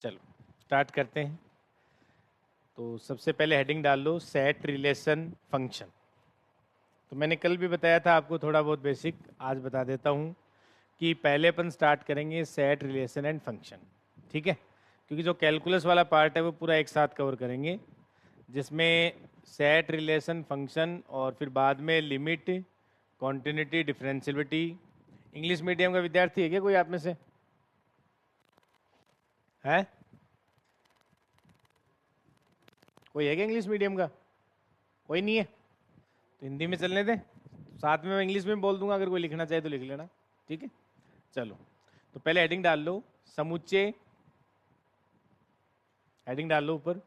चलो स्टार्ट करते हैं। तो सबसे पहले हेडिंग डाल लो सेट रिलेशन फंक्शन। तो मैंने कल भी बताया था आपको थोड़ा बहुत बेसिक, आज बता देता हूँ कि पहले अपन स्टार्ट करेंगे सेट रिलेशन एंड फंक्शन। ठीक है, क्योंकि जो कैलकुलस वाला पार्ट है वो पूरा एक साथ कवर करेंगे, जिसमें सेट रिलेशन फंक्शन और फिर बाद में लिमिट, कॉन्टिन्यूटी, डिफरेंशियलिटी। इंग्लिश मीडियम का विद्यार्थी है क्या कोई आप में से? है कोई है क्या इंग्लिश मीडियम का? कोई नहीं है तो हिंदी में चलने दें, साथ में मैं इंग्लिश में बोल दूंगा, अगर कोई लिखना चाहे तो लिख लेना। ठीक है, चलो। तो पहले हेडिंग डाल लो समुच्चय। हेडिंग डाल लो ऊपर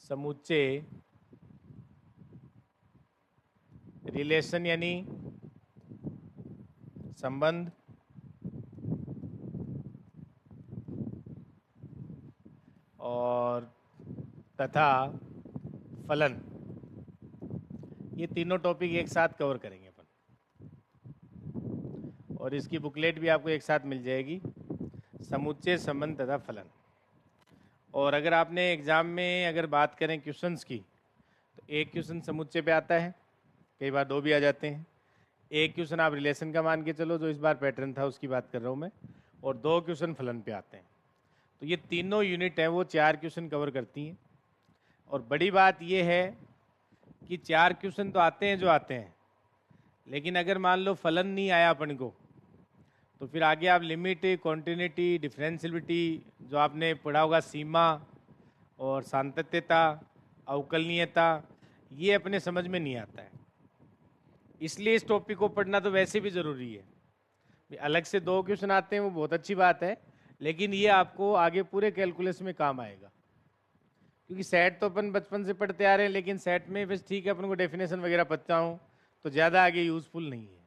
समुच्चय रिलेशन यानी संबंध और तथा फलन, ये तीनों टॉपिक एक साथ कवर करेंगे अपन, और इसकी बुकलेट भी आपको एक साथ मिल जाएगी, समुच्चय, संबंध तथा फलन। और अगर आपने एग्जाम में अगर बात करें क्वेश्चंस की, तो एक क्वेश्चन समुच्चय पे आता है, कई बार दो भी आ जाते हैं। एक क्वेश्चन आप रिलेशन का मान के चलो, जो इस बार पैटर्न था उसकी बात कर रहा हूँ मैं, और दो क्वेश्चन फलन पे आते हैं। तो ये तीनों यूनिट है वो 4 क्वेश्चन कवर करती हैं। और बड़ी बात ये है कि 4 क्वेश्चन तो आते हैं जो आते हैं, लेकिन अगर मान लो फलन नहीं आया अपन को, तो फिर आगे आप लिमिट, कॉन्टिन्यूटी, डिफरेंशियलिटी, जो आपने पढ़ा होगा सीमा और सातत्यता, अवकलनीयता, ये अपने समझ में नहीं आता है। इसलिए इस टॉपिक को पढ़ना तो वैसे भी ज़रूरी है। अलग से दो क्वेश्चन आते हैं वो बहुत अच्छी बात है, लेकिन ये आपको आगे पूरे कैलकुलस में काम आएगा। क्योंकि सेट तो अपन बचपन से पढ़ते आ रहे हैं, लेकिन सेट में बस ठीक है अपन को डेफिनेशन वगैरह पता हो तो ज़्यादा आगे यूजफुल नहीं है।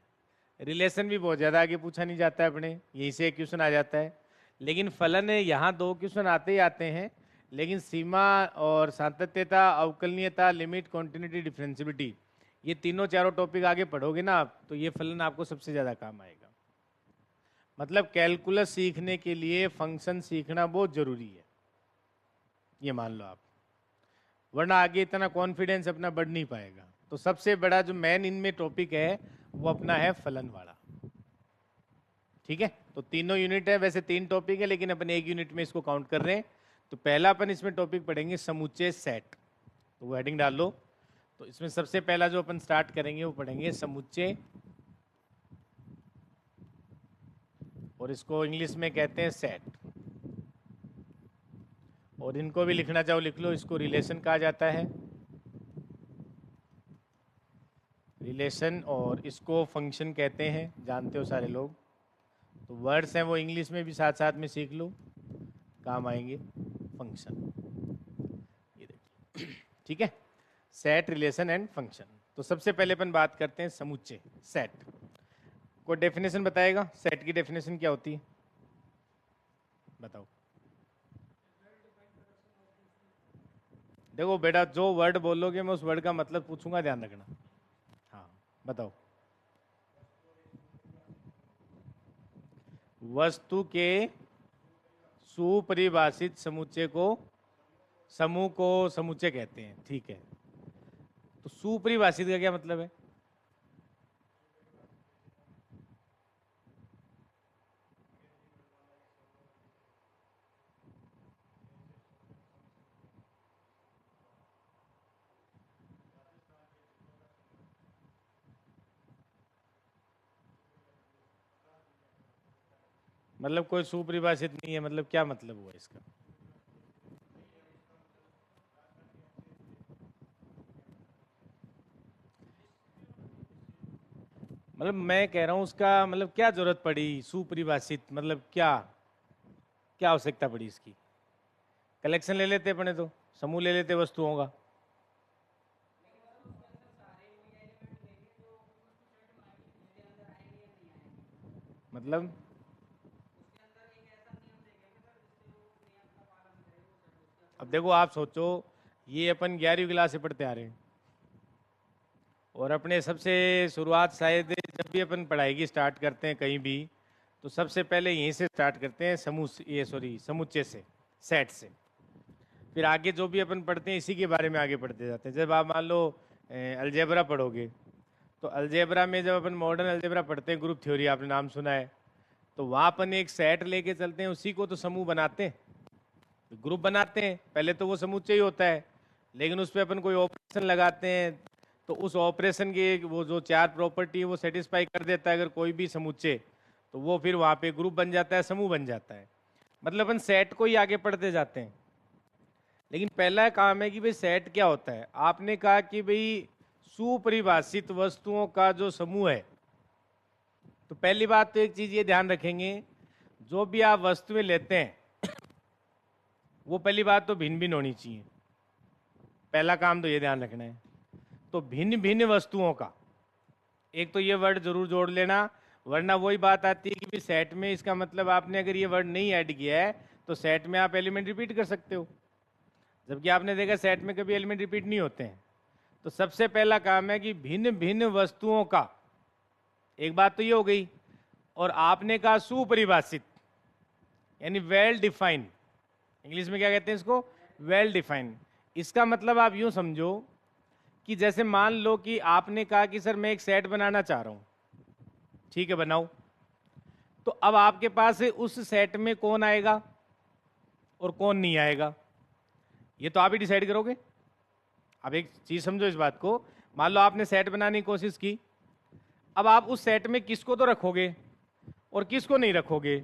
रिलेशन भी बहुत ज़्यादा आगे पूछा नहीं जाता है अपने, यहीं से एक क्वेश्चन आ जाता है। लेकिन फलन है, यहाँ दो क्वेश्चन आते ही आते हैं, लेकिन सीमा और सातत्यता, अवकलनीयता, लिमिट, कॉन्टिन्यूटी, डिफरेंशियलिटी, ये तीनों चारों टॉपिक आगे पढ़ोगे ना आप, तो ये फलन आपको सबसे ज़्यादा काम आएगा। मतलब कैलकुलस सीखने के लिए फंक्शन सीखना बहुत ज़रूरी है, ये मान लो आप, वरना आगे इतना कॉन्फिडेंस अपना बढ़ नहीं पाएगा। तो सबसे बड़ा जो मेन इनमें टॉपिक है वो अपना है फलन वाला। ठीक है, तो तीनों यूनिट है, वैसे 3 टॉपिक है, लेकिन अपन एक यूनिट में इसको काउंट कर रहे हैं। तो पहला अपन इसमें टॉपिक पढ़ेंगे समुच्चय सेट। तो वो हेडिंग डाल लो। तो इसमें सबसे पहला जो अपन स्टार्ट करेंगे वो पढ़ेंगे समुच्चय, और इसको इंग्लिश में कहते हैं सेट। और इनको भी लिखना चाहो लिख लो, इसको रिलेशन कहा जाता है, रिलेशन, और इसको फंक्शन कहते हैं, जानते हो सारे लोग। तो वर्ड्स हैं वो इंग्लिश में भी साथ साथ में सीख लो, काम आएंगे। फंक्शन, ये देखिए। ठीक है, सेट, रिलेशन एंड फंक्शन। तो सबसे पहले अपन बात करते हैं समुच्चय सेट। कोई डेफिनेशन बताएगा सेट की डेफिनेशन क्या होती है? बताओ। देखो बेटा, जो वर्ड बोलोगे मैं उस वर्ड का मतलब पूछूंगा, ध्यान रखना। हाँ, बताओ। वस्तु के सुपरिभाषित समुच्चय को, समूह को समुच्चय कहते हैं। ठीक है, तो सुपरिभाषित का क्या मतलब है? मतलब कोई सुपरिभाषित नहीं है, मतलब क्या मतलब हुआ इसका? मतलब मैं कह रहा हूँ उसका मतलब क्या जरूरत पड़ी सुपरिभाषित, मतलब क्या क्या आवश्यकता पड़ी इसकी? कलेक्शन ले लेते अपने, तो समूह ले लेते वस्तुओं का। मतलब अब देखो आप सोचो, ये अपन 11वीं क्लास से पढ़ते आ रहे हैं, और अपने सबसे शुरुआत शायद जब भी अपन पढ़ाई की स्टार्ट करते हैं कहीं भी, तो सबसे पहले यहीं से स्टार्ट करते हैं समुच्चय से, सेट से। फिर आगे जो भी अपन पढ़ते हैं इसी के बारे में आगे पढ़ते जाते हैं। जब आप मान लो अलजेब्रा पढ़ोगे, तो अलजेब्रा में जब अपन मॉडर्न अलजेब्रा पढ़ते हैं, ग्रुप थ्योरी आपने नाम सुना है, तो वहाँ अपन एक सेट लेके चलते हैं, उसी को तो समूह बनाते हैं, ग्रुप बनाते हैं। पहले तो वो समुच्चय ही होता है, लेकिन उस पर अपन कोई ऑपरेशन लगाते हैं, तो उस ऑपरेशन के वो जो 4 प्रॉपर्टी है वो सेटिस्फाई कर देता है अगर कोई भी समुच्चय, तो वो फिर वहाँ पे ग्रुप बन जाता है, समूह बन जाता है। मतलब अपन सेट को ही आगे पढ़ते जाते हैं। लेकिन पहला काम है कि भाई सेट क्या होता है। आपने कहा कि भाई सुपरिभाषित वस्तुओं का जो समूह है, तो पहली बात तो एक चीज ये ध्यान रखेंगे, जो भी आप वस्तुएं लेते हैं वो पहली बात तो भिन्न भिन्न होनी चाहिए। पहला काम तो ये ध्यान रखना है। तो भिन्न भिन्न वस्तुओं का, एक तो ये वर्ड जरूर जोड़ लेना, वरना वही बात आती है कि भी सेट में, इसका मतलब आपने अगर ये वर्ड नहीं ऐड किया है तो सेट में आप एलिमेंट रिपीट कर सकते हो, जबकि आपने देखा सेट में कभी एलिमेंट रिपीट नहीं होते हैं। तो सबसे पहला काम है कि भिन्न भिन्न वस्तुओं का, एक बात तो ये हो गई। और आपने कहा सुपरिभाषित, यानी वेल डिफाइंड, इंग्लिश में क्या कहते हैं इसको, वेल डिफाइंड। इसका मतलब आप यूं समझो कि जैसे मान लो कि आपने कहा कि सर मैं एक सेट बनाना चाह रहा हूं, ठीक है बनाओ। तो अब आपके पास उस सेट में कौन आएगा और कौन नहीं आएगा, ये तो आप ही डिसाइड करोगे। अब एक चीज समझो इस बात को, मान लो आपने सेट बनाने की कोशिश की, अब आप उस सेट में किसको तो रखोगे और किसको नहीं रखोगे।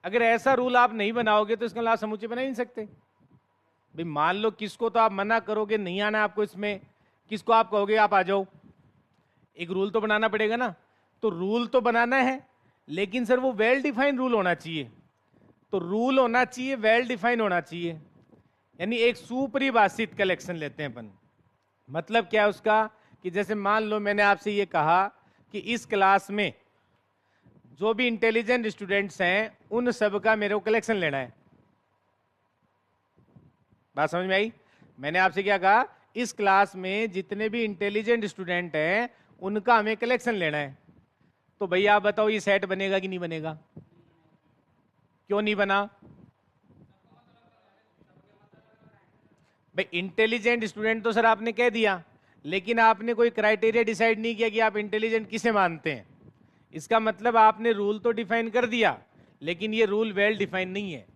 अगर ऐसा रूल आप नहीं बनाओगे तो इसका आप समुच्चय बना ही नहीं सकते। भाई मान लो किसको तो आप मना करोगे, नहीं आना आपको इसमें, किसको आप कहोगे आप आ जाओ, एक रूल तो बनाना पड़ेगा ना। तो रूल तो बनाना है, लेकिन सर वो वेल डिफाइंड रूल होना चाहिए। तो रूल होना चाहिए, वेल डिफाइंड होना चाहिए, यानी एक सुपरिभाषित कलेक्शन लेते हैं अपन। मतलब क्या है उसका, कि जैसे मान लो मैंने आपसे ये कहा कि इस क्लास में जो भी इंटेलिजेंट स्टूडेंट्स हैं उन सब का मेरे को कलेक्शन लेना है। बात समझ में आई? मैंने आपसे क्या कहा, इस क्लास में जितने भी इंटेलिजेंट स्टूडेंट हैं उनका हमें कलेक्शन लेना है। तो भैया आप बताओ ये सेट बनेगा कि नहीं बनेगा? क्यों नहीं बना? भाई इंटेलिजेंट स्टूडेंट तो सर आपने कह दिया, लेकिन आपने कोई क्राइटेरिया डिसाइड नहीं किया कि आप इंटेलिजेंट किसे मानते हैं। इसका मतलब आपने रूल तो डिफाइन कर दिया, लेकिन ये रूल वेल डिफाइन नहीं है,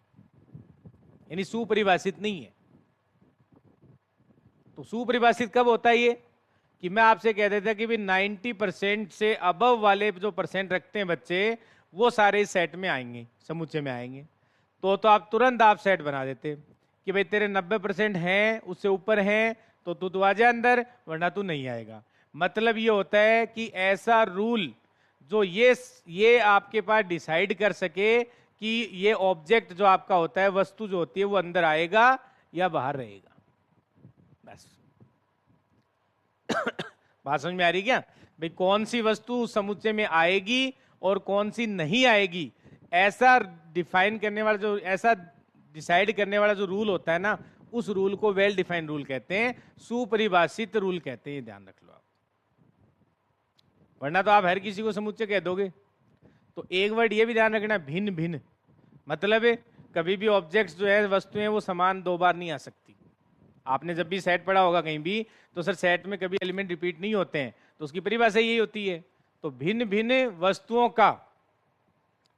यानी सुपरिभाषित नहीं है। तो सुपरिभाषित कब होता है ये, कि मैं आपसे कह देता कि भाई 90% से अबव वाले जो परसेंट रखते हैं बच्चे, वो सारे सेट में आएंगे, समुच्चय में आएंगे। तो आप तुरंत आप सेट बना देते कि भाई तेरे 90% हैं, उससे ऊपर हैं, तो तू आ जा अंदर, वरना तू नहीं आएगा। मतलब ये होता है कि ऐसा रूल जो ये आपके पास डिसाइड कर सके कि ये ऑब्जेक्ट जो आपका होता है, वस्तु जो होती है, वो अंदर आएगा या बाहर रहेगा। बस बात समझ में आ रही क्या? भाई कौन सी वस्तु समुच्चय में आएगी और कौन सी नहीं आएगी, ऐसा डिफाइन करने वाला, जो ऐसा डिसाइड करने वाला जो रूल होता है ना, उस रूल को वेल डिफाइंड रूल कहते हैं, सुपरिभाषित रूल कहते हैं। ये ध्यान रख लो आप, वरना तो आप हर किसी को समुच्चय कह दोगे। तो एक वर्ड ये भी ध्यान रखना, भिन्न भिन्न, मतलब है कभी भी ऑब्जेक्ट्स जो है, वस्तुएं, वो समान 2 बार नहीं आ सकती। आपने जब भी सेट पढ़ा होगा कहीं भी, तो सर सेट में कभी एलिमेंट रिपीट नहीं होते हैं, तो उसकी परिभाषा यही होती है। तो भिन्न भिन्न वस्तुओं का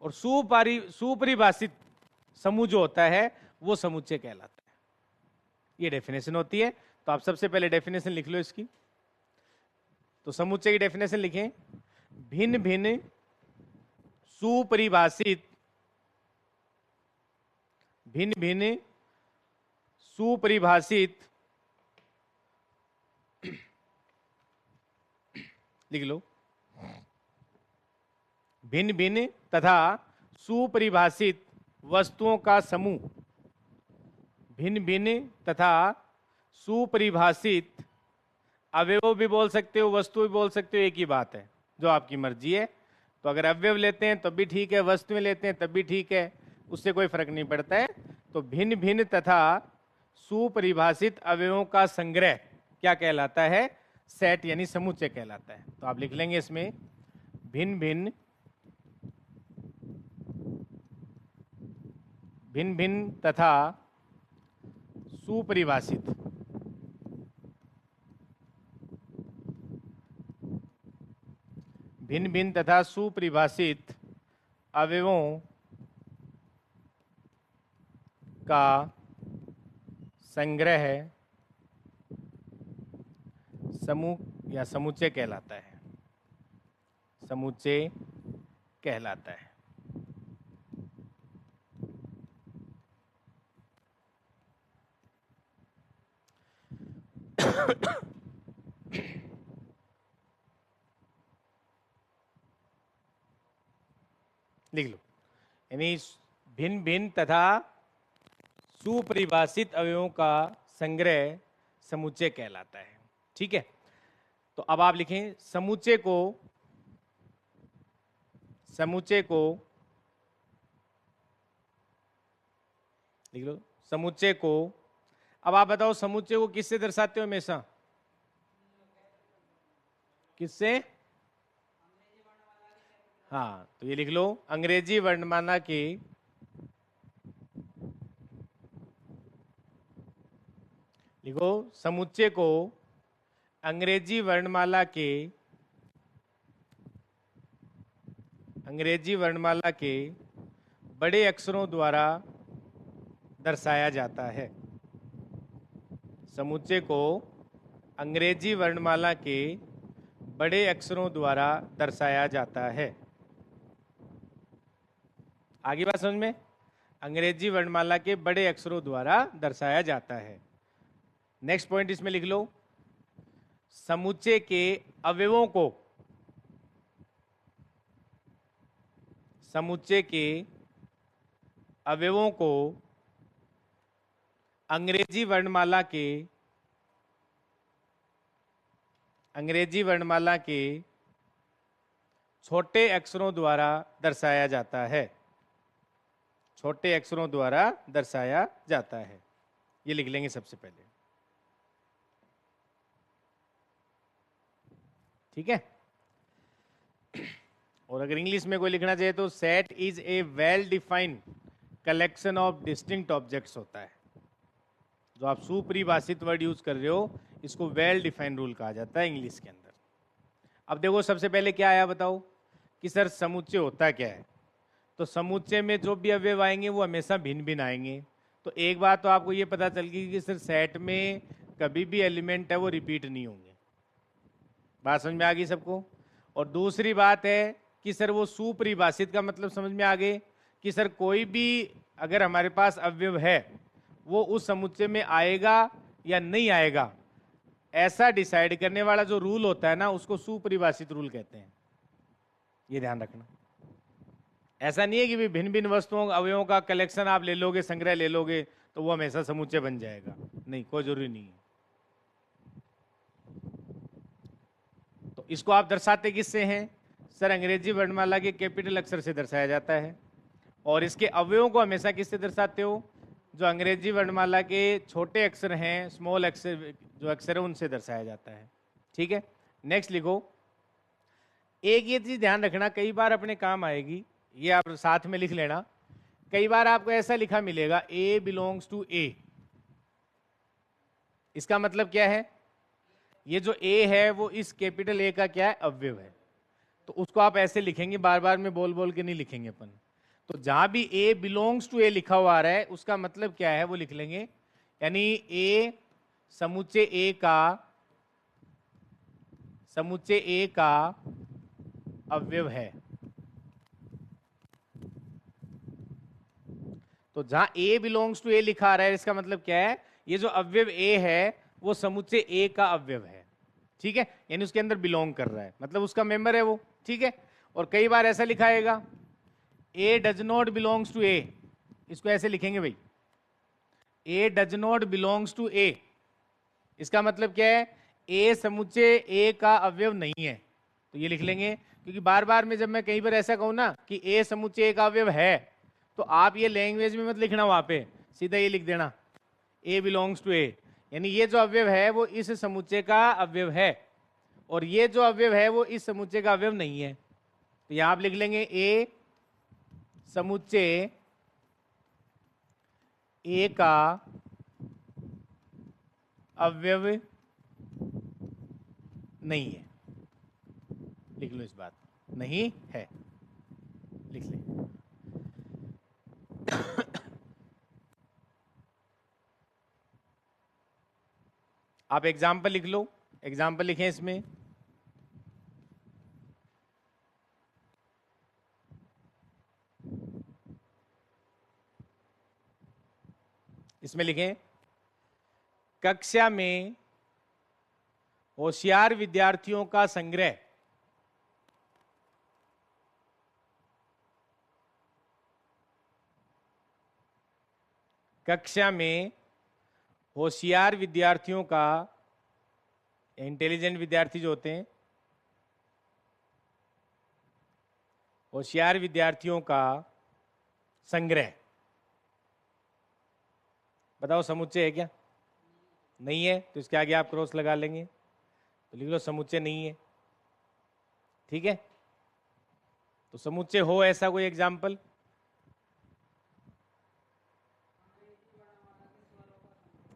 और सुपरिभाषित समूह जो होता है वो समुच्चय कहलाता है। ये डेफिनेशन होती है। तो आप सबसे पहले डेफिनेशन लिख लो इसकी। तो समुच्चय की डेफिनेशन लिखें, भिन्न भिन्न सुपरिभाषित, भिन्न भिन्न सुपरिभाषित, लिख लो, भिन्न भिन्न तथा सुपरिभाषित वस्तुओं का समूह। भिन्न भिन्न तथा सुपरिभाषित, अवयव भी बोल सकते हो, वस्तु भी बोल सकते हो, एक ही बात है, जो आपकी मर्जी है। तो अगर अवयव लेते हैं तब भी ठीक है, वस्तुएं लेते हैं तब भी ठीक है, उससे कोई फर्क नहीं पड़ता है। तो भिन्न भिन्न तथा सुपरिभाषित अवयवों का संग्रह क्या कहलाता है? सेट, यानी समुच्चय कहलाता है। तो आप लिख लेंगे इसमें, भिन्न भिन्न भिन्न भिन्न तथा सुपरिभाषित भिन्न भिन्न तथा सुपरिभाषित अवयवों का संग्रह समूह या समुच्चय कहलाता है। समुच्चय कहलाता है। लिख लो, यानी भिन्न भिन्न तथा सुपरिभाषित अवयवों का संग्रह समुच्चय कहलाता है। ठीक है, तो अब आप लिखें समुच्चय को लिख लो, समुच्चय को। अब आप बताओ समुच्चय को किससे दर्शाते हो हमेशा? किससे? हाँ, तो ये लिख लो, अंग्रेजी वर्णमाला के लिखो समुच्चय को अंग्रेजी वर्णमाला के बड़े अक्षरों द्वारा दर्शाया जाता है। समुच्चय को अंग्रेजी वर्णमाला के बड़े अक्षरों द्वारा दर्शाया जाता है। आगे बात समझ में? अंग्रेजी वर्णमाला के बड़े अक्षरों द्वारा दर्शाया जाता है। नेक्स्ट पॉइंट इसमें लिख लो, समुच्चय के अवयवों को अंग्रेजी वर्णमाला के छोटे अक्षरों द्वारा दर्शाया जाता है। छोटे अक्षरों द्वारा दर्शाया जाता है, ये लिख लेंगे सबसे पहले। ठीक है, और अगर इंग्लिश में कोई लिखना चाहिए तो set is a well defined collection of distinct objects होता है। जो आप सुपरिभाषित वर्ड यूज कर रहे हो, इसको वेल डिफाइंड रूल कहा जाता है इंग्लिश के अंदर। अब देखो सबसे पहले क्या आया बताओ कि सर समुच्चय होता क्या है? तो समुच्चय में जो भी अवयव आएंगे वो हमेशा भिन्न भिन्न आएंगे। तो एक बात तो आपको ये पता चल गई कि सर सेट में कभी भी एलिमेंट है वो रिपीट नहीं होंगे। बात समझ में आ गई सबको? और दूसरी बात है कि सर वो सुपरिभाषित का मतलब समझ में आ गए कि सर कोई भी अगर हमारे पास अवयव है वो उस समुच्चय में आएगा या नहीं आएगा, ऐसा डिसाइड करने वाला जो रूल होता है ना, उसको सुपरिभाषित रूल कहते हैं। ये ध्यान रखना। ऐसा नहीं है कि भी भिन्न भिन्न वस्तुओं अवयवों का कलेक्शन आप ले लोगे, संग्रह ले लोगे तो वो हमेशा समुच्चय बन जाएगा, नहीं, कोई जरूरी नहीं है। तो इसको आप दर्शाते किससे हैं? सर अंग्रेजी वर्णमाला के कैपिटल अक्षर से दर्शाया जाता है। और इसके अवयवों को हमेशा किससे दर्शाते हो? जो अंग्रेजी वर्णमाला के छोटे अक्षर हैं, स्मॉल अक्षर जो अक्षर है उनसे दर्शाया जाता है। ठीक है, नेक्स्ट लिखो। एक ये चीज ध्यान रखना, कई बार अपने काम आएगी, ये आप साथ में लिख लेना। कई बार आपको ऐसा लिखा मिलेगा ए बिलोंग्स टू ए। इसका मतलब क्या है? ये जो ए है वो इस कैपिटल ए का क्या है? अवयव है। तो उसको आप ऐसे लिखेंगे, बार बार में बोल बोल के नहीं लिखेंगे अपन। तो जहां भी ए बिलोंग्स टू ए लिखा हुआ आ रहा है उसका मतलब क्या है वो लिख लेंगे, यानी ए समुच्चय ए का अवयव है। तो जहां ए बिलोंग्स टू ए लिखा आ रहा है इसका मतलब क्या है? ये जो अवयव ए है वो समुच्चय ए का अवयव है। ठीक है, यानी उसके अंदर बिलोंग कर रहा है, मतलब उसका मेंबर है वो। ठीक है, और कई बार ऐसा लिखाएगा ए डज नॉट बिलोंग्स टू ए, इसको ऐसे लिखेंगे भाई, ए डज नॉट बिलोंग्स टू ए। इसका मतलब क्या है? ए समुच्चय ए का अवयव नहीं है। तो ये लिख लेंगे, क्योंकि बार बार में जब मैं कहीं पर ऐसा कहूं ना कि ए समुच्चय ए का अवयव है, तो आप ये लैंग्वेज में मत लिखना, वहां पे सीधा ये लिख देना ए बिलोंग्स टू ए, यानी ये जो अवयव है वो इस समुच्चय का अवयव है और ये जो अवयव है वो इस समुच्चय का अवयव नहीं है। तो यहां आप लिख लेंगे ए समुच्चय ए का अवयव नहीं है। लिख लो इस बात, नहीं है, लिख लें। आप एग्जाम्पल लिख लो, एग्जाम्पल लिखें इसमें। इसमें लिखें कक्षा में होशियार विद्यार्थियों का संग्रह कक्षा में होशियार विद्यार्थियों का, इंटेलिजेंट विद्यार्थी जो होते हैं, होशियार विद्यार्थियों का संग्रह। बताओ समुच्चय है क्या? नहीं है, तो इसके आगे आप क्रॉस लगा लेंगे, तो लिख लो समुच्चय नहीं है। ठीक है, तो समुच्चय हो ऐसा कोई एग्जाम्पल?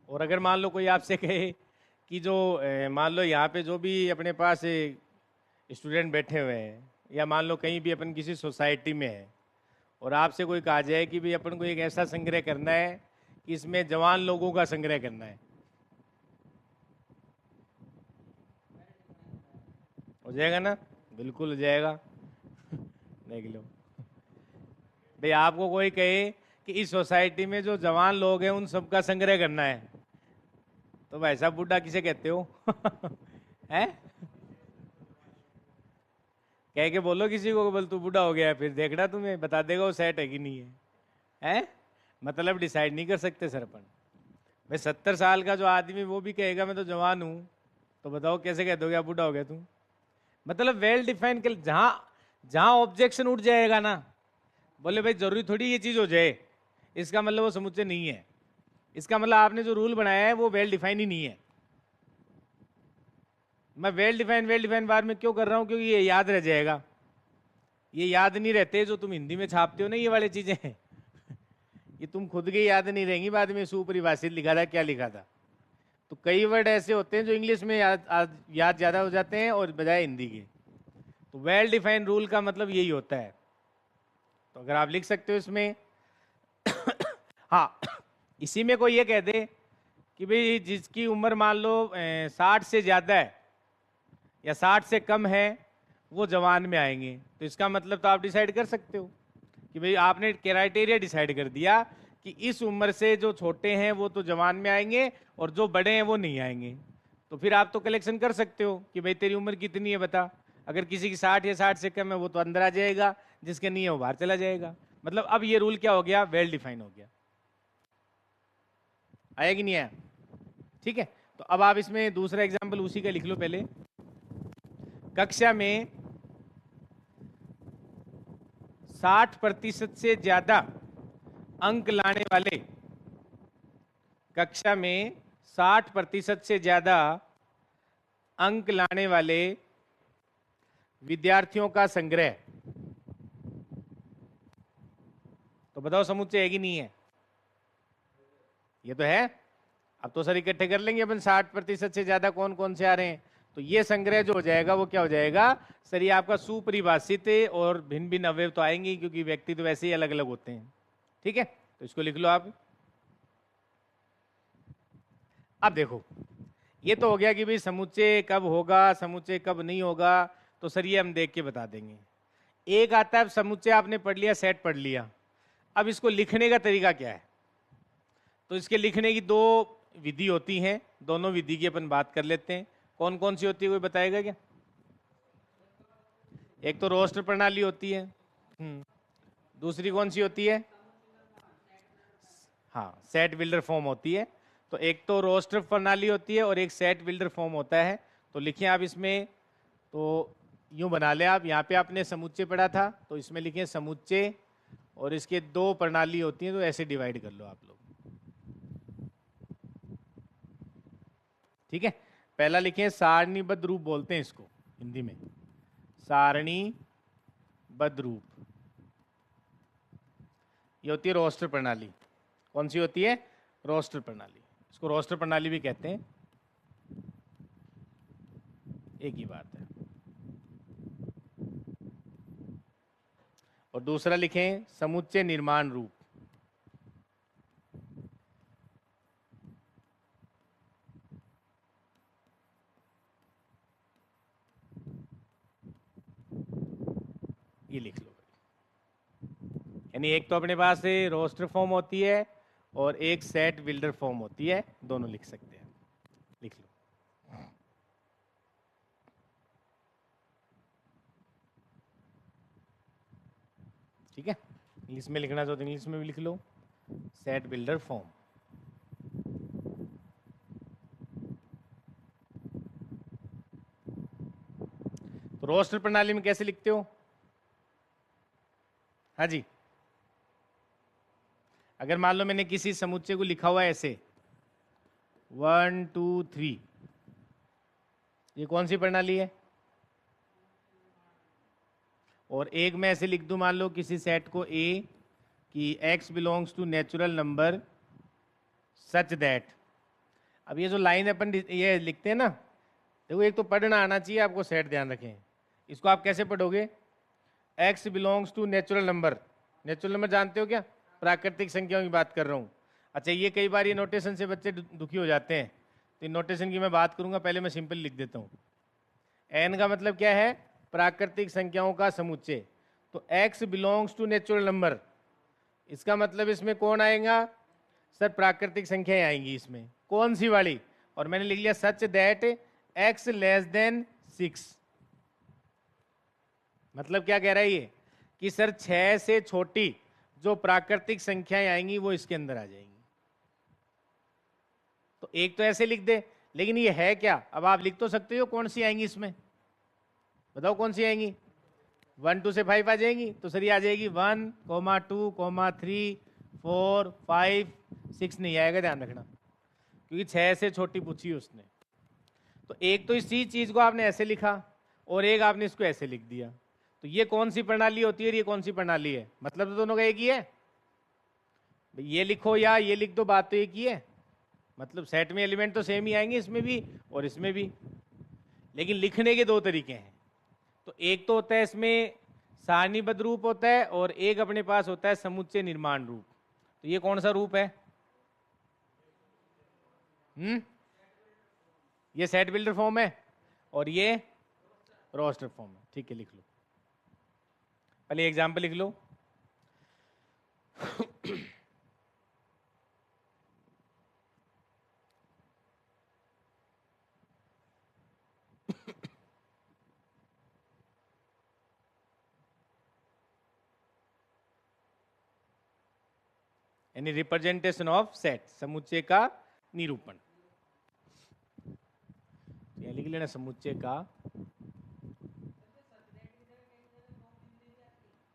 और अगर मान लो कोई आपसे कहे कि जो मान लो यहाँ पे जो भी अपने पास स्टूडेंट बैठे हुए हैं, या मान लो कहीं भी अपन किसी सोसाइटी में है, और आपसे कोई कहा जाए कि भाई अपन को एक ऐसा संग्रह करना है कि इसमें जवान लोगों का संग्रह करना है, हो जाएगा ना? बिल्कुल हो जाएगा। देख लो भाई, आपको कोई कहे कि इस सोसाइटी में जो जवान लोग हैं उन सबका संग्रह करना है, तो भाई साहब बुढ़ा किसे कहते हो? हैं? कह के बोलो किसी को, बोल तू बूढ़ा हो गया है, फिर देखना तुम्हें बता देगा वो सेट है कि नहीं है। हैं? मतलब डिसाइड नहीं कर सकते सर अपन। भाई 70 साल का जो आदमी वो भी कहेगा मैं तो जवान हूं, तो बताओ कैसे कह दोगे आप बूढ़ा हो गया तू? मतलब वेल डिफाइन कर, जहां जहां ऑब्जेक्शन उठ जाएगा ना, बोले भाई जरूरी थोड़ी ये चीज हो जाए, इसका मतलब वो समुच्चय नहीं है। इसका मतलब आपने जो रूल बनाया है वो वेल डिफाइन ही नहीं है। मैं वेल डिफाइन बार में क्यों कर रहा हूं? क्योंकि ये याद रह जाएगा। ये याद नहीं रहते जो तुम हिंदी में छापते हो ना, ये वाली चीजें ये तुम खुद के याद नहीं रहेंगी, बाद में सुपरिभाषित लिखा था क्या लिखा था। तो कई वर्ड ऐसे होते हैं जो इंग्लिश में याद ज्यादा हो जाते हैं और बजाय हिंदी के। तो वेल डिफाइंड रूल का मतलब यही होता है। तो अगर आप लिख सकते हो इसमें हाँ, इसी में कोई ये कह दे कि भाई जिसकी उम्र मान लो 60 से ज्यादा है या 60 से कम है वो जवान में आएंगे, तो इसका मतलब तो आप डिसाइड कर सकते हो कि भाई आपने क्राइटेरिया डिसाइड कर दिया कि इस उम्र से जो छोटे हैं वो तो जवान में आएंगे और जो बड़े हैं वो नहीं आएंगे। तो फिर आप तो कलेक्शन कर सकते हो कि भाई तेरी उम्र कितनी है बता। अगर किसी की 60 या 60 से कम है वो तो अंदर आ जाएगा, जिसके नहीं है वो बाहर चला जाएगा। मतलब अब ये रूल क्या हो गया? वेल डिफाइन हो गया। आया कि नहीं आया? ठीक है, तो अब आप इसमें दूसरा एग्जाम्पल उसी का लिख लो पहले। कक्षा में 60% से ज्यादा अंक लाने वाले, कक्षा में 60% से ज्यादा अंक लाने वाले विद्यार्थियों का संग्रह। तो बताओ समुच्चय है कि नहीं है? ये तो है। अब तो सर इकट्ठे कर लेंगे अपन 60% से ज्यादा कौन कौन से आ रहे हैं, तो ये संग्रह जो हो जाएगा वो क्या हो जाएगा सर? ये आपका सुपरिभाषित है, और भिन्न भिन्न अवयव तो आएंगे क्योंकि व्यक्ति तो वैसे ही अलग अलग होते हैं। ठीक है, तो इसको लिख लो आप। अब देखो, ये तो हो गया कि भाई समुच्चय कब होगा, समुच्चय कब नहीं होगा, तो सर ये हम देख के बता देंगे। एक आता है समुच्चय आपने पढ़ लिया, सेट पढ़ लिया, अब इसको लिखने का तरीका क्या है? तो इसके लिखने की दो विधि होती हैं, दोनों विधि की अपन बात कर लेते हैं। कौन कौन सी होती है कोई बताएगा क्या? एक तो रोस्टर प्रणाली होती है, दूसरी कौन सी होती है? हाँ, सेट बिल्डर फॉर्म होती है। तो एक तो रोस्टर प्रणाली होती है और एक सेट बिल्डर फॉर्म होता है। तो लिखिए आप इसमें, तो यूं बना ले आप, यहाँ पे आपने समुच्चय पढ़ा था तो इसमें लिखिए समुच्चय, और इसके दो प्रणाली होती हैं तो ऐसे डिवाइड कर लो आप लोग। ठीक है, पहला लिखिए सारणीबद्ध रूप बोलते हैं इसको हिंदी में, सारणीबद्ध बद्रूप। ये होती है रोस्टर प्रणाली। कौन सी होती है? रोस्टर प्रणाली। इसको रोस्टर प्रणाली भी कहते हैं, एक ही बात है। और दूसरा लिखें समुच्चय निर्माण रूप। ये लिख लो। यानी एक तो अपने पास रोस्टर फॉर्म होती है और एक सेट बिल्डर फॉर्म होती है, दोनों लिख सकते हैं। लिख लो। ठीक है, इंग्लिश में लिखना तो इंग्लिश में भी लिख लो, सेट बिल्डर फॉर्म। तो रोस्टर प्रणाली में कैसे लिखते हो? हाँ जी, अगर मान लो मैंने किसी समुच्चय को लिखा हुआ है ऐसे 1 2 3, ये कौन सी प्रणाली है? और एक मैं ऐसे लिख दूं, मान लो किसी सेट को A कि x belongs to natural number such that. अब ये जो लाइन अपन ये लिखते हैं ना, देखो एक तो पढ़ना आना चाहिए आपको, सेट ध्यान रखें। इसको आप कैसे पढ़ोगे? x belongs to natural number. Natural number जानते हो क्या? प्राकृतिक संख्याओं की बात कर रहा हूँ। अच्छा, ये कई बार ये नोटेशन से बच्चे दुखी हो जाते हैं, तो इन नोटेशन की मैं बात करूंगा, पहले मैं सिंपल लिख देता हूँ। n का मतलब क्या है? प्राकृतिक संख्याओं का समुच्चय। तो x belongs to natural number, इसका मतलब इसमें कौन आएगा? सर प्राकृतिक संख्याएं आएंगी इसमें। कौन सी वाली? और मैंने लिख लिया such that x less than 6। मतलब क्या कह रहा है ये? कि सर 6 से छोटी जो प्राकृतिक संख्याएं आएंगी वो इसके अंदर आ जाएंगी। तो एक तो ऐसे लिख दे, लेकिन ये है क्या? अब आप लिख तो सकते हो कौन सी आएंगी इसमें, बताओ कौन सी आएंगी? 1 2 से 5 आ जाएंगी। तो सर ये आ जाएगी 1 2 3 4 5 6 नहीं आएगा, ध्यान रखना, क्योंकि 6 से छोटी पूछी उसने। तो एक तो इसी चीज को आपने ऐसे लिखा और एक आपने इसको ऐसे लिख दिया। तो ये कौन सी प्रणाली होती है और ये कौन सी प्रणाली है? मतलब तो दोनों का एक ही है। ये लिखो या ये लिख दो, बात तो एक ही है। मतलब सेट में एलिमेंट तो सेम ही आएंगे, इसमें भी और इसमें भी, लेकिन लिखने के दो तरीके हैं। तो एक तो होता है इसमें सारणीबद्ध रूप होता है, और एक अपने पास होता है समुच्चय निर्माण रूप। तो ये कौन सा रूप है? ये सेट बिल्डर फॉर्म है और ये रोस्टर फॉर्म है। ठीक है, लिख लो, पहले एग्जाम्पल लिख लो। यानी रिप्रेजेंटेशन ऑफ सेट, समुच्चय का निरूपण। तो लिख लेना समुच्चय का,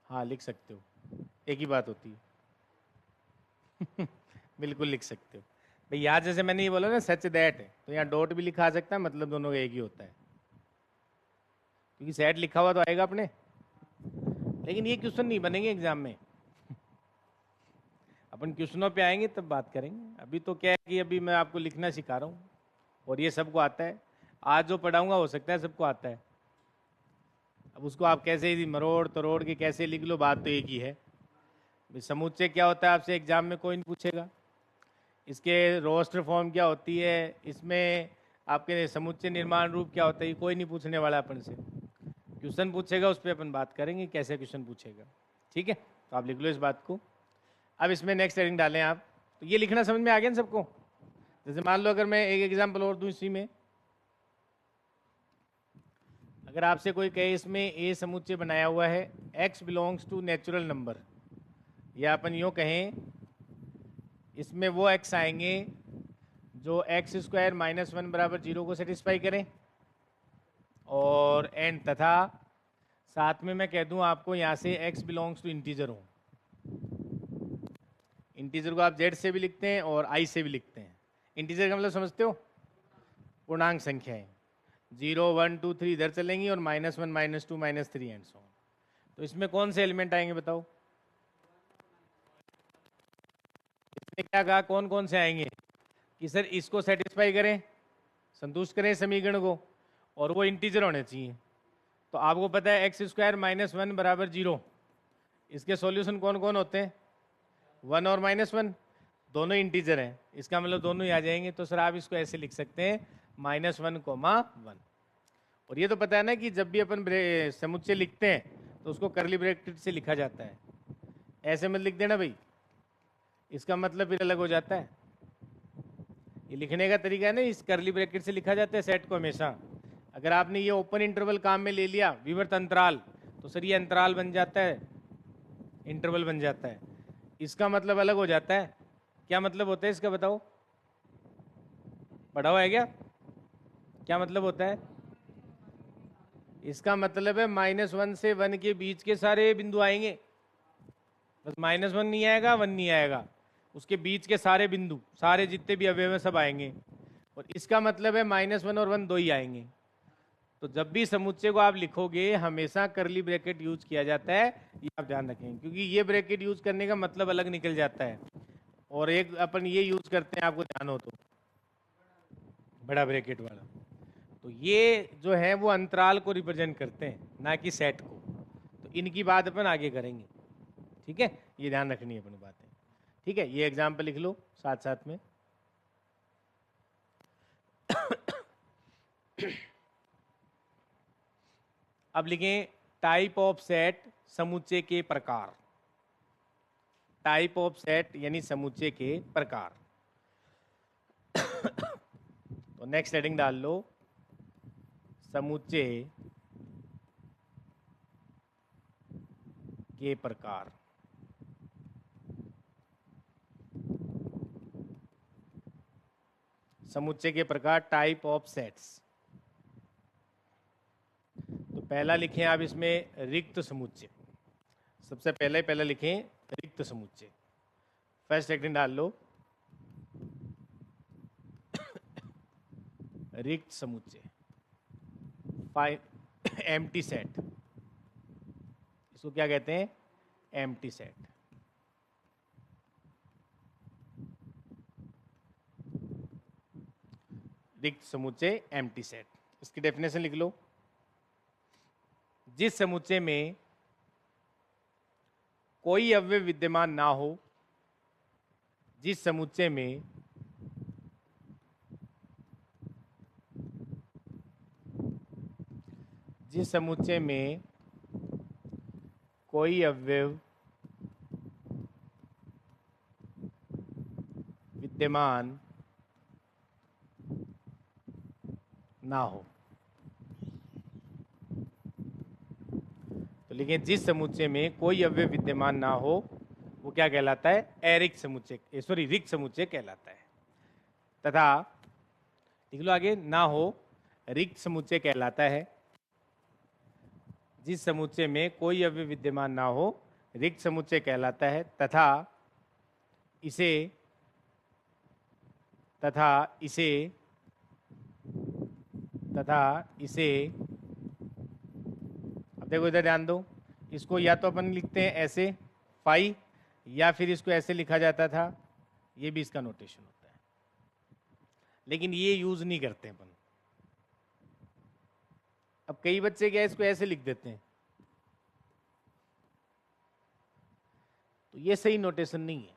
हाँ लिख सकते हो, एक ही बात होती है। बिल्कुल लिख सकते हो भाई। यहाँ जैसे मैंने ये बोला ना सच दैट है, तो यहाँ डॉट भी लिखा सकता है, मतलब दोनों का एक ही होता है, क्योंकि सेट लिखा हुआ तो आएगा अपने। लेकिन ये क्वेश्चन नहीं बनेंगे एग्जाम में, अपन क्वेश्चनों पे आएंगे तब बात करेंगे। अभी तो क्या है कि अभी मैं आपको लिखना सिखा रहा हूँ और ये सबको आता है। आज जो पढ़ाऊंगा हो सकता है सबको आता है। अब उसको आप कैसे मरोड़ तरोड़ के कैसे लिख लो, बात तो एक ही है। समुच्चय क्या होता है आपसे एग्जाम में कोई नहीं पूछेगा। इसके रोस्टर फॉर्म क्या होती है, इसमें आपके समुच्चय निर्माण रूप क्या होता है, ये कोई नहीं पूछने वाला अपन से। क्वेश्चन पूछेगा उस पर अपन बात करेंगे कैसे क्वेश्चन पूछेगा। ठीक है, तो आप लिख लो इस बात को। अब इसमें नेक्स्ट हेडिंग डालें आप। तो ये लिखना समझ में आ गया ना सबको? जैसे मान लो अगर मैं एक एग्जाम्पल और दूं इसी में, अगर आपसे कोई कहे इसमें ए समुच्चय बनाया हुआ है x belongs to natural number, या अपन यूँ कहें इसमें वो x आएंगे जो x स्क्वायर माइनस 1 बराबर 0 को सेटिस्फाई करें, और एंड तथा साथ में मैं कह दूं आपको यहाँ से x बिलोंग्स टू इंटीजर हो। इंटीजर को आप z से भी लिखते हैं और i से भी लिखते हैं। इंटीजर का मतलब समझते हो? पूर्णांक संख्याएं 0 1 2 3 इधर चलेंगी और -1 -2 -3 एंड सो ऑन। तो इसमें कौन से एलिमेंट आएंगे बताओ? इसने क्या कहा, कौन कौन से आएंगे कि सर इसको सेटिस्फाई करें, संतुष्ट करें समीकरण को, और वो इंटीजर होने चाहिए। तो आपको पता है एक्स स्क्वायर माइनस वन बराबर 0। इसके सॉल्यूशन कौन कौन होते हैं? 1 और -1, दोनों इंटीजर हैं, इसका मतलब दोनों ही आ जाएंगे। तो सर आप इसको ऐसे लिख सकते हैं -1, 1। और ये तो पता है ना कि जब भी अपन समुच्चय लिखते हैं तो उसको करली ब्रैकेट से लिखा जाता है, ऐसे मत लिख देना भाई, इसका मतलब फिर अलग हो जाता है। ये लिखने का तरीका है ना, इस करली ब्रैकेट से लिखा जाता है सेट को हमेशा। अगर आपने ये ओपन इंटरवल काम में ले लिया, विवर्त अंतराल, तो सर ये अंतराल बन जाता है, इंटरवल बन जाता है, इसका मतलब अलग हो जाता है। क्या मतलब होता है इसका बताओ? पढ़ा हुआ है क्या? क्या मतलब होता है इसका? मतलब है -1 से 1 के बीच के सारे बिंदु आएंगे, बस -1 नहीं आएगा, 1 नहीं आएगा, उसके बीच के सारे बिंदु, सारे जितने भी अवयव हैं सब आएंगे। और इसका मतलब है -1 और 1 दो ही आएंगे। तो जब भी समुच्चय को आप लिखोगे हमेशा करली ब्रैकेट यूज किया जाता है, ये आप ध्यान रखें, क्योंकि ये ब्रैकेट यूज करने का मतलब अलग निकल जाता है। और एक अपन ये यूज करते हैं, आपको ध्यान हो तो, बड़ा ब्रैकेट वाला। तो ये जो है वो अंतराल को रिप्रेजेंट करते हैं, ना कि सेट को। तो इनकी बात अपन आगे करेंगे, ठीक है? ये ध्यान रखनी है अपन बातें, ठीक है? ये एग्जाम्पल लिख लो साथ साथ में। अब लिखें टाइप ऑफ सेट, समुच्चय के प्रकार। टाइप ऑफ सेट यानी समुच्चय के प्रकार। तो नेक्स्ट हेडिंग डाल लो, समुच्चय के प्रकार। समुच्चय के प्रकार, टाइप ऑफ सेट्स। तो पहला लिखें आप इसमें रिक्त समुच्चय। सबसे पहले लिखें रिक्त समुच्चय। फर्स्ट हेडिंग डाल लो रिक्त समुच्चय, एम्प्टी सेट। इसको क्या कहते हैं? Empty set. रिक्त समुच्चय, एम्प्टी सेट। इसकी डेफिनेशन लिख लो, जिस समुच्चय में कोई अवयव विद्यमान ना हो, जिस समुच्चय में कोई अवयव विद्यमान ना हो। तो लिखें जिस समुच्चय में कोई अवयव विद्यमान ना हो वो क्या कहलाता है? अरिक्त समुच्चय, सॉरी रिक्त समुच्चय कहलाता है। तथा लिख लो आगे, ना हो रिक्त समुच्चय कहलाता है। जिस समुच्चय में कोई अवयव विद्यमान ना हो रिक्त समुच्चय कहलाता है। तथा इसे अब देखो इधर ध्यान दो, इसको या तो अपन लिखते हैं ऐसे फाई, या फिर इसको ऐसे लिखा जाता था, ये भी इसका नोटेशन होता है, लेकिन ये यूज नहीं करते अपन। अब कई बच्चे क्या इसको ऐसे लिख देते हैं, तो ये सही नोटेशन नहीं है।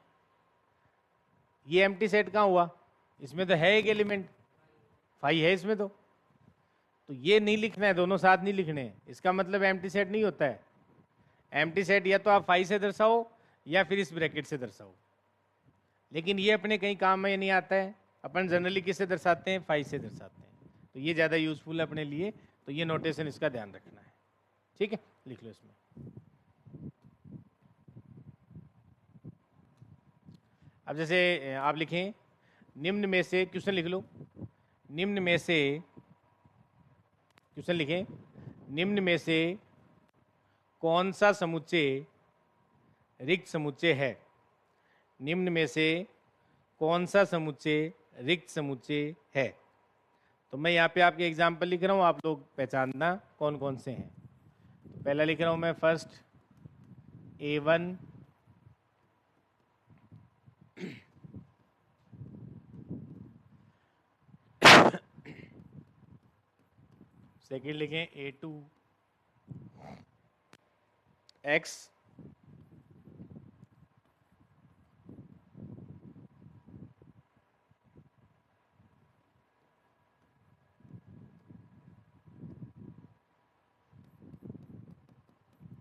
ये एम्प्टी सेट कहाँ हुआ? इसमें तो है एक एलिमेंट, फाई है इसमें तो ये नहीं लिखना है, दोनों साथ नहीं लिखने हैं। इसका मतलब एम्प्टी सेट नहीं होता है। एम्प्टी सेट या तो आप फाई से दर्शाओ या फिर इस ब्रैकेट से दर्शाओ, लेकिन ये अपने कहीं काम में नहीं आता है। अपन जनरली किससे दर्शाते हैं? फाई से दर्शाते हैं। तो ये ज़्यादा यूजफुल है अपने लिए, तो ये नोटेशन इसका ध्यान रखना है, ठीक है? लिख लो इसमें। अब जैसे आप लिखें निम्न में से, क्वेश्चन लिख लो, निम्न में से, क्वेश्चन लिखें, निम्न में से कौन सा समुच्चय रिक्त समुच्चय है? निम्न में से कौन सा समुच्चय रिक्त समुच्चय है? तो मैं यहाँ पे आपके एग्जाम्पल लिख रहा हूँ, आप लोग पहचानना कौन कौन से हैं। तो पहला लिख रहा हूँ मैं, फर्स्ट A1 सेकेंड लिखें A2 x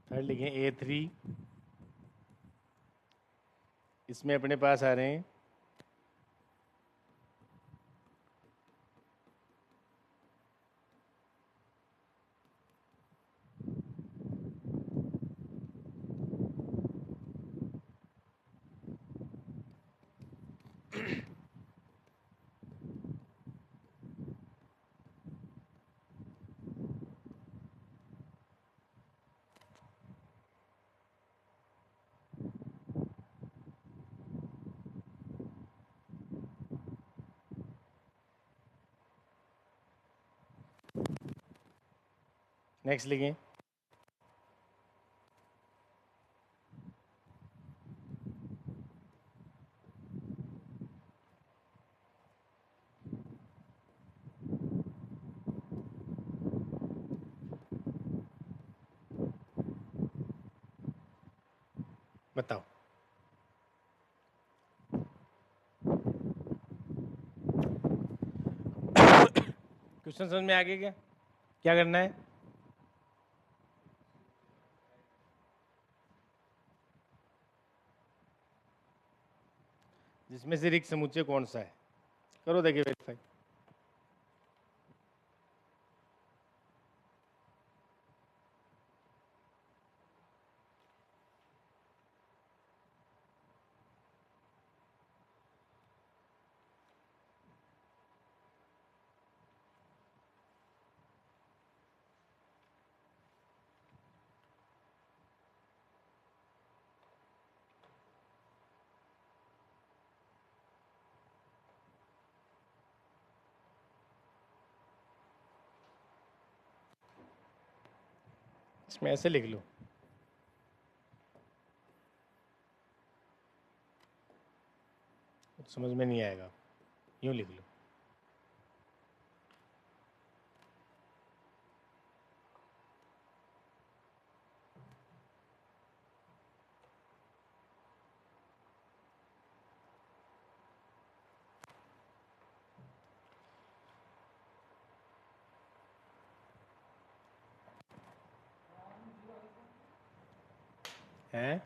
थर्ड लिखें A3, इसमें अपने पास आ रहे हैं नेक्स्ट लिखें बताओ। क्वेश्चन समझ में आ गया क्या करना है? जिसमें से रिक्त समुच्चय कौन सा है, करो देखिए वेरीफाई। इसमें ऐसे लिख लो, समझ में नहीं आएगा, यूं लिख लो। हैं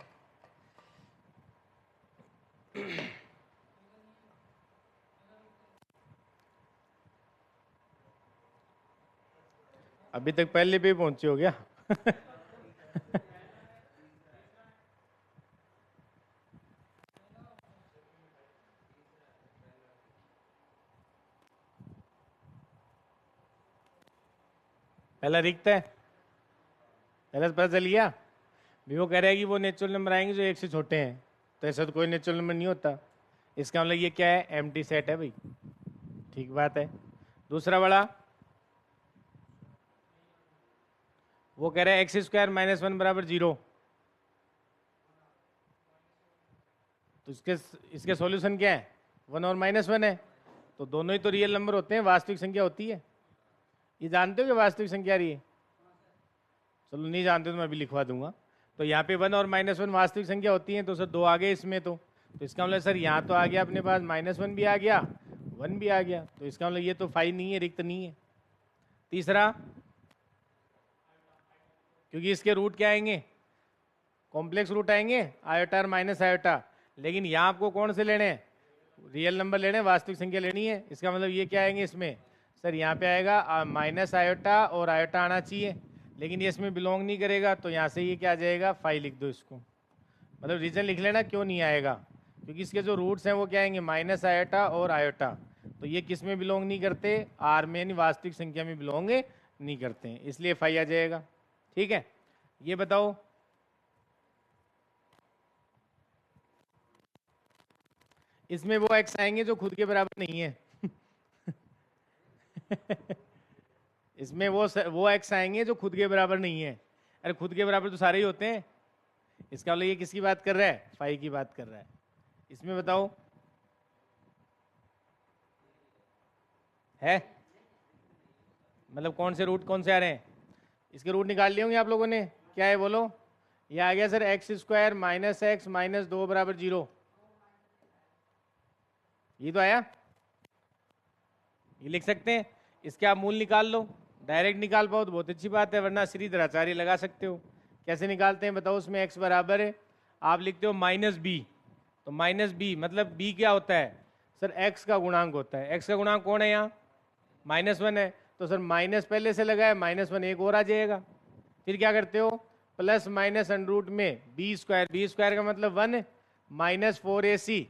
अभी तक पहले पे पहुंचे हो गया? पहला रिक्त है, पहला तो पता चल गया। भी वो कह रहा है कि वो नेचुरल नंबर आएंगे जो एक से छोटे हैं, तो ऐसा तो कोई नेचुरल नंबर नहीं होता। इसका मतलब ये क्या है, एम्प्टी सेट है भाई, ठीक बात है। दूसरा बड़ा, वो कह रहा है एक्स स्क्वायर माइनस वन बराबर 0, तो इसके सॉल्यूशन क्या है, 1 और -1 है, तो दोनों ही तो रियल नंबर होते हैं, वास्तविक संख्या होती है। ये जानते हो कि वास्तविक संख्या रही है? चलो नहीं जानते तो मैं अभी लिखवा दूंगा। तो यहाँ पे 1 और -1 वास्तविक संख्या होती है, तो सर 2 आ गए इसमें, तो इसका मतलब सर यहाँ तो आ गया अपने पास -1 भी आ गया, 1 भी आ गया, तो इसका मतलब ये तो फाई नहीं है, रिक्त नहीं है। तीसरा, क्योंकि इसके रूट क्या आएंगे, कॉम्प्लेक्स रूट आएंगे, आयोटा और माइनस आयोटा, लेकिन यहाँ आपको कौन से लेने हैं, रियल नंबर लेने हैं, वास्तविक संख्या लेनी है। इसका मतलब ये क्या आएंगे इसमें, सर यहाँ पे आएगा माइनस आयोटा और आयोटा आना चाहिए, लेकिन ये इसमें बिलोंग नहीं करेगा, तो यहाँ से ये क्या आ जाएगा, फाई लिख दो इसको। मतलब रीजन लिख लेना क्यों नहीं आएगा, क्योंकि इसके जो रूट्स हैं वो क्या आएंगे, माइनस आयोटा और आयोटा, तो ये किस में बिलोंग नहीं करते, आर में यानी वास्तविक संख्या में बिलोंग नहीं करते हैं, इसलिए फाई आ जाएगा। ठीक है, ये बताओ इसमें वो एक्स आएंगे जो खुद के बराबर नहीं है। इसमें वो एक्स आएंगे जो खुद के बराबर नहीं है। अरे खुद के बराबर तो सारे ही होते हैं, इसका मतलब ये किसकी बात कर रहा है? फाई की बात कर रहा है। इसमें बताओ है, मतलब कौन से रूट कौन से आ रहे हैं? इसके रूट निकाल लिए होंगे आप लोगों ने। क्या है बोलो? ये आ गया sir x square minus x minus 2 बराबर 0। ये तो आया, ये लिख सकते हैं। इसके आप मूल निकाल लो, डायरेक्ट निकाल पाओ तो बहुत अच्छी बात है, वरना श्रीधर आचार्य लगा सकते हो। कैसे निकालते हैं बताओ? उसमें x बराबर है, आप लिखते हो माइनस बी, तो माइनस बी मतलब b क्या होता है सर? x का गुणांक होता है। x का गुणांक कौन है यहाँ? -1 है, तो सर माइनस पहले से लगा है, -1 एक और आ जाएगा। फिर क्या करते हो? प्लस माइनस अंडरूट में बी स्क्वायर का मतलब 1 है, -4ac,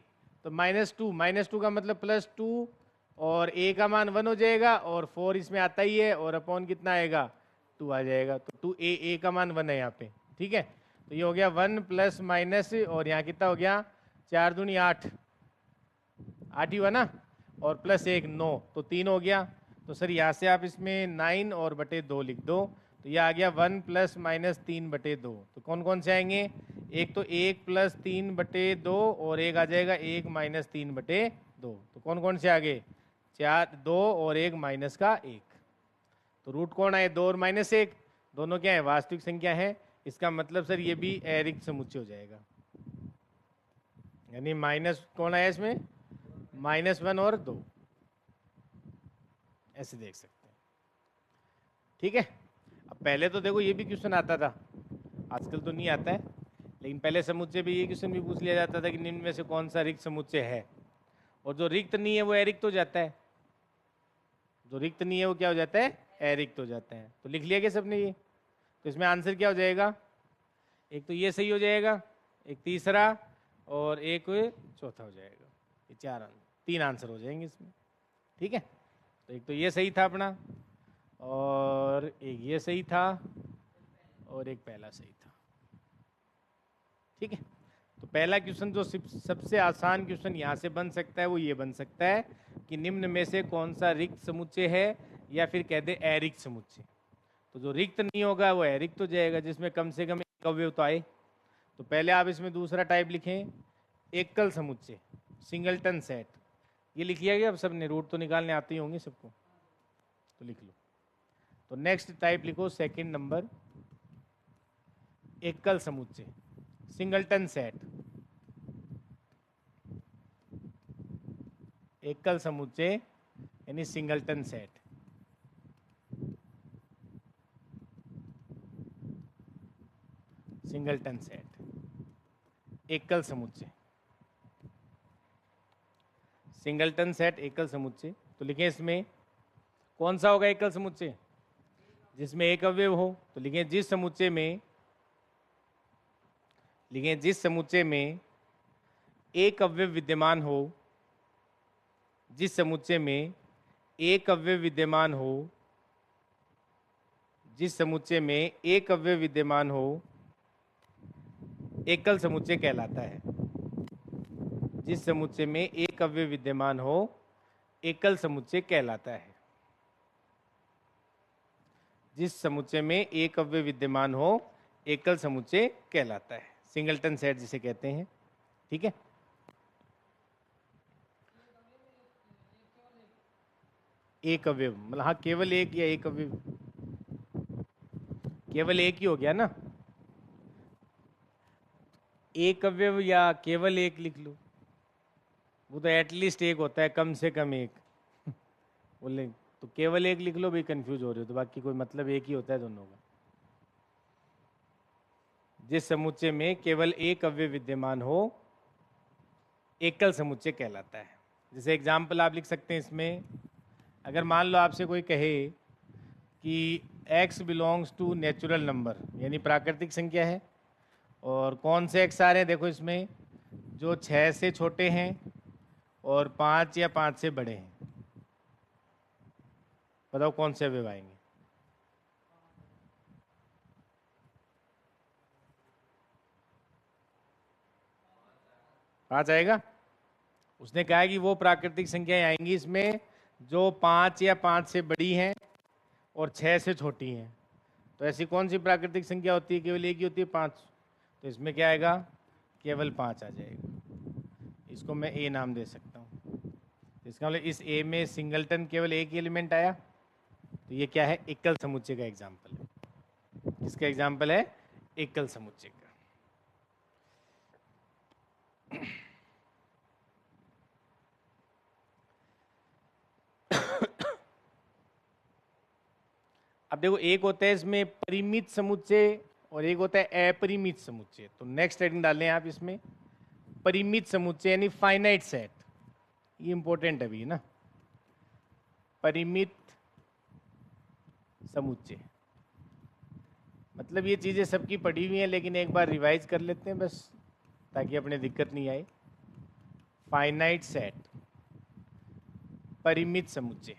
तो -2 का मतलब +2, और a का मान 1 हो जाएगा, और 4 इसमें आता ही है, और अपॉन कितना आएगा? 2 आ जाएगा। तो 2a का मान 1 है यहाँ पे, ठीक है। तो ये हो गया 1 प्लस माइनस, और यहाँ कितना हो गया? 4 दूनी 8, 8 ही हुआ ना, और प्लस 1 9, तो 3 हो गया। तो सर यहाँ से आप इसमें 9 और बटे 2 लिख दो, तो ये आ गया 1 प्लस माइनस 3 बटे 2। तो कौन कौन से आएंगे? एक तो 1 प्लस 3 बटे 2, और एक आ जाएगा 1 माइनस 3 बटे 2। तो कौन कौन से आ गए? 4 2 और 1 माइनस का 1। तो रूट कौन आए? 2 और -1, दोनों क्या है? वास्तविक संख्या है। इसका मतलब सर ये भी अरिक्त समुच्चय हो जाएगा, यानी माइनस कौन आया इसमें? -1 और 2, ऐसे देख सकते हैं, ठीक है। अब पहले तो देखो ये भी क्वेश्चन आता था, आजकल तो नहीं आता है, लेकिन पहले समुच्चय भी ये क्वेश्चन भी पूछ लिया जाता था कि निम्न में से कौन सा रिक्त समुच्चय है, और जो रिक्त नहीं है वो अरिक्त हो जाता है। जो रिक्त नहीं है वो क्या हो जाता है? अरिक्त हो जाता है। तो लिख लिया क्या सबने ये? तो इसमें आंसर क्या हो जाएगा? एक तो ये सही हो जाएगा, एक तीसरा, और एक चौथा हो जाएगा। ये 3 आंसर हो जाएंगे इसमें, ठीक है। तो एक तो ये सही था अपना, और एक ये सही था, और एक पहला सही था, ठीक है। तो पहला क्वेश्चन जो सबसे आसान क्वेश्चन यहाँ से बन सकता है वो ये बन सकता है कि निम्न में से कौन सा रिक्त समुच्चय है, या फिर कह दे अरिक्त समुच्चय। तो जो रिक्त नहीं होगा वो अरिक्त हो जाएगा, जिसमें कम से कम एक अवयव तो आए। तो पहले आप इसमें दूसरा टाइप लिखें, एकल समुच्चय, सिंगलटन सेट। ये लिख लिया गया अब सबने? रूट तो निकालने आते ही होंगे सबको, तो लिख लो। तो नेक्स्ट टाइप लिखो, सेकंड नंबर, एकल समुच्चय, सिंगलटन सेट। एकल समुच्चय यानी सिंगलटन सेट। सिंगलटन सेट, एकल समुच्चय, सिंगलटन सेट, एकल समुच्चय। तो लिखें इसमें कौन सा होगा एकल समुच्चय? जिसमें एक अवयव हो। तो लिखें जिस समुच्चय में, लिखें जिस समुच्चय में एक अवयव विद्यमान हो, जिस समुच्चय में एक अवयव विद्यमान हो, जिस समुच्चय में एक अवयव विद्यमान हो, एकल समुच्चय कहलाता है। जिस समुच्चय में एक अवयव विद्यमान हो, एकल समुच्चय कहलाता है। जिस समुच्चय में एक अवयव विद्यमान हो, एकल समुच्चय कहलाता है, सिंगलटन सेट जिसे कहते हैं, ठीक है। एक अवयव मतलब हाँ, केवल एक या एक अवयव, केवल एक ही हो गया ना। एक अवयव या केवल एक लिख लो, वो तो एटलीस्ट एक होता है, कम से कम एक बोले तो केवल एक लिख लो भाई, कंफ्यूज हो रहे हो तो, बाकी कोई मतलब एक ही होता है दोनों का। जिस समुच्चय में केवल एक अवयव विद्यमान हो, एकल समुच्चय कहलाता है। जैसे एग्जाम्पल आप लिख सकते हैं इसमें, अगर मान लो आपसे कोई कहे कि x belongs to natural number, यानी प्राकृतिक संख्या है, और कौन से x आ रहे हैं देखो इसमें, जो 6 से छोटे हैं और 5 या 5 से बड़े हैं। बताओ कौन से अवयव आएंगे? पाँच आएगा। उसने कहा है कि वो प्राकृतिक संख्याएं आएंगी इसमें जो 5 या 5 से बड़ी हैं और 6 से छोटी हैं। तो ऐसी कौन सी प्राकृतिक संख्या होती है केवल एक ही होती है? 5। तो इसमें क्या आएगा, केवल 5 आ जाएगा। इसको मैं ए नाम दे सकता हूँ। इसका मतलब इस ए में सिंगलटन केवल एक एलिमेंट आया, तो ये क्या है, एकल समुच्चय का एग्जाम्पल है। किसका एग्जाम्पल है, एकल समुच्चय का। अब देखो, एक होता है इसमें परिमित समुच्चय और एक होता है अपरिमित समुच्चय। तो नेक्स्ट हेडिंग डालें आप इसमें, परिमित समुच्चय यानी फाइनाइट सेट। ये इंपॉर्टेंट है अभी ना, परिमित समुच्चय मतलब ये चीजें सबकी पढ़ी हुई हैं, लेकिन एक बार रिवाइज कर लेते हैं बस, ताकि अपने दिक्कत नहीं आए। फाइनाइट सेट, परिमित समुच्चय।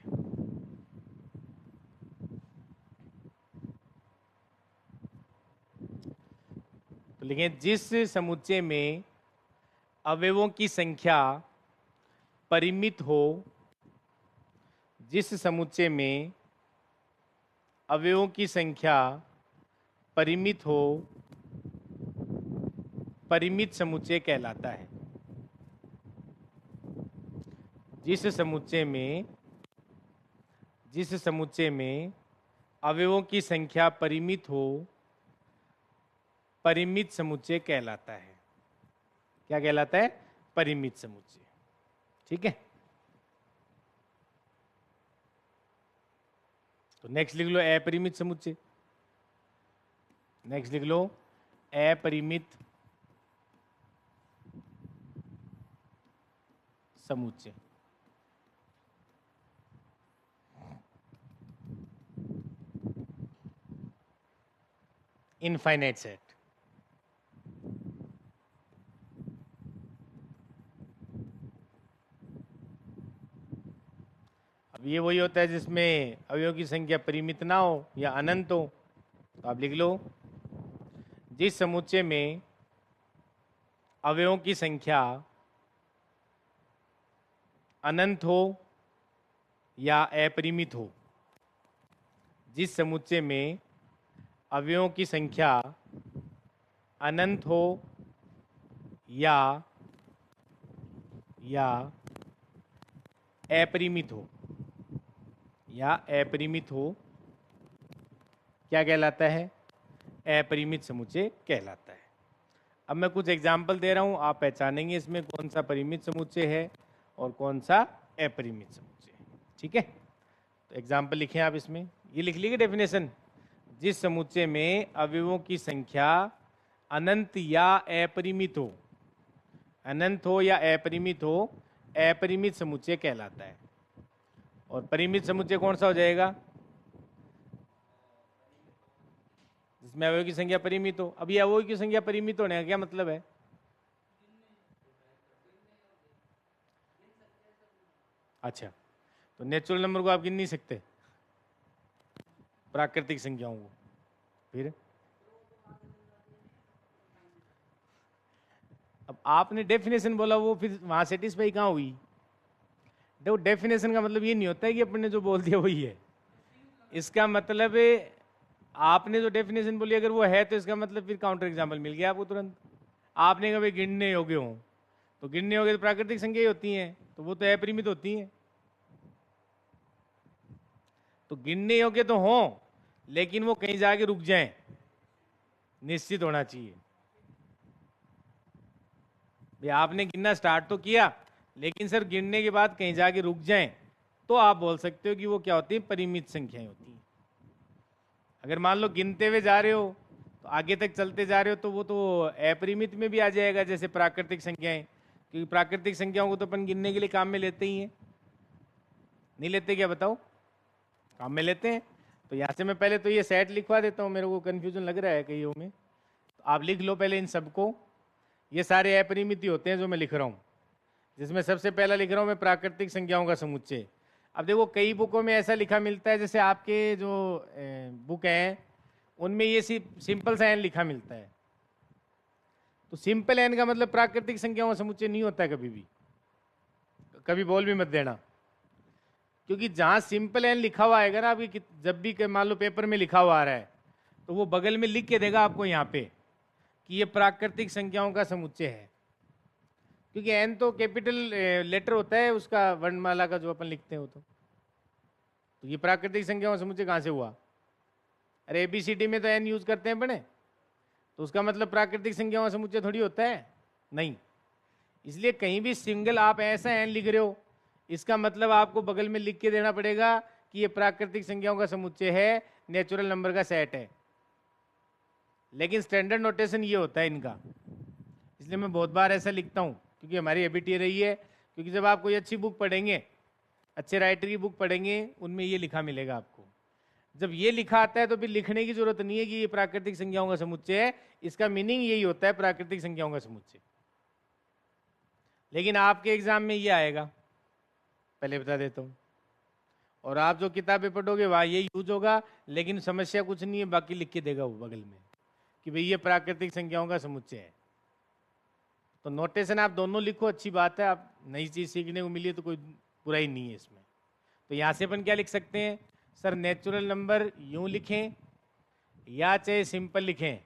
तो लिखें, जिस समुच्चय में अवयवों की संख्या परिमित हो, जिस समुच्चय में अवयवों की संख्या परिमित हो, परिमित समुच्चय कहलाता है। जिस समुच्चय में अवयवों की संख्या परिमित हो, परिमित समुच्चय कहलाता है। क्या कहलाता है, परिमित समुच्चय। ठीक है, तो नेक्स्ट लिख लो अपरिमित समुच्चय। नेक्स्ट लिख लो अपरिमित समुच्चय। Infinite set. अब ये वही होता है जिसमें अवयवों की संख्या परिमित ना हो या अनंत हो। तो आप लिख लो, जिस समुच्चय में अवयवों की संख्या अनंत हो या अपरिमित हो, जिस समुच्चय में अवयवों की संख्या अनंत हो या अपरिमित हो, क्या कहलाता है, अपरिमित समुच्चय कहलाता है। अब मैं कुछ एग्जाम्पल दे रहा हूं, आप पहचानेंगे इसमें कौन सा परिमित समुच्चय है और कौन सा अपरिमित समुच्चय है। ठीक है, तो एग्जाम्पल लिखें आप इसमें, ये लिख लीजिए डेफिनेशन। जिस समुच्चय में अवयवों की संख्या अनंत या अपरिमित हो, अनंत हो या अपरिमित हो, अपरिमित समुच्चय कहलाता है। और परिमित समुच्चय कौन सा हो जाएगा, जिसमें अवयवों की संख्या परिमित हो। अभी अवयवों की संख्या परिमित होने का क्या मतलब है, अच्छा, तो नेचुरल नंबर को आप गिन नहीं सकते, प्राकृतिक संख्याओं को। फिर अब आपने डेफिनेशन बोला, वो फिर वहां सेटिस्फाई कहाँ हुई। देखो, डेफिनेशन का मतलब ये नहीं होता है कि अपने जो बोल दिया वही है। इसका मतलब आपने जो डेफिनेशन बोली अगर वो है, तो इसका मतलब फिर काउंटर एग्जाम्पल मिल गया आपको तुरंत। आपने कभी गिनने योग्य हो, तो गिनने योग्य तो प्राकृतिक संख्या ही होती हैं, तो वो तो अपरिमित होती हैं। तो गिनने योग्य तो हो, लेकिन वो कहीं जाके रुक जाएं, निश्चित होना चाहिए। भाई आपने गिनना स्टार्ट तो किया, लेकिन सर गिनने के बाद कहीं जाके रुक जाएं, तो आप बोल सकते हो कि वो क्या होती है, परिमित संख्याएं होती हैं। अगर मान लो गिनते हुए जा रहे हो, तो आगे तक चलते जा रहे हो, तो वो तो अपरिमित में भी आ जाएगा, जैसे प्राकृतिक संख्याएं। क्योंकि प्राकृतिक संख्याओं को तो अपन गिनने के लिए काम में लेते ही हैं, नहीं लेते क्या बताओ, काम में लेते हैं। तो यहाँ से मैं पहले तो ये सेट लिखवा देता हूँ, मेरे को कंफ्यूजन लग रहा है कईयों में। तो आप लिख लो पहले इन सबको, ये सारे अपरिमित ही होते हैं जो मैं लिख रहा हूँ, जिसमें सबसे पहला लिख रहा हूँ मैं प्राकृतिक संख्याओं का समुच्चय। अब देखो, कई बुकों में ऐसा लिखा मिलता है, जैसे आपके जो बुक हैं उनमें ये सिंपल सा एन लिखा मिलता है। तो सिंपल एन का मतलब प्राकृतिक संख्याओं का समुच्चय नहीं होता है कभी भी, कभी बोल भी मत देना। क्योंकि जहां सिंपल एन लिखा हुआ आएगा ना आपकी, जब भी मान लो पेपर में लिखा हुआ आ रहा है, तो वो बगल में लिख के देगा आपको यहाँ पे कि ये प्राकृतिक संख्याओं का समुच्चय है, क्योंकि एन तो कैपिटल लेटर होता है उसका, वर्णमाला का जो अपन लिखते हैं वो। तो ये प्राकृतिक संख्याओं का समुच्चय कहाँ से हुआ? अरे एबीसीडी में तो एन यूज करते हैं बने, तो उसका मतलब प्राकृतिक संख्याओं का समुच्चय थोड़ी होता है, नहीं। इसलिए कहीं भी सिंगल आप ऐसा एन लिख रहे हो, इसका मतलब आपको बगल में लिख के देना पड़ेगा कि ये प्राकृतिक संख्याओं का समुच्चय है, नेचुरल नंबर का सेट है। लेकिन स्टैंडर्ड नोटेशन ये होता है इनका, इसलिए मैं बहुत बार ऐसा लिखता हूँ, क्योंकि हमारी हैबिट ये रही है। क्योंकि जब आप कोई अच्छी बुक पढ़ेंगे, अच्छे राइटर की बुक पढ़ेंगे, उनमें ये लिखा मिलेगा आपको। जब ये लिखा आता है तो फिर लिखने की जरूरत नहीं है कि ये प्राकृतिक संख्याओं का समुच्चय है, इसका मीनिंग यही होता है, प्राकृतिक संख्याओं का समुच्चय। लेकिन आपके एग्जाम में ये आएगा, पहले बता देता हूँ, और आप जो किताबें पढ़ोगे वहां ये यूज होगा, लेकिन समस्या कुछ नहीं है, बाकी लिख के देगा वो बगल में कि भाई ये प्राकृतिक संख्याओं का समुच्चय है। तो नोटेशन आप दोनों लिखो, अच्छी बात है, आप नई चीज सीखने को मिली है तो कोई बुराई नहीं है इसमें। तो यहां से अपन क्या लिख सकते हैं, सर नेचुरल नंबर यूं लिखें या चाहे सिंपल लिखें।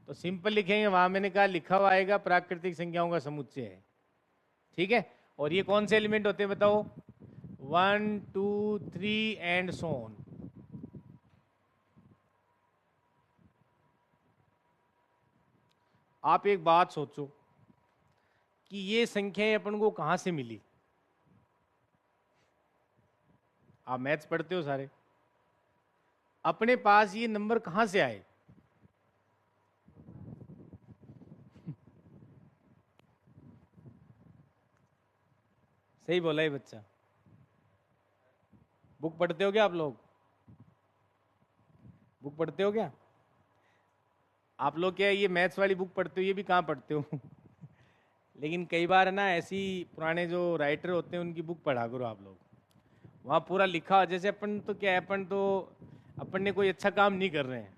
तो सिंपल लिखेंगे, वहां मैंने कहा लिखा हुआ आएगा प्राकृतिक संख्याओं का समुच्चय है, ठीक है। और ये कौन से एलिमेंट होते हैं बताओ? 1 2 3 एंड सो ऑन। आप एक बात सोचो कि ये संख्याएं अपन को कहां से मिली? आप मैथ्स पढ़ते हो सारे, अपने पास ये नंबर कहां से आए? सही बोला है बच्चा। बुक पढ़ते हो क्या आप लोग? बुक पढ़ते हो क्या आप लोग? क्या ये मैथ्स वाली बुक पढ़ते हो? ये भी कहाँ पढ़ते हो? लेकिन कई बार है ना, ऐसी पुराने जो राइटर होते हैं उनकी बुक पढ़ा करो आप लोग, वहाँ पूरा लिखा। जैसे अपन तो क्या है, अपन ने कोई अच्छा काम नहीं कर रहे हैं,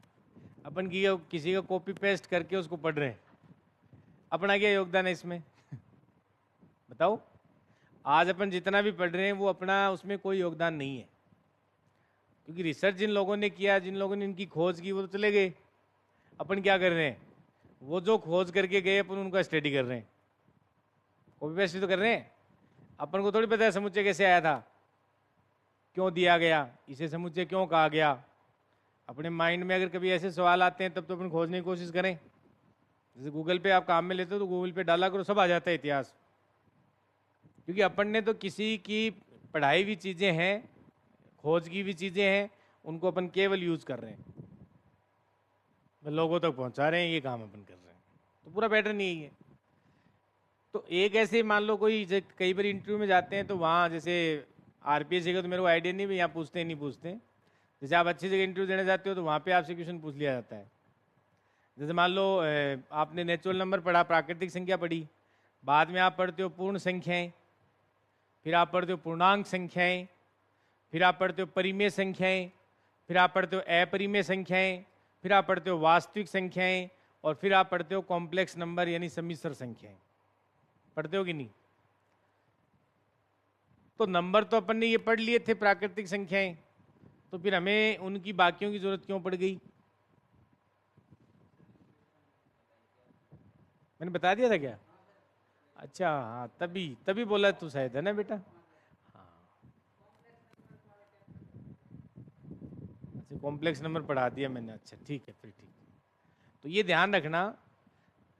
अपन की किसी का कॉपी पेस्ट करके उसको पढ़ रहे हैं, अपना क्या योगदान है इसमें? बताओ। आज अपन जितना भी पढ़ रहे हैं वो अपना उसमें कोई योगदान नहीं है, क्योंकि रिसर्च जिन लोगों ने किया, जिन लोगों ने इनकी खोज की, वो तो चले गए। अपन क्या कर रहे हैं, वो जो खोज करके गए अपन उनका स्टडी कर रहे हैं, कॉपी पेस्ट तो कर रहे हैं। अपन को थोड़ी पता है समुच्चय कैसे आया था, क्यों दिया गया, इसे समुच्चय क्यों कहा गया। अपने माइंड में अगर कभी ऐसे सवाल आते हैं तब तो अपन खोजने की कोशिश करें। जैसे गूगल पे आप काम में लेते हो तो गूगल पे डाला करो, सब आ जाता है इतिहास। क्योंकि अपन ने तो किसी की पढ़ाई हुई चीजें हैं, खोज की भी चीजें हैं, उनको अपन केवल यूज कर रहे हैं, लोगों तक पहुंचा रहे हैं, ये काम अपन कर रहे हैं। तो पूरा पैटर्न यही है। तो एक ऐसे मान लो कोई कई बार इंटरव्यू में जाते हैं तो वहाँ जैसे आरपीएससी का तो मेरे को आइडिया नहीं, यहाँ पूछते हैं नहीं पूछते। जैसे आप अच्छी जगह इंटरव्यू देने जाते हो तो वहाँ पे आपसे क्वेश्चन पूछ लिया जाता है। जैसे मान लो आपने नेचुरल नंबर पढ़ा, प्राकृतिक संख्या पढ़ी, बाद में आप पढ़ते हो पूर्ण संख्याएं, फिर आप पढ़ते हो पूर्णांक संख्याएं, फिर आप पढ़ते हो परिमेय संख्याएं, फिर आप पढ़ते हो अपरिमेय संख्याएं, फिर आप पढ़ते हो वास्तविक संख्याएं, और फिर आप पढ़ते हो कॉम्प्लेक्स नंबर यानी सम्मिश्र संख्याएं। पढ़ते हो कि नहीं? तो नंबर तो अपन ने ये पढ़ लिए थे प्राकृतिक संख्याएं, तो फिर हमें उनकी बाकियों की जरूरत क्यों पड़ गई? मैंने बता दिया था क्या? अच्छा हाँ, तभी तभी बोला तू शायद, है ना बेटा? हाँ, अच्छा कॉम्प्लेक्स नंबर पढ़ा दिया मैंने, अच्छा ठीक है, फिर ठीक है। तो ये ध्यान रखना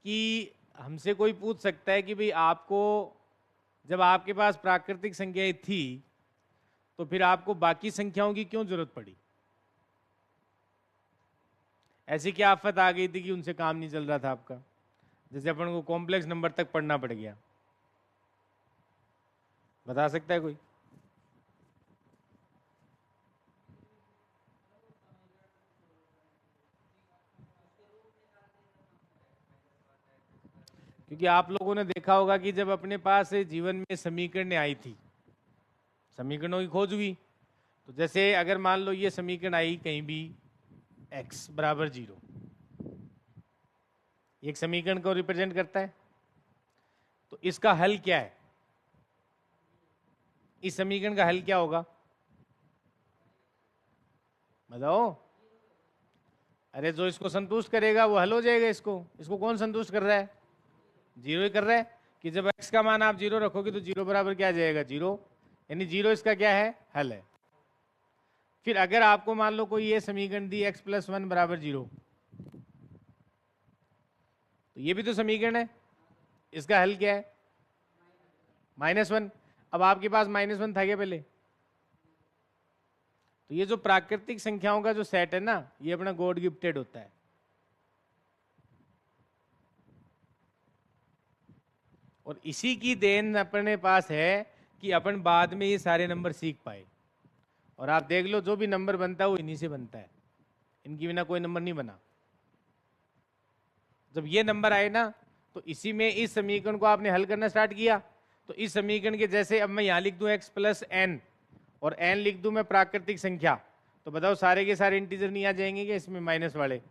कि हमसे कोई पूछ सकता है कि भाई आपको, जब आपके पास प्राकृतिक संख्याएं थी तो फिर आपको बाकी संख्याओं की क्यों जरूरत पड़ी? ऐसी क्या आफत आ गई थी कि उनसे काम नहीं चल रहा था आपका, जैसे अपन को कॉम्प्लेक्स नंबर तक पढ़ना पड़ गया? बता सकता है कोई? क्योंकि आप लोगों ने देखा होगा कि जब अपने पास जीवन में समीकरण आई थी, समीकरणों की खोज हुई, तो जैसे अगर मान लो ये समीकरण आई कहीं भी x बराबर 0, एक समीकरण को रिप्रेजेंट करता है, तो इसका हल क्या है? इस समीकरण का हल क्या होगा बताओ? अरे जो इसको संतुष्ट करेगा वो हल हो जाएगा। इसको कौन संतुष्ट कर रहा है? जीरो ही कर रहा है कि जब x का मान आप जीरो रखोगे तो जीरो बराबर क्या आ जाएगा? जीरो, यानी जीरो इसका क्या है? हल है। फिर अगर आपको मान लो कोई ये समीकरण दी x प्लस वन बराबर जीरो, तो ये भी तो समीकरण है, इसका हल क्या है? Minus one. अब आपके पास माइनस वन था क्या पहले? तो ये जो प्राकृतिक संख्याओं का जो सेट है ना, ये अपना गॉड गिफ्टेड होता है। और इसी की देन अपने पास है कि अपन बाद में ये सारे नंबर सीख पाए। और आप देख लो जो भी नंबर बनता है वो इन्हीं से बनता है, इनकी बिना कोई नंबर नहीं बना। जब ये नंबर आए ना, तो इसी में इस समीकरण को आपने हल करना स्टार्ट किया, तो इस समीकरण के जैसे अब मैं यहां लिख दूं x प्लस एन और n लिख दूं मैं प्राकृतिक संख्या, तो बताओ सारे के सारे इंटीजर नहीं आ जाएंगे क्या इसमें माइनस वाले?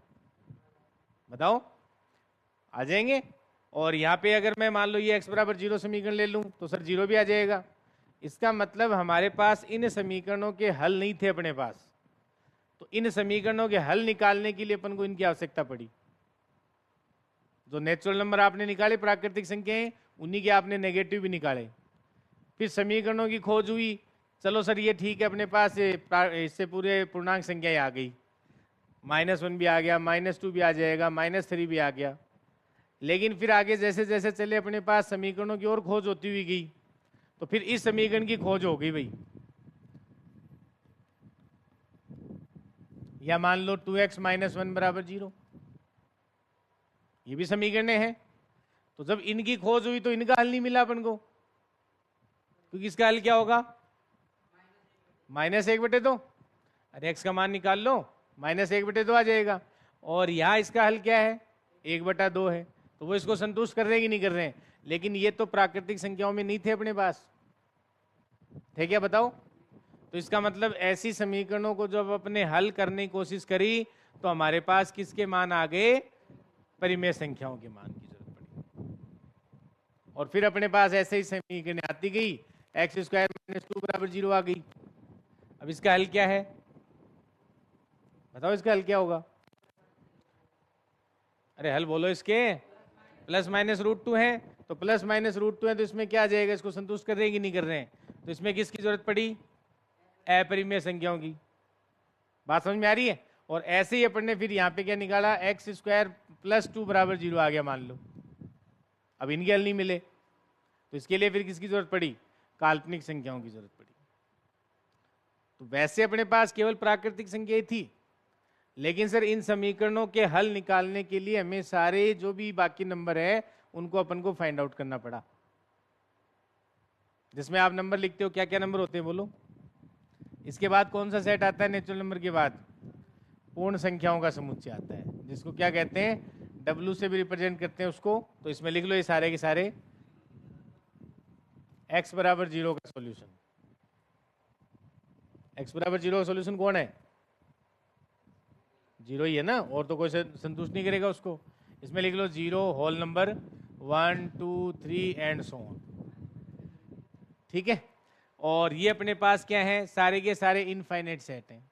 बताओ आ जाएंगे। और यहाँ पे अगर मैं मान लो ये x बराबर जीरो समीकरण ले लूं तो सर जीरो भी आ जाएगा। इसका मतलब हमारे पास इन समीकरणों के हल नहीं थे अपने पास, तो इन समीकरणों के हल निकालने के लिए अपन को इनकी आवश्यकता पड़ी। जो नेचुरल नंबर आपने निकाले प्राकृतिक संख्याएं, उन्हीं के आपने नेगेटिव भी निकाले। फिर समीकरणों की खोज हुई, चलो सर ये ठीक है अपने पास इससे पूरे पूर्णांक संख्याएं आ गई, माइनस वन भी आ गया, माइनस टू भी आ जाएगा, माइनस थ्री भी आ गया। लेकिन फिर आगे जैसे जैसे चले अपने पास समीकरणों की और खोज होती हुई गई, तो फिर इस समीकरण की खोज हो गई भाई। या मान लो 2x माइनस वन बराबर जीरो, ये भी समीकरण है। तो जब इनकी खोज हुई तो इनका हल नहीं मिला अपन को, क्योंकि इसका हल क्या होगा? माइनस एक बटे दो। अरे x का मान निकाल लो, माइनस एक बटे दो आ जाएगा। और यहाँ इसका हल क्या है? एक बटा दो है। तो वो इसको संतुष्ट कर रहे हैं कि नहीं कर रहे हैं? लेकिन ये तो प्राकृतिक संख्याओं में नहीं थे अपने पास, थे क्या बताओ? तो इसका मतलब ऐसी समीकरणों को जब अपने हल करने की कोशिश करी तो हमारे पास किसके मान आ गए? परिमेय संख्याओं के मान की जरूरत पड़ी। और फिर अपने पास ऐसे ही समीकरण आती गई, एक्स स्क्वायर माइनस टू बराबर जीरो आ गई। अब इसका हल क्या है? बताओ इसका हल क्या होगा? अरे हल बोलो इसके। प्लस माइनस रूट टू है, तो प्लस माइनस रूट टू है तो इसमें क्या आ जाएगा? इसको संतुष्ट कर रहे हैं कि नहीं कर रहे हैं? तो इसमें किसकी जरूरत पड़ी? अपरिमेय संख्याओं की। बात समझ में आ रही है? और ऐसे ही अपन ने फिर यहाँ पे क्या निकाला? एक्स स्क्वायर प्लस टू बराबर जीरो आ गया मान लो। अब इनके हल नहीं मिले, तो इसके लिए फिर किसकी जरूरत पड़ी? काल्पनिक संख्याओं की जरूरत पड़ी। तो वैसे अपने पास केवल प्राकृतिक संख्याएं थी, लेकिन सर इन समीकरणों के हल निकालने के लिए हमें सारे जो भी बाकी नंबर है उनको अपन को फाइंड आउट करना पड़ा। जिसमें आप नंबर लिखते हो, क्या क्या नंबर होते हैं बोलो? इसके बाद कौन सा सेट आता है नेचुरल नंबर के बाद? पूर्ण संख्याओं का समुच्चय आता है, जिसको क्या कहते हैं? W से भी रिप्रेजेंट करते हैं उसको। तो इसमें लिख लो ये सारे के सारे x बराबर जीरो का सॉल्यूशन। x बराबर जीरो का सॉल्यूशन कौन है? जीरो ही है ना, और तो कोई संतुष्ट नहीं करेगा उसको। इसमें लिख लो zero whole number 1 2 3 and so on. ठीक है। और ये अपने पास क्या है? सारे के सारे इनफाइनाइट सेट हैं।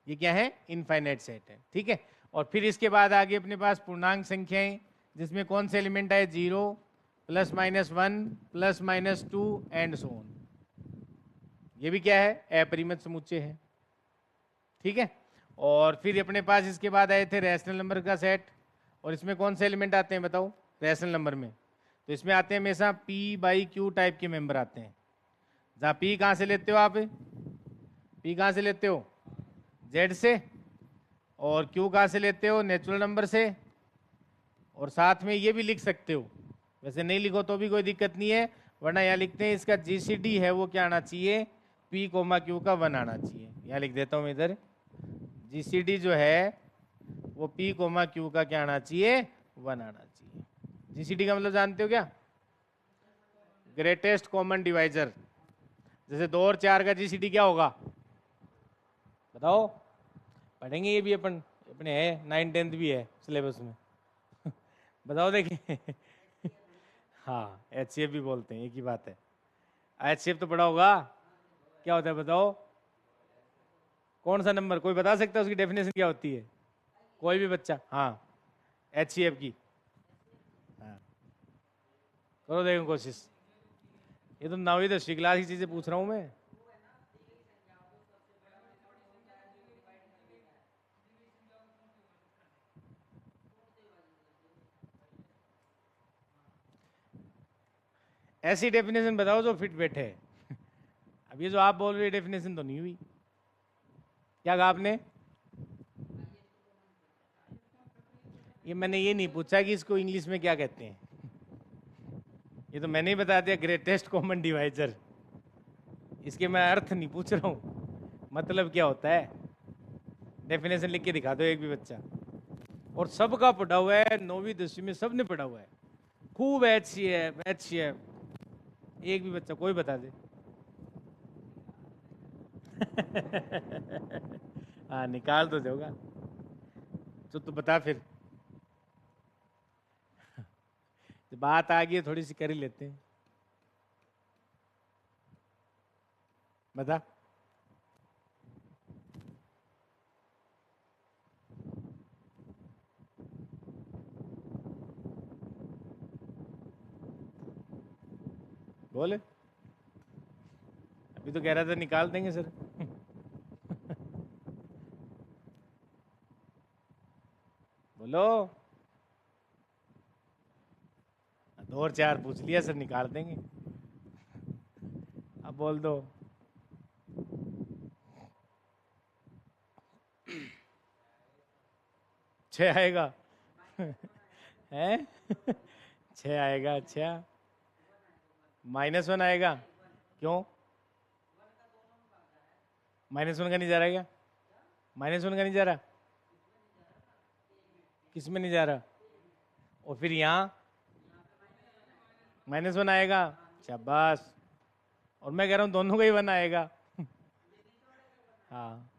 ये क्या है? इनफाइनाइट सेट है। ठीक है। और फिर इसके बाद आगे अपने पास पूर्णांक संख्याएं, जिसमें कौन से एलिमेंट आए? Zero, plus minus one, plus minus two and so on. ये भी क्या है? अपरिमित समुच्चय है। ठीक है। और फिर अपने पास इसके बाद आए थे रैशनल नंबर का सेट, और इसमें कौन से एलिमेंट आते हैं बताओ रैशनल नंबर में? तो इसमें आते हैं हमेशा p बाई क्यू टाइप के मेंबर आते हैं। जहाँ p कहाँ से लेते हो आप? p कहाँ से लेते हो? z से। और q कहाँ से लेते हो? नेचुरल नंबर से। और साथ में ये भी लिख सकते हो, वैसे नहीं लिखो तो भी कोई दिक्कत नहीं है, वरना यहाँ लिखते हैं इसका जीसीडी है वो क्या आना चाहिए? p कोमा क्यू का वन आना चाहिए। यहाँ लिख देता हूँ इधर, जीसीडी जो है वो p कोमा क्यू का क्या आना चाहिए? वन आना चाहिए। जीसीडी का मतलब जानते हो क्या? Greatest common divisor. जैसे 2 और 4 का जीसीडी क्या होगा बताओ? पढ़ेंगे ये भी अपन, अपने है 9 10th भी है सिलेबस में। बताओ देखिए। हाँ एचसीएफ भी बोलते हैं, एक ही बात है। एचसीएफ तो पढ़ा होगा, क्या होता है बताओ? कौन सा नंबर, कोई बता सकता है उसकी डेफिनेशन क्या होती है? कोई भी बच्चा? हाँ, HCF की। हाँ, करो देखो कोशिश। ये तो 9वीं 10वीं क्लास की चीजें पूछ रहा हूं मैं। ऐसी डेफिनेशन बताओ जो फिट बैठे। अब ये जो आप बोल रहे डेफिनेशन तो नहीं हुई। क्या कहा आपने? ये मैंने ये नहीं पूछा कि इसको इंग्लिश में क्या कहते हैं। ये तो मैंने ही बता दिया, ग्रेटेस्ट कॉमन डिवाइजर। इसके मैं अर्थ नहीं पूछ रहा हूँ, मतलब क्या होता है। डेफिनेशन लिख के दिखा दो एक भी बच्चा। और सबका पढ़ा हुआ है, 9वीं 10वीं में सबने पढ़ा हुआ है खूब। HCF एक भी बच्चा कोई बता दे। हाँ, निकाल तो जाओगा। तो बता फिर। बात आ गई थोड़ी सी कर ही लेते हैं। बता। बोले, अभी तो कह रहा था निकाल देंगे सर। बोलो। 2 और 4 पूछ लिया सर, निकाल देंगे। अब बोल दो। छः आएगा। है? 6 आएगा। अच्छा, -1 आएगा। क्यों? -1 का नहीं जा रहा क्या? -1 का नहीं जा रहा? किस में नहीं जा रहा? और फिर यहाँ -1 आएगा। शाबाश। और मैं कह रहा हूँ दोनों का ही 1 आएगा। हाँ।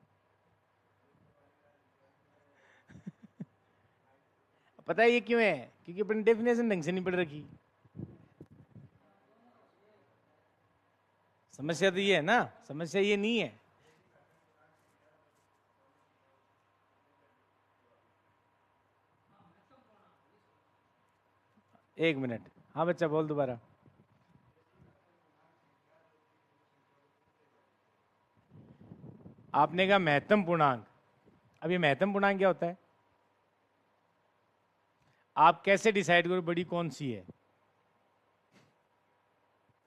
पता है ये क्यों है? क्योंकि अपनी डेफिनेशन ढंग से नहीं पढ़ रखी। समस्या तो ये है ना, समस्या ये नहीं है। एक मिनट। हाँ बच्चा, बोल दोबारा। आपने कहा महत्तम पूर्णांक। अब ये महत्तम पूर्णांक क्या होता है? आप कैसे डिसाइड करो बड़ी कौन सी है?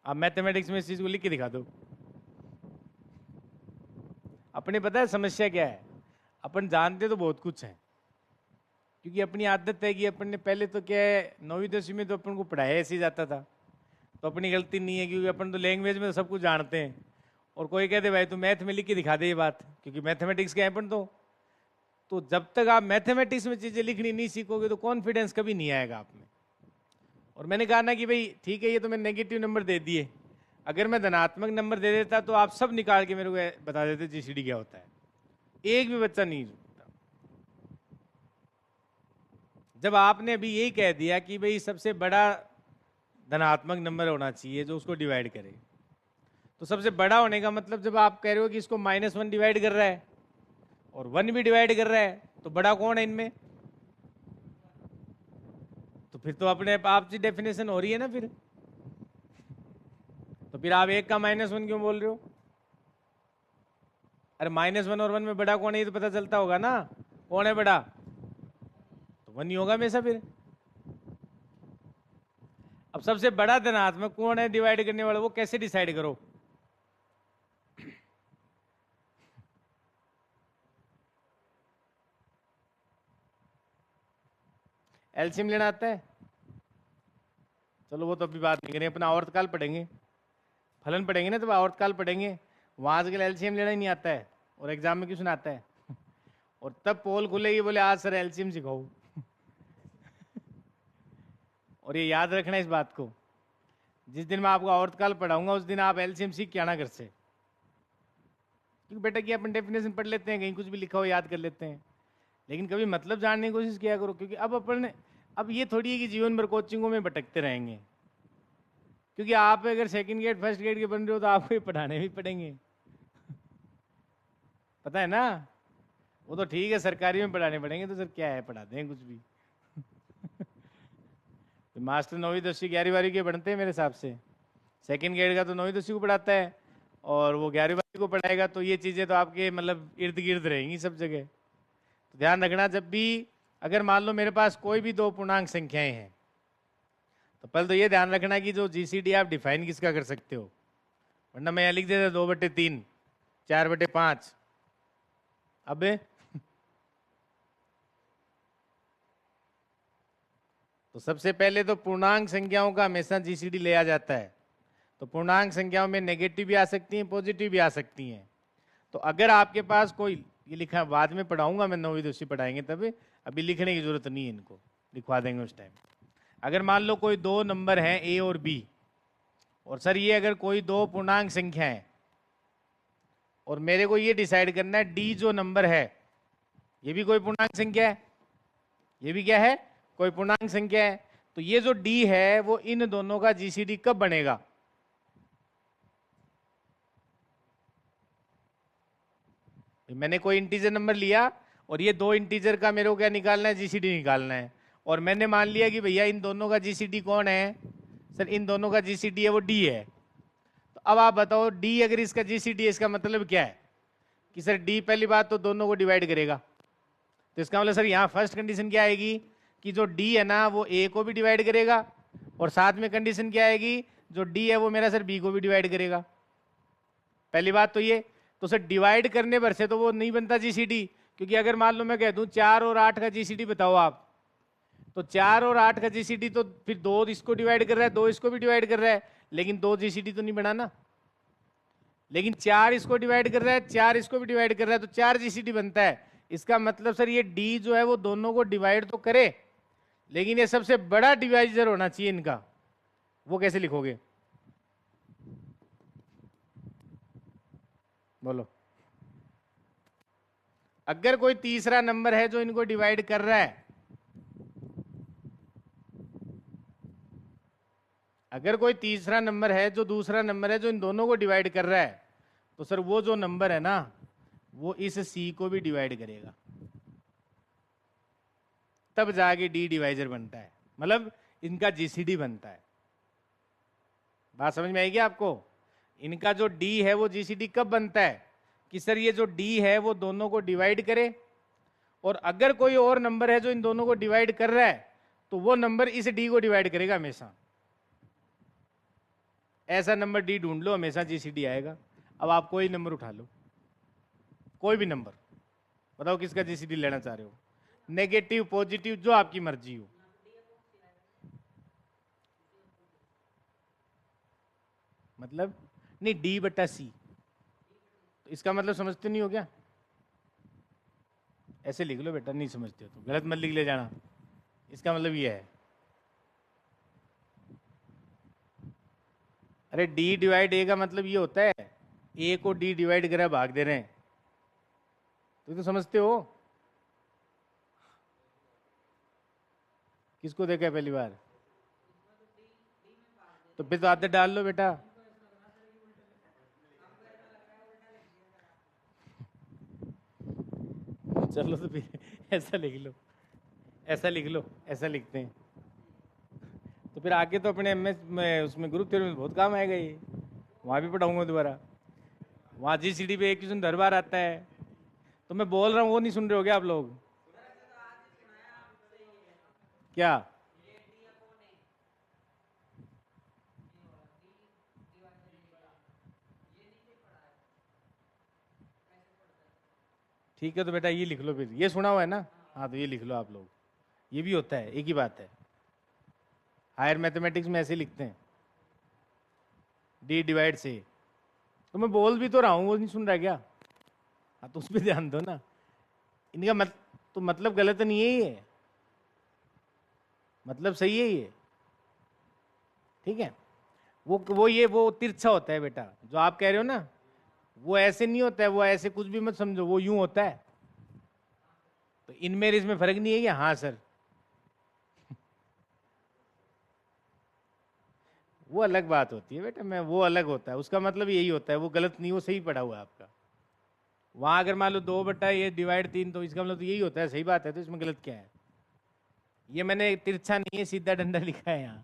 आप मैथमेटिक्स में इस चीज को लिख के दिखा दो। अपने पता है समस्या क्या है? अपन जानते तो बहुत कुछ है, क्योंकि अपनी आदत है कि अपन ने पहले तो क्या है 9वीं 10वीं में तो अपन को पढ़ाया ऐसे ही जाता था। तो अपनी गलती नहीं है, क्योंकि अपन तो लैंग्वेज में तो सब कुछ जानते हैं। और कोई कहते भाई तू मैथ में लिख के दिखा दे ये बात, क्योंकि मैथमेटिक्स के हैं अपन तो जब तक आप मैथमेटिक्स में चीजें लिखनी नहीं सीखोगे तो कॉन्फिडेंस कभी नहीं आएगा आप में। और मैंने कहा ना कि भाई ठीक है, ये तो मैं नेगेटिव नंबर दे दिए, अगर मैं धनात्मक नंबर दे देता तो आप सब निकाल के मेरे को बता देते GCD क्या होता है। एक भी बच्चा नहीं रुकता। जब आपने अभी यही कह दिया कि भाई सबसे बड़ा धनात्मक नंबर होना चाहिए जो उसको डिवाइड करे, तो सबसे बड़ा होने का मतलब जब आप कह रहे हो कि इसको -1 डिवाइड कर रहा है और 1 भी डिवाइड कर रहा है, तो बड़ा कौन है इनमें? तो फिर तो अपने आप की डेफिनेशन हो रही है ना फिर। तो फिर आप 1 का -1 क्यों बोल रहे हो? अरे -1 और 1 में बड़ा कौन है ये तो पता चलता होगा ना, कौन है बड़ा? तो 1 ही होगा हमेशा फिर। अब सबसे बड़ा धनात्मक कौन है डिवाइड करने वाला, वो कैसे डिसाइड करो? एलसीएम लेना आता है? चलो वो तो अभी बात नहीं करें, अपना आवर्तकाल पढ़ेंगे, फलन पढ़ेंगे ना, तो आवर्तकाल पढ़ेंगे। वहां से एलसीएम लेना ही नहीं आता है, और एग्जाम में क्यों सुनाता है? और तब पोल खुलेगी, बोले आज सर एलसीएम सिखाओ। और ये याद रखना इस बात को, जिस दिन मैं आपको आवर्तकाल पढ़ाऊंगा उस दिन आप एलसीएम सीख के आना घर से। क्योंकि बेटा कि अपन डेफिनेशन पढ़ लेते हैं, कहीं कुछ भी लिखा हो याद कर लेते हैं, लेकिन कभी मतलब जानने की कोशिश किया करो। क्योंकि अब ये थोड़ी है कि जीवन भर कोचिंगों में भटकते रहेंगे। क्योंकि आप अगर सेकंड ग्रेड फर्स्ट ग्रेड के बन रहे हो तो आपको ये पढ़ाने भी पड़ेंगे। पता है ना? वो तो ठीक है, सरकारी में पढ़ाने पड़ेंगे तो सर क्या है, पढ़ा दें कुछ भी। तो मास्टर 9वीं 10वीं 11वीं 12वीं के पढ़ते हैं मेरे हिसाब से। सेकंड ग्रेड का तो 9वीं 10वीं को पढ़ाता है, और वो 11वीं 12वीं को पढ़ाएगा, तो ये चीज़ें तो आपके मतलब इर्द गिर्द रहेंगी सब जगह। तो ध्यान रखना, जब भी अगर मान लो मेरे पास कोई भी दो पूर्णांक संख्याएं हैं, तो पहले तो ये ध्यान रखना कि जो जीसीडी आप डिफाइन किसका कर सकते हो, वरना मैं यहाँ लिख देता 2/3, 4/5। अबे तो सबसे पहले तो पूर्णांक संख्याओं का हमेशा जीसीडी लिया जाता है। तो पूर्णांक संख्याओं में नेगेटिव भी आ सकती हैं, पॉजिटिव भी आ सकती हैं। तो अगर आपके पास कोई, ये लिखा बाद में पढ़ाऊंगा मैं, 9वीं 10वीं पढ़ाएंगे तब, अभी लिखने की जरूरत नहीं है, इनको लिखवा देंगे उस टाइम। अगर मान लो कोई दो नंबर हैं ए और बी, और सर ये अगर कोई दो पूर्णांक संख्या है, और मेरे को ये डिसाइड करना है डी जो नंबर है ये भी कोई पूर्णांक संख्या है, ये भी क्या है, कोई पूर्णांक संख्या है, तो ये जो डी है वो इन दोनों का जीसीडी कब बनेगा? मैंने कोई इंटीजर नंबर लिया और ये दो इंटीजर का मेरे को क्या निकालना है, जीसीडी निकालना है, और मैंने मान लिया कि भैया इन दोनों का जीसीडी कौन है, सर इन दोनों का जीसीडी है वो डी है। तो अब आप बताओ डी अगर इसका जीसीडी है, इसका मतलब क्या है कि सर डी पहली बात तो दोनों को डिवाइड करेगा। तो इसका मतलब सर यहाँ फर्स्ट कंडीशन क्या आएगी कि जो डी है ना वो ए को भी डिवाइड करेगा, और साथ में कंडीशन क्या आएगी, जो डी है वो मेरा सर बी को भी डिवाइड करेगा। पहली बात तो ये, तो सर डिवाइड करने पर से तो वो नहीं बनता जीसीडी, क्योंकि अगर मान लो मैं कह दूं 4 और 8 का जीसीडी बताओ आप, तो 4 और 8 का जीसीडी तो फिर 2 इसको डिवाइड कर रहा है, 2 इसको भी डिवाइड कर रहा है, लेकिन 2 जीसीडी तो नहीं बना ना। लेकिन 4 इसको डिवाइड कर रहा है, 4 इसको भी डिवाइड कर रहा है, तो 4 जीसीडी बनता है। इसका मतलब सर ये डी जो है वो दोनों को डिवाइड तो करे, लेकिन ये सबसे बड़ा डिवाइजर होना चाहिए इनका। वो कैसे लिखोगे बोलो? अगर कोई तीसरा नंबर है जो इनको डिवाइड कर रहा है, अगर कोई तीसरा नंबर है जो दूसरा नंबर है जो इन दोनों को डिवाइड कर रहा है, तो सर वो जो नंबर है ना वो इस सी को भी डिवाइड करेगा, तब जाके डी डिवाइजर बनता है, मतलब इनका जीसीडी बनता है। बात समझ में आएगी आपको? इनका जो डी है वो जीसीडी कब बनता है कि सर ये जो डी है वो दोनों को डिवाइड करे, और अगर कोई और नंबर है जो इन दोनों को डिवाइड कर रहा है तो वो नंबर इस डी को डिवाइड करेगा हमेशा। ऐसा नंबर डी ढूंढ लो, हमेशा जीसीडी आएगा। अब आप कोई नंबर उठा लो, कोई भी नंबर, बताओ किसका जीसीडी लेना चाह रहे हो, नेगेटिव पॉजिटिव जो आपकी मर्जी हो। मतलब नहीं, D/C, तो इसका मतलब समझते नहीं हो क्या? ऐसे लिख लो बेटा, नहीं समझते हो तो गलत मत लिख ले जाना। इसका मतलब ये है, अरे D डिवाइड A का मतलब ये होता है A को D डिवाइड करा भाग दे रहे हैं, तो समझते हो? किसको देखा है पहली बार? तो फिर तो आदत डाल लो बेटा। चलो तो फिर ऐसा लिख लो, ऐसा लिख लो, ऐसा लिखते हैं, तो फिर आगे तो अपने एमएस में उसमें ग्रुप थ्योरी में बहुत काम आएगा ये, वहाँ भी पढ़ाऊंगा दोबारा। वहाँ जीसीडी पे एक क्वेश्चन हर बार आता है, तो मैं बोल रहा हूँ वो नहीं सुन रहे हो क्या आप लोग? क्या? ठीक है तो बेटा ये लिख लो, फिर ये सुना हुआ है ना, हाँ तो ये लिख लो आप लोग, ये भी होता है, एक ही बात है। हायर मैथमेटिक्स में ऐसे लिखते हैं, डी डिवाइड से। तो मैं बोल भी तो रहा हूँ, वो नहीं सुन रहा क्या? हाँ तो उस पर ध्यान दो ना। इनका तो मतलब गलत नहीं है ये, मतलब सही है ये, ठीक है। वो तिरछा होता है बेटा, जो आप कह रहे हो ना वो ऐसे नहीं होता है, वो ऐसे कुछ भी मत समझो, वो यूं होता है। तो इनमें इसमें फर्क नहीं है क्या? हाँ सर, वो अलग बात होती है बेटा, मैं वो अलग होता है, उसका मतलब यही होता है, वो गलत नहीं, वो सही पढ़ा हुआ है आपका। वहां अगर मान लो 2/ये/3, तो इसका मतलब तो यही होता है, सही बात है, तो इसमें गलत क्या है? ये मैंने तिरछा नहीं है, सीधा डंडा लिखा है यहाँ।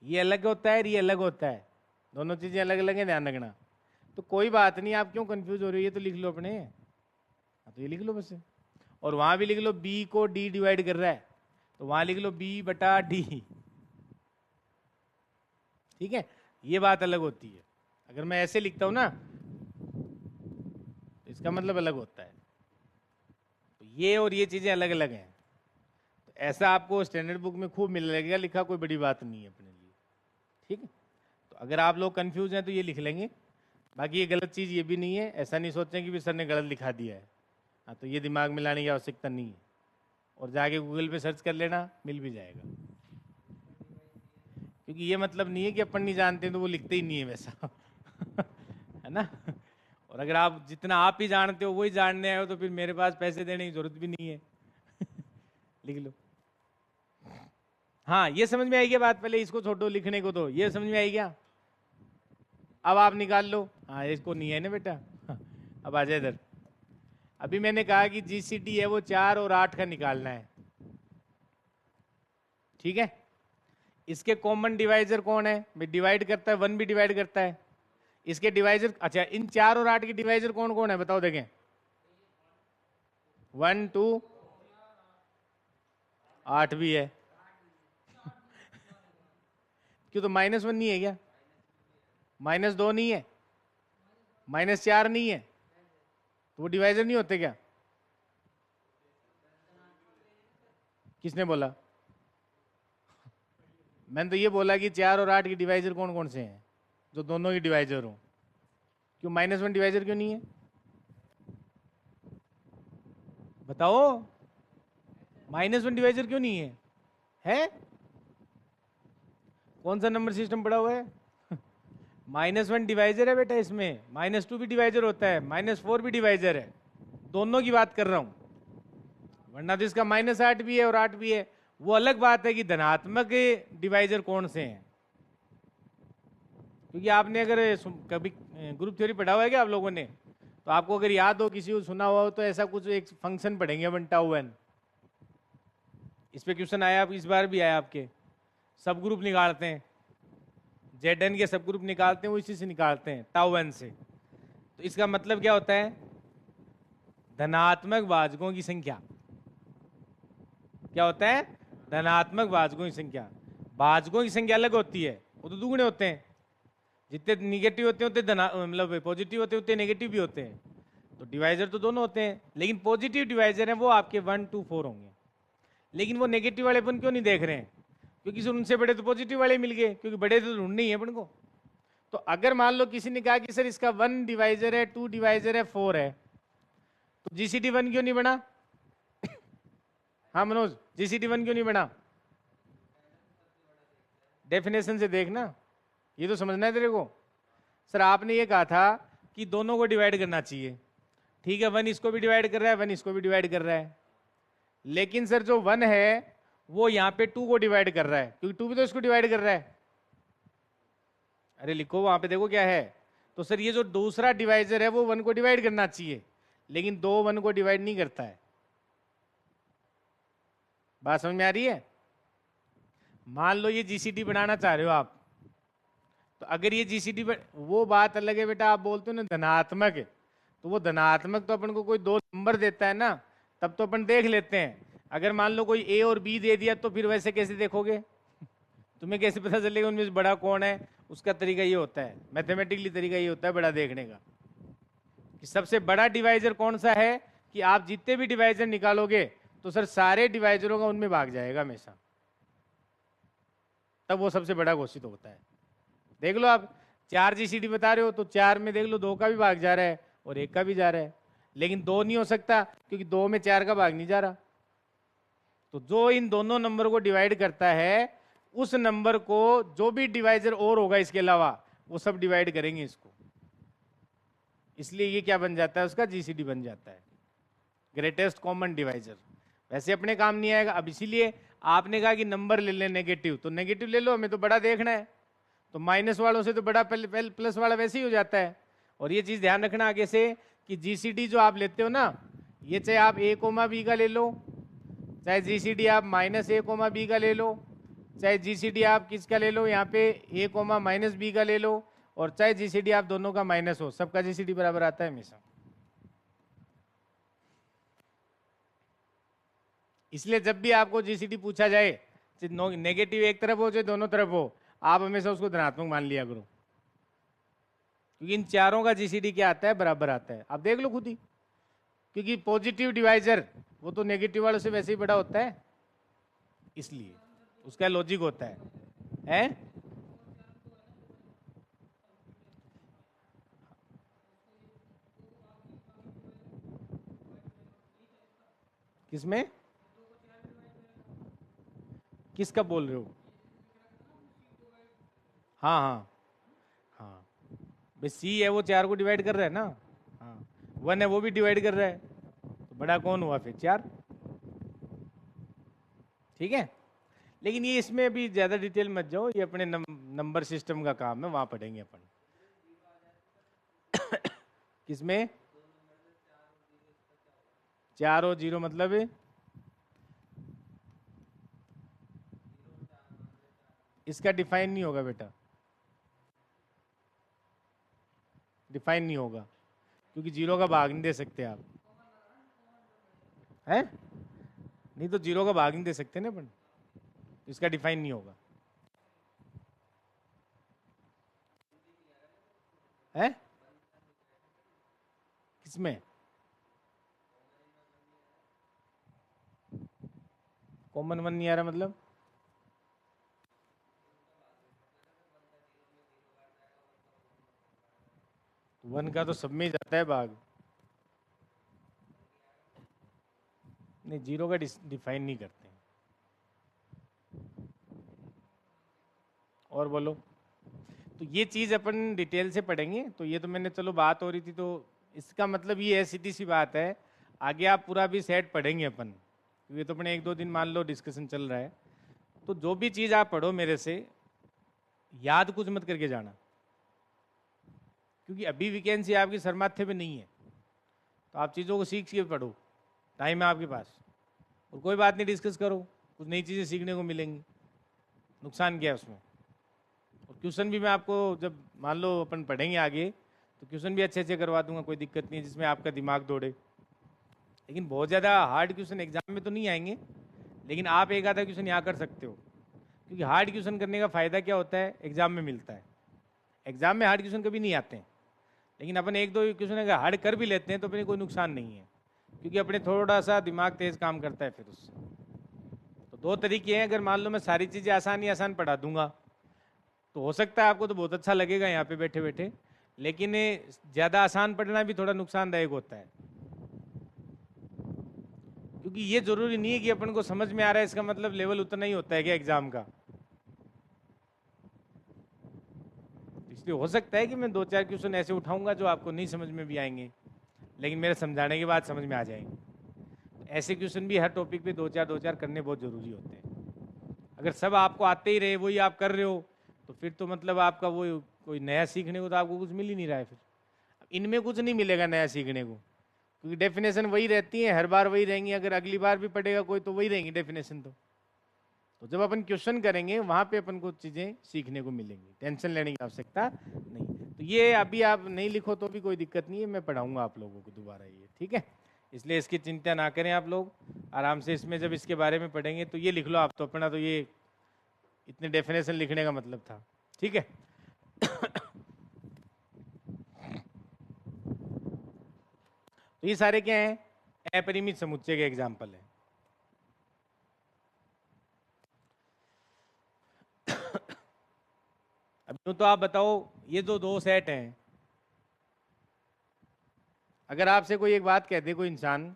ये अलग होता है, ये अलग होता है, दोनों चीजें अलग अलग है, ध्यान रखना। तो कोई बात नहीं, आप क्यों कंफ्यूज हो रहे हो, ये तो लिख लो अपने। तो ये लिख लो बस, और वहां भी लिख लो बी को डी डिवाइड कर रहा है, तो वहां लिख लो B/D। ठीक है, ये बात अलग होती है। अगर मैं ऐसे लिखता हूं ना, तो इसका मतलब अलग होता है। तो ये और ये चीजें अलग अलग हैं। तो ऐसा आपको स्टैंडर्ड बुक में खूब मिल लगेगा लिखा, कोई बड़ी बात नहीं है अपने लिए। ठीक है, तो अगर आप लोग कंफ्यूज हैं तो ये लिख लेंगे। बाकी ये गलत चीज़ ये भी नहीं है, ऐसा नहीं सोचें कि भी सर ने गलत लिखा दिया है। हाँ, तो ये दिमाग में लाने की आवश्यकता नहीं है, और जाके गूगल पे सर्च कर लेना, मिल भी जाएगा। क्योंकि ये मतलब नहीं है कि अपन नहीं जानते तो वो लिखते ही नहीं है वैसा। है ना? और अगर आप जितना आप ही जानते हो वही जानने आए हो, तो फिर मेरे पास पैसे देने की जरूरत भी नहीं है। लिख लो। हाँ, ये समझ में आई क्या बात? पहले इसको छोड़ो लिखने को, तो ये समझ में आई क्या? अब आप निकाल लो। हाँ, इसको नहीं है ना बेटा। अब आ जाए इधर। अभी मैंने कहा कि GCD है वो 4 और 8 का निकालना है। ठीक है, इसके कॉमन डिवाइजर कौन है भाई? डिवाइड करता है, 1 भी डिवाइड करता है। इसके डिवाइजर, अच्छा इन 4 और 8 के डिवाइजर कौन कौन है बताओ देखें। 1 2 8 भी है। क्यों, तो -1 नहीं है क्या? -2 नहीं है, -4 नहीं है, तो वो डिवाइजर नहीं होते क्या? किसने बोला? मैंने तो ये बोला कि 4 और 8 के डिवाइजर कौन कौन से हैं, जो दोनों की डिवाइजर हो। क्यों -1 डिवाइजर क्यों नहीं है बताओ? -1 डिवाइजर क्यों नहीं है? है? कौन सा नंबर सिस्टम पड़ा हुआ है? -1 डिवाइजर है बेटा इसमें, -2 भी डिवाइजर होता है, -4 भी डिवाइजर है, दोनों की बात कर रहा हूं। वरना तो इसका -8 भी है और 8 भी है, वो अलग बात है कि धनात्मक डिवाइजर कौन से हैं। क्योंकि आपने अगर कभी ग्रुप थ्योरी पढ़ा हुआ है क्या आप लोगों ने, तो आपको अगर याद हो, किसी को सुना हुआ हो, तो ऐसा कुछ एक फंक्शन पढ़ेंगे 1 टाउ n। इस पे क्वेश्चन आया, इस बार भी आया आपके। सब ग्रुप निकालते हैं, Zn के सब ग्रुप निकालते हैं, वो इसी से निकालते हैं, टाउ n से। तो इसका मतलब क्या होता है? धनात्मक भाजकों की संख्या। क्या होता है? धनात्मक भाजकों की संख्या। भाजकों की संख्या अलग होती है, वो तो दुगुने होते हैं। जितने निगेटिव होते हैं उतने मतलब पॉजिटिव होते हैं उतने नेगेटिव भी होते हैं। तो डिवाइजर तो दोनों होते हैं, लेकिन पॉजिटिव डिवाइजर हैं वो आपके 1 2 4 होंगे। लेकिन वो नेगेटिव वाले अपन क्यों नहीं देख रहे हैं? क्योंकि उनसे बड़े तो पॉजिटिव वाले मिल गए, क्योंकि बड़े तो ढूंढने ही है अपन को। तो अगर मान लो किसी ने कहा कि सर इसका 1 डिवाइजर है, 2 डिवाइजर है, 4 है, तो GCD 1 क्यों नहीं बना? हाँ मनोज, GCD 1 क्यों नहीं बना? डेफिनेशन से देखना, ये तो समझना है तेरे को। सर आपने ये कहा था कि दोनों को डिवाइड करना चाहिए, ठीक है, 1 इसको भी डिवाइड कर रहा है, 1 इसको भी डिवाइड कर रहा है। लेकिन सर जो 1 है वो यहाँ पे 2 को डिवाइड कर रहा है, क्योंकि 2 भी तो इसको डिवाइड कर रहा है। अरे लिखो वहां पे, देखो क्या है। तो सर ये जो दूसरा डिवाइजर है वो 1 को डिवाइड करना चाहिए, लेकिन 2 1 को डिवाइड नहीं करता है। बात समझ में आ रही है? मान लो ये GCD बनाना चाह रहे हो आप, तो अगर ये GCD वो बात अलग है बेटा, आप बोलते हो ना धनात्मक है, तो वो धनात्मक तो अपन को कोई 2 नंबर देता है ना, तब तो अपन देख लेते हैं। अगर मान लो कोई A और B दे दिया, तो फिर वैसे कैसे देखोगे? तुम्हें कैसे पता चलेगा उनमें से बड़ा कौन है? उसका तरीका ये होता है, मैथमेटिकली तरीका ये होता है बड़ा देखने का, कि सबसे बड़ा डिवाइजर कौन सा है, कि आप जितने भी डिवाइजर निकालोगे तो सर सारे डिवाइजरों का उनमें भाग जाएगा हमेशा, तब वो सबसे बड़ा घोषित होता है। देख लो आप 4 GCD बता रहे हो, तो 4 में देख लो 2 का भी भाग जा रहा है और 1 का भी जा रहा है, लेकिन 2 नहीं हो सकता, क्योंकि 2 में 4 का भाग नहीं जा रहा। तो जो इन दोनों नंबर को डिवाइड करता है, उस नंबर को जो भी डिवाइजर और होगा इसके अलावा, वो सब डिवाइड करेंगे इसको। इसलिए ये क्या बन जाता है? उसका GCD बन जाता है, ग्रेटेस्ट कॉमन डिवाइजर। वैसे अपने काम नहीं आएगा। अब इसीलिए आपने कहा कि नंबर ले लें नेगेटिव, तो नेगेटिव ले लो, हमें तो बड़ा देखना है। तो माइनस वालों से तो बड़ा प्लस वाला वैसे ही हो जाता है, और ये चीज ध्यान रखना आगे से कि जीसीडी जो आप लेते हो ना, ये चाहे आप ए कोमा बी का ले लो, चाहे जीसीडी आप माइनस ए कोमा बी का ले लो, चाहे जीसीडी आप किसका ले लो, यहाँ पे ए कोमा माइनस बी का ले लो, और चाहे जीसीडी आप दोनों का माइनस हो, सबका जीसीडी बराबर आता है हमेशा। इसलिए जब भी आपको जीसीडी पूछा जाए, नेगेटिव एक तरफ हो चाहे दोनों तरफ हो, आप हमेशा उसको धनात्मक मान लिया करो, क्योंकि इन चारों का जीसीडी क्या आता है, बराबर आता है। आप देख लो खुद ही, क्योंकि पॉजिटिव डिवाइजर वो तो नेगेटिव वालों से वैसे ही बड़ा होता है, इसलिए उसका लॉजिक होता है? किसमें, किसका बोल रहे हो? हाँ हाँ हाँ, भाई सी है वो 4 को डिवाइड कर रहा है ना, हाँ 1 है वो भी डिवाइड कर रहा है, तो बड़ा कौन हुआ फिर, 4। ठीक है, लेकिन ये इसमें अभी ज्यादा डिटेल मत जाओ, ये अपने नंबर सिस्टम का काम है, वहां पढ़ेंगे अपन। किसमें 4 और 0 मतलब है? इसका डिफाइन नहीं होगा बेटा, डिफाइन नहीं होगा, क्योंकि 0 का भाग नहीं दे सकते आप, हैं? नहीं तो 0 का भाग नहीं दे सकते ना अपन, इसका डिफाइन नहीं होगा, है? किसमें कॉमन 1 नहीं आ रहा मतलब? वन का तो सब में ही जाता है भाग, नहीं 0 का डिफाइन नहीं करते। और बोलो, तो ये चीज अपन डिटेल से पढ़ेंगे, तो ये तो मैंने चलो बात हो रही थी, तो इसका मतलब ये है, सीधी सी बात है, आगे आप पूरा भी सेट पढ़ेंगे अपन, ये तो अपने 1-2 दिन मान लो डिस्कशन चल रहा है, तो जो भी चीज आप पढ़ो मेरे से याद कुछ मत करके जाना, क्योंकि अभी वैकेंसी आपकी सरमाथे पे नहीं है, तो आप चीज़ों को सीख के पढ़ो, टाइम है आपके पास, और कोई बात नहीं, डिस्कस करो, कुछ नई चीज़ें सीखने को मिलेंगी, नुकसान क्या है उसमें। और क्वेश्चन भी मैं आपको जब मान लो अपन पढ़ेंगे आगे, तो क्वेश्चन भी अच्छे अच्छे करवा दूंगा, कोई दिक्कत नहीं है, जिसमें आपका दिमाग दौड़े। लेकिन बहुत ज़्यादा हार्ड क्वेश्चन एग्जाम में तो नहीं आएंगे, लेकिन आप एक आधा क्वेश्चन यहाँ कर सकते हो, क्योंकि हार्ड क्वेश्चन करने का फ़ायदा क्या होता है, एग्जाम में मिलता है। एग्जाम में हार्ड क्वेश्चन कभी नहीं आते हैं, लेकिन अपन 1-2 क्वेश्चन अगर हार्ड कर भी लेते हैं तो अपने कोई नुकसान नहीं है, क्योंकि अपने थोड़ा सा दिमाग तेज काम करता है फिर उससे। तो 2 तरीके हैं, अगर मान लो मैं सारी चीज़ें आसान ही आसान पढ़ा दूंगा, तो हो सकता है आपको तो बहुत अच्छा लगेगा यहाँ पे बैठे बैठे, लेकिन ज़्यादा आसान पढ़ना भी थोड़ा नुकसानदायक होता है, क्योंकि ये जरूरी नहीं है कि अपन को समझ में आ रहा है इसका मतलब लेवल उतना ही होता है क्या एग्जाम का। इसलिए हो सकता है कि मैं 2-4 क्वेश्चन ऐसे उठाऊंगा जो आपको नहीं समझ में भी आएंगे, लेकिन मेरे समझाने के बाद समझ में आ जाएंगे। ऐसे क्वेश्चन भी हर टॉपिक पे 2-4 करने बहुत जरूरी होते हैं। अगर सब आपको आते ही रहे, वही आप कर रहे हो, तो फिर तो मतलब आपका वो कोई नया सीखने को तो आपको कुछ मिल ही नहीं रहा है। फिर इनमें कुछ नहीं मिलेगा नया सीखने को, क्योंकि डेफिनेशन वही रहती है, हर बार वही रहेंगी, अगर अगली बार भी पढ़ेगा कोई तो वही रहेंगी डेफिनेशन। तो जब अपन क्वेश्चन करेंगे वहां पे अपन को चीजें सीखने को मिलेंगी, टेंशन लेने की आवश्यकता नहीं। तो ये अभी आप नहीं लिखो तो भी कोई दिक्कत नहीं है, मैं पढ़ाऊंगा आप लोगों को दोबारा ये, ठीक है? इसलिए इसकी चिंता ना करें आप लोग, आराम से इसमें जब इसके बारे में पढ़ेंगे तो ये लिख लो आप, तो अपना तो ये इतने डेफिनेशन लिखने का मतलब था, ठीक है? तो ये सारे क्या हैं, अपरिमित समुच्चय के एग्जाम्पल है। अब तो आप बताओ, ये जो 2 सेट हैं, अगर आपसे कोई एक बात कह दे कोई इंसान,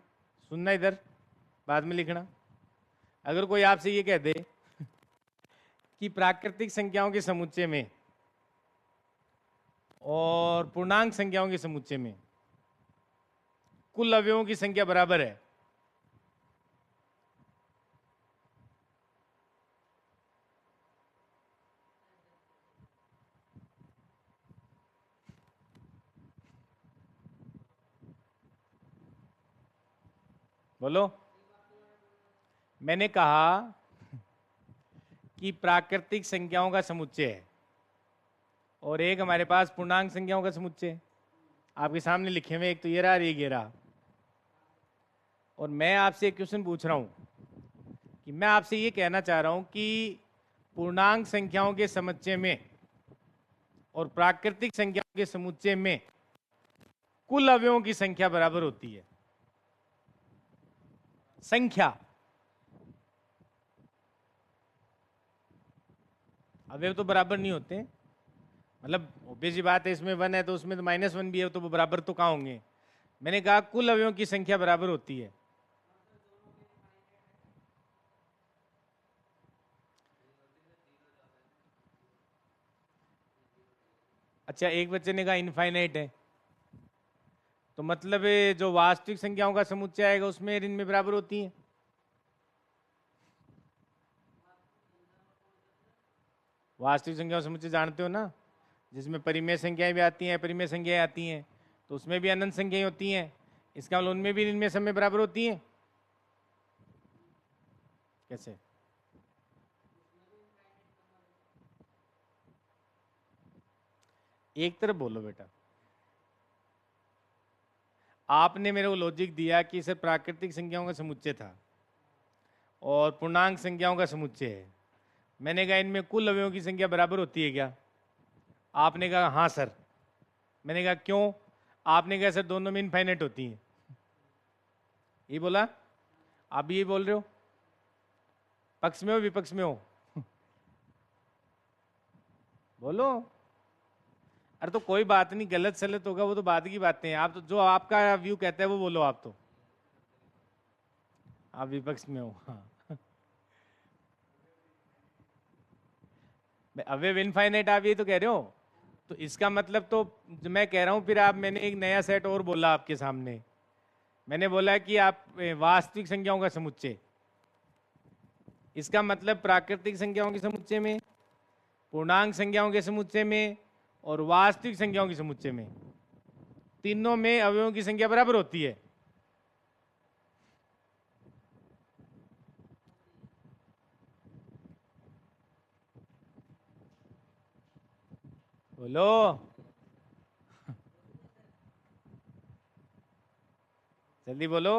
सुनना इधर, बाद में लिखना। अगर कोई आपसे ये कह दे कि प्राकृतिक संख्याओं के समुच्चय में और पूर्णांक संख्याओं के समुच्चय में कुल अवयवों की संख्या बराबर है, बोलो। मैंने कहा कि प्राकृतिक संख्याओं का समुच्चय है और एक हमारे पास पूर्णांक संख्याओं का समुच्चय है। आपके सामने लिखे हुए एक तो ये रहा और एक ये रहा। और मैं आपसे एक क्वेश्चन पूछ रहा हूं कि मैं आपसे ये कहना चाह रहा हूं कि पूर्णांक संख्याओं के समुच्चय में और प्राकृतिक संख्याओं के समुच्चय में कुल अवयवों की संख्या बराबर होती है। संख्या, अवयव तो बराबर नहीं होते। मतलब ऑब्वियस ही बात है, इसमें 1 है तो उसमें तो -1 भी है, तो वो बराबर तो कहाँ होंगे। मैंने कहा कुल अवयवों की संख्या बराबर होती है। अच्छा, एक बच्चे ने कहा इनफाइनाइट है, तो मतलब ये जो वास्तविक संख्याओं का समुच्चय आएगा उसमें इनमें बराबर होती है। वास्तविक संख्याओं का समुच्चय जानते हो ना, जिसमें परिमेय संख्याएं भी आती हैं, परिमेय संख्याएं आती हैं, तो उसमें भी अनंत संख्याएं होती हैं। इसका मतलब उनमें भी इनमें सब में बराबर होती हैं। कैसे? एक तरफ बोलो बेटा। आपने मेरे को लॉजिक दिया कि सर प्राकृतिक संख्याओं का समुच्चय था और पूर्णांक संख्याओं का समुच्चय है। मैंने कहा इनमें कुल अवयवों की संख्या बराबर होती है क्या? आपने कहा हाँ सर। मैंने कहा क्यों? आपने कहा सर दोनों में इनफाइनाइट होती हैं। ये बोला। आप भी ये बोल रहे हो? पक्ष में हो विपक्ष में हो? बोलो। अरे तो कोई बात नहीं, गलत सलत होगा वो तो बाद की बातें हैं। आप तो जो आपका व्यू कहता है वो बोलो। आप तो आप विपक्ष में हो। हाँ। अवयव इनफाइनाइट आप ये तो कह रहे हो, तो इसका मतलब तो जो मैं कह रहा हूं, फिर आप मैंने एक नया सेट और बोला आपके सामने। मैंने बोला कि आप वास्तविक संख्याओं का समुच्चय, इसका मतलब प्राकृतिक संख्याओं के समुच्चय में, पूर्णांक संख्याओं के समुच्चय में और वास्तविक संख्याओं के समुच्चय में, तीनों में अवयवों की संख्या बराबर होती है। बोलो। जल्दी बोलो।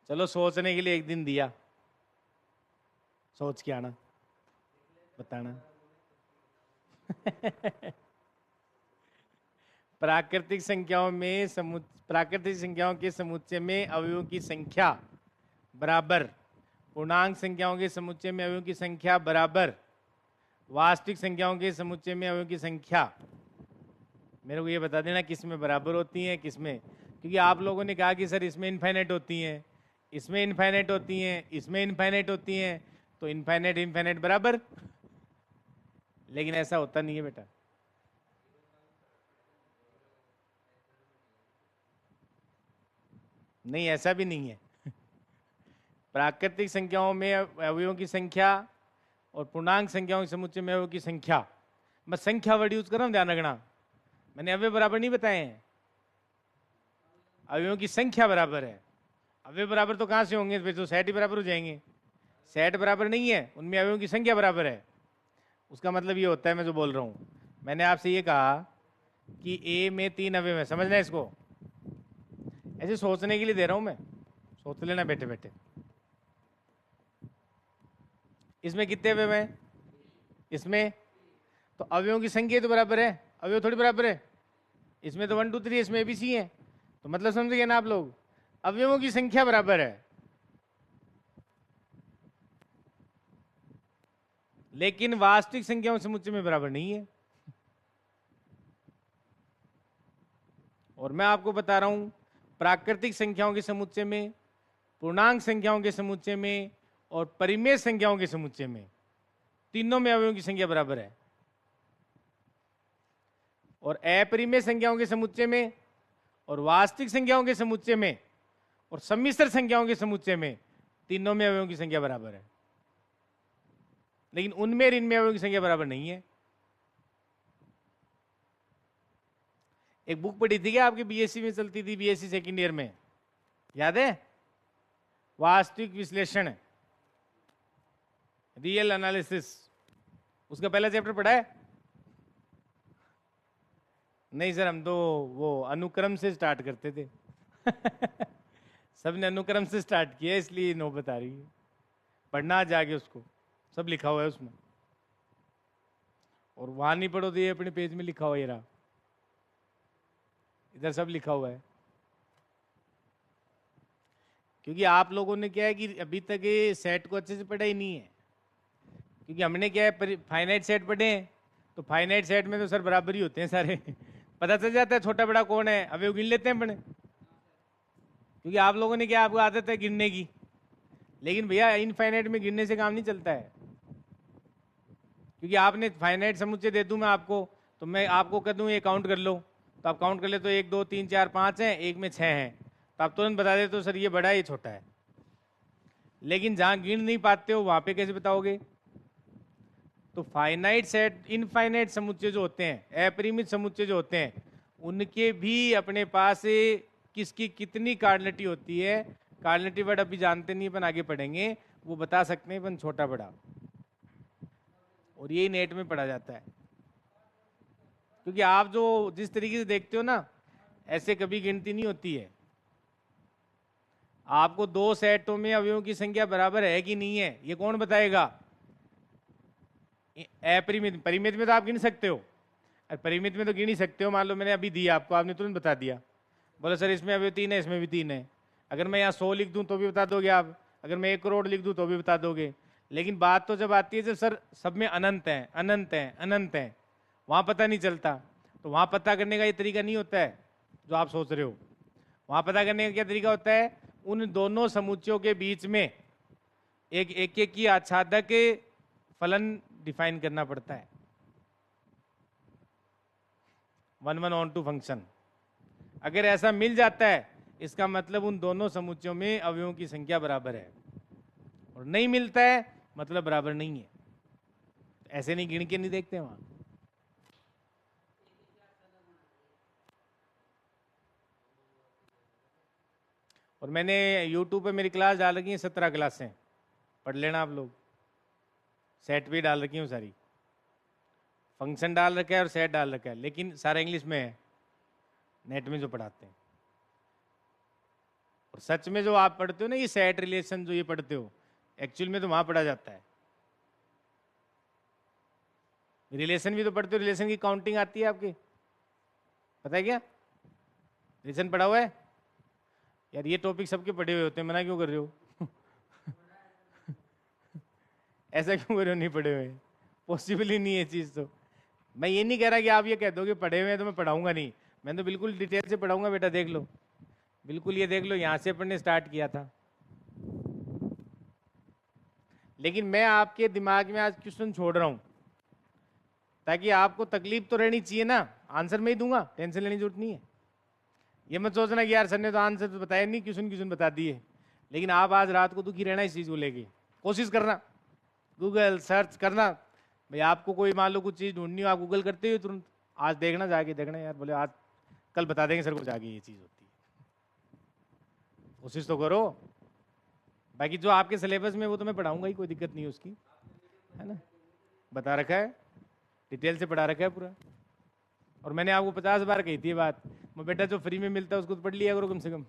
चलो सोचने के लिए एक दिन दिया, सोच के आना, बताना। प्राकृतिक संख्याओं में प्राकृतिक संख्याओं के समुच्चय में अवयवों की संख्या बराबर, पूर्णांक संख्याओं के समुच्चय में अवयवों की संख्या बराबर, वास्तविक संख्याओं के समुच्चय में अवयवों की संख्या। मेरे को ये बता देना किस में बराबर होती हैं, किस में, क्योंकि आप लोगों ने कहा कि सर इसमें इनफाइनाइट होती हैं, इसमें इनफाइनाइट होती हैं, इसमें इनफाइनाइट होती हैं, तो इनफाइनाइट इनफाइनाइट बराबर। लेकिन ऐसा होता नहीं है बेटा। नहीं, ऐसा भी नहीं है। प्राकृतिक संख्याओं में अवयवों की संख्या और पूर्णांक संख्याओं के समुच्चय में अवयवों की संख्या, मैं संख्या वर्ड यूज कर रहा हूं, ध्यान रखना। मैंने अवयव बराबर नहीं बताए हैं, अवयवों की संख्या बराबर है। अवयव बराबर तो कहां से होंगे, फिर तो सेट ही बराबर हो जाएंगे। सेट बराबर नहीं है, उनमें अवयवों की संख्या बराबर है। उसका मतलब ये होता है, मैं जो बोल रहा हूं, मैंने आपसे ये कहा कि ए में 3 अवयव है, समझना इसको। ऐसे सोचने के लिए दे रहा हूं मैं, सोच लेना बैठे बैठे। इसमें कितने अवयव हैं? इसमें तो अवयवों की संख्या तो बराबर है, अवयव थोड़ी बराबर है। इसमें तो 1 2 3, इसमें एबीसी है, तो मतलब समझ गए ना आप लोग, अवयवों की संख्या बराबर है, लेकिन वास्तविक संख्याओं समुच्चय में बराबर नहीं है। और मैं आपको बता रहा हूं, प्राकृतिक संख्याओं के समुच्चय में, पूर्णांक संख्याओं के समुच्चय में और परिमेय संख्याओं के समुच्चय में, तीनों में अवयवों की संख्या बराबर है। और अपरिमेय संख्याओं के समुच्चय में और वास्तविक संख्याओं के समुच्चय में और सम्मिश्र संख्याओं के समुच्चय में, तीनों में अवयवों की संख्या बराबर है, लेकिन उनमें और इनमें अवयवों की संख्या बराबर नहीं है। एक बुक पढ़ी थी क्या आपकी, बीएससी में चलती थी, बीएससी सेकंड ईयर में, याद है? वास्तविक विश्लेषण, रियल एनालिसिस, उसका पहला चैप्टर पढ़ा है? नहीं सर, हम तो वो अनुक्रम से स्टार्ट करते थे। सबने अनुक्रम से स्टार्ट किया, इसलिए नौबत आ रही है। पढ़ना जाके उसको, सब लिखा हुआ है उसमें। और वहां नहीं पढ़ो तो ये अपने पेज में लिखा हुआ है, ये रहा, इधर सब लिखा हुआ है। क्योंकि आप लोगों ने क्या है कि अभी तक ये सेट को अच्छे से पढ़ा ही नहीं है। क्योंकि हमने क्या है, फाइनाइट सेट पढ़े हैं, तो फाइनाइट सेट में तो सर बराबर ही होते हैं सारे। पता चल जाता है छोटा बड़ा कौन है, अभी वो गिन लेते हैं बड़े। क्योंकि आप लोगों ने क्या, आपको आदत है गिनने की, लेकिन भैया इनफाइनाइट में गिनने से काम नहीं चलता है। क्योंकि आपने फाइनाइट समुच्चय दे दूं मैं आपको, तो मैं आपको कह दूं ये काउंट कर लो, तो आप काउंट कर ले तो 1 2 3 4 5 हैं, एक में 6 हैं, तो आप तुरंत बता देते हो सर ये बड़ा है ये छोटा है। लेकिन जहां गिन नहीं पाते हो वहां पे कैसे बताओगे? तो फाइनाइट सेट, इनफाइनाइट समुच्चय जो होते हैं, अपरिमित समुच्चय जो होते हैं, उनके भी अपने पास किसकी कितनी कार्डिनलिटी होती है। कार्डिनलिटी वर्ड अभी जानते नहीं, अपन आगे पढ़ेंगे, वो बता सकते हैं अपन छोटा बड़ा, और यही नेट में पढ़ा जाता है। क्योंकि आप जो जिस तरीके से देखते हो ना, ऐसे कभी गिनती नहीं होती है। आपको दो सेटों में अवयवों की संख्या बराबर है कि नहीं है, ये कौन बताएगा? अपरिमित, परिमित में तो आप गिन सकते हो, और परिमित में तो गिन ही सकते हो। मान लो मैंने अभी दिया आपको, आपने तुरंत बता दिया, बोलो सर इसमें अभी 3 है, इसमें भी 3 है। अगर मैं यहाँ 100 लिख दूं तो भी बता दोगे आप, अगर मैं 1 करोड़ लिख दूं तो भी बता दोगे। लेकिन बात तो जब आती है जब सर सब में अनंत है, अनंत है, अनंत है, वहां पता नहीं चलता। तो वहां पता करने का ये तरीका नहीं होता है जो आप सोच रहे हो। वहां पता करने का क्या तरीका होता है? उन दोनों समुच्चयों के बीच में एक एक की आच्छादक फलन डिफाइन करना पड़ता है, 1 1 ऑन टू फंक्शन। अगर ऐसा मिल जाता है, इसका मतलब उन दोनों समुच्चयों में अवयवों की संख्या बराबर है, और नहीं मिलता है मतलब बराबर नहीं है। ऐसे नहीं गिन के नहीं देखते वहां। और मैंने YouTube पे मेरी क्लास डाल रखी है, 17 क्लासें, पढ़ लेना आप लोग। सेट भी डाल रखी हूँ सारी, फंक्शन डाल रखा है और सेट डाल रखा है, लेकिन सारा इंग्लिश में है, नेट में जो पढ़ाते हैं। और सच में जो आप पढ़ते हो ना, ये सेट रिलेशन जो ये पढ़ते हो, एक्चुअल में तो वहां पढ़ा जाता है। रिलेशन भी तो पढ़ते हो, रिलेशन की काउंटिंग आती है आपकी, पता है क्या? रिलेशन पढ़ा हुआ है यार? ये टॉपिक सबके पढ़े हुए होते हैं, मना क्यों कर रहे हो? ऐसा क्यों कर रहे हो नहीं पढ़े हुए? पॉसिबल ही नहीं है चीज। तो मैं ये नहीं कह रहा कि आप ये कह दो कि पढ़े हुए हैं तो मैं पढ़ाऊंगा नहीं, मैं तो बिल्कुल डिटेल से पढ़ाऊंगा। बेटा देख लो, बिल्कुल ये देख लो, यहां से अपन ने स्टार्ट किया था। लेकिन मैं आपके दिमाग में आज क्वेश्चन छोड़ रहा हूं, ताकि आपको तकलीफ तो रहनी चाहिए ना। आंसर मैं ही दूंगा, टेंशन लेने की जरूरत नहीं है। ये मत सोचना कि यार सर ने तो आंसर तो बताया नहीं, क्वेश्चन क्वेश्चन बता दिए। लेकिन आप आज रात को दुखी रहना इस चीज को लेके, कोशिश करना, गूगल सर्च करना। भाई आपको कोई मान लो कुछ चीज ढूंढनी हो, आप गूगल करते हो तुरंत, आज देखना, जाके देखना यार, बोले आज कल बता देंगे सर को जाके ये चीज होती है। कोशिश तो करो। बाकी जो आपके सिलेबस में वो तो मैं पढ़ाऊंगा ही, कोई दिक्कत नहीं है उसकी, है ना? बता रखा है, डिटेल से पढ़ा रखा है पूरा। और मैंने आपको 50 बार कही थी ये बात, मैं बेटा जो फ्री में मिलता है उसको तो पढ़ लिया करो कम से कम।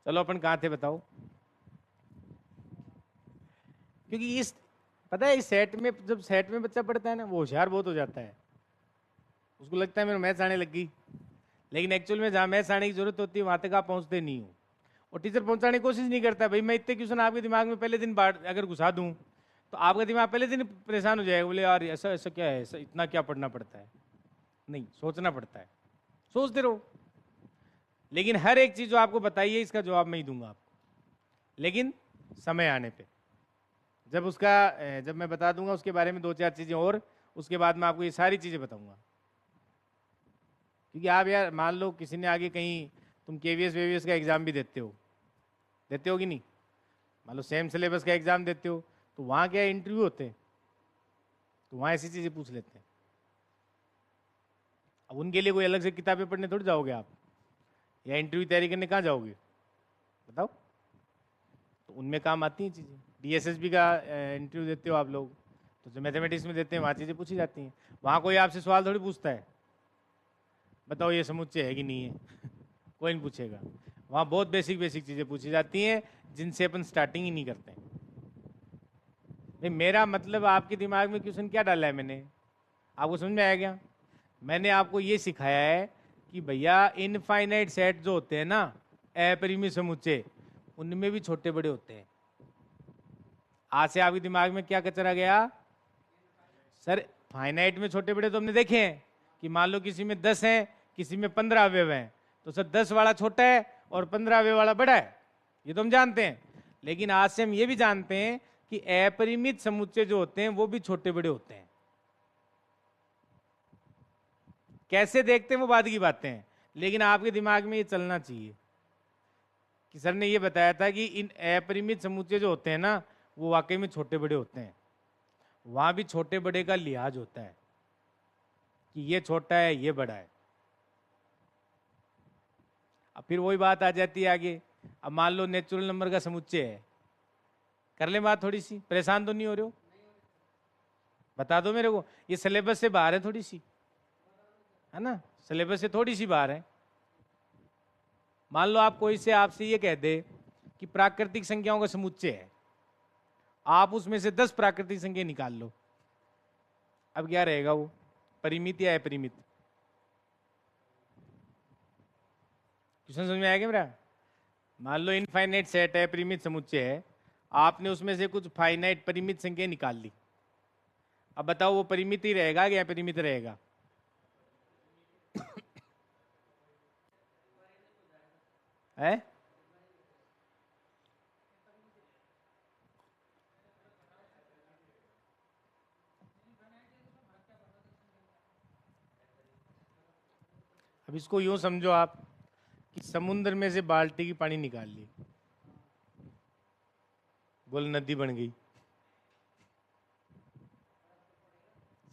चलो अपन कहाँ थे बताओ? क्योंकि इस पता है, इस सेट में जब सेट में बच्चा पढ़ता है ना, वो होशियार बहुत हो जाता है। उसको लगता है मेरे मैथ्स आने लग गई, लेकिन एक्चुअल में जहाँ मैथ्स आने की जरूरत होती है वहां तक आप पहुंचते नहीं हो। और टीचर पहुंचाने की कोशिश नहीं करता। भाई मैं इतने क्वेश्चन आपके दिमाग में पहले दिन अगर घुसा दूं तो आपका दिमाग पहले दिन परेशान हो जाएगा, बोले यार ऐसा ऐसा क्या है, ऐसा इतना क्या पढ़ना पड़ता है। नहीं, सोचना पड़ता है, सोचते रहो। लेकिन हर एक चीज जो आपको बताइए इसका जवाब मैं ही दूंगा आपको, लेकिन समय आने पे, जब मैं बता दूंगा उसके बारे में 2 4 चीजें और, उसके बाद मैं आपको ये सारी चीजें बताऊंगा। क्योंकि आप यार मान लो किसी ने आगे कहीं, तुम केवीएस वेवीएस का एग्जाम भी देते हो कि नहीं? मान लो सेम सिलेबस का एग्जाम देते हो, तो वहां क्या इंटरव्यू होते हैं, तो वहाँ ऐसी चीज़ें पूछ लेते हैं। अब उनके लिए कोई अलग से किताबें पढ़ने थोड़ी जाओगे आप, या इंटरव्यू तैयारी करने कहाँ जाओगे बताओ। तो उनमें काम आती हैं चीज़ें। डीएसएसबी का इंटरव्यू देते हो आप लोग, तो जो मैथमेटिक्स में देते हैं वहाँ चीज़ें पूछी जाती हैं। वहाँ कोई आपसे सवाल थोड़ी पूछता है, बताओ ये समुच्चय है कि नहीं है कोई नहीं पूछेगा। वहाँ बहुत बेसिक बेसिक चीज़ें पूछी जाती हैं जिनसे अपन स्टार्टिंग ही नहीं करते हैं। नहीं, मेरा मतलब आपके दिमाग में क्वेश्चन क्या डाला है मैंने, आपको समझ में आया क्या? मैंने आपको ये सिखाया है कि भैया इनफाइनाइट सेट जो होते हैं ना, अपरिमित समुच्चय, उनमें भी छोटे बड़े होते हैं। आज से आपके दिमाग में क्या कचरा गया? सर फाइनाइट में छोटे बड़े तो हमने देखे हैं कि मान लो किसी में 10 हैं, किसी में 15 अवयव हैं, तो सर 10 वाला छोटा है और 15 अवयव वाला बड़ा है, ये तो हम जानते हैं। लेकिन आज से हम ये भी जानते हैं कि अपरिमित समुच्चय जो होते हैं वो भी छोटे बड़े होते हैं। कैसे देखते हैं वो बाद की बातें हैं, लेकिन आपके दिमाग में ये चलना चाहिए कि सर ने ये बताया था कि इन अपरिमित समुच्चय जो होते हैं ना, वो वाकई में छोटे बड़े होते हैं। वहां भी छोटे बड़े का लिहाज होता है कि ये छोटा है ये बड़ा है। अब फिर वही बात आ जाती है आगे। अब मान लो नेचुरल नंबर का समुच्चय है, कर ले बात थोड़ी सी, परेशान तो नहीं हो रहे हो? बता दो मेरे को, ये सिलेबस से बाहर है थोड़ी सी, है ना, सिलेबस से थोड़ी सी बाहर है। मान लो आप कोई से आपसे ये कह दे कि प्राकृतिक संख्याओं का समुच्चय है, आप उसमें से 10 प्राकृतिक संख्या निकाल लो, अब क्या रहेगा वो, परिमित या अपरिमित? क्वेश्चन समझ में आया क्या मेरा? मान लो इनफाइनाइट सेट है, परिमित समुच्चय है, आपने उसमें से कुछ फाइनाइट परिमित संख्या निकाल ली, अब बताओ वो परिमित ही रहेगा या अपरिमित रहेगा? है? अब इसको यूं समझो आप कि समुद्र में से बाल्टी की पानी निकाल ली, बोल नदी बन गई।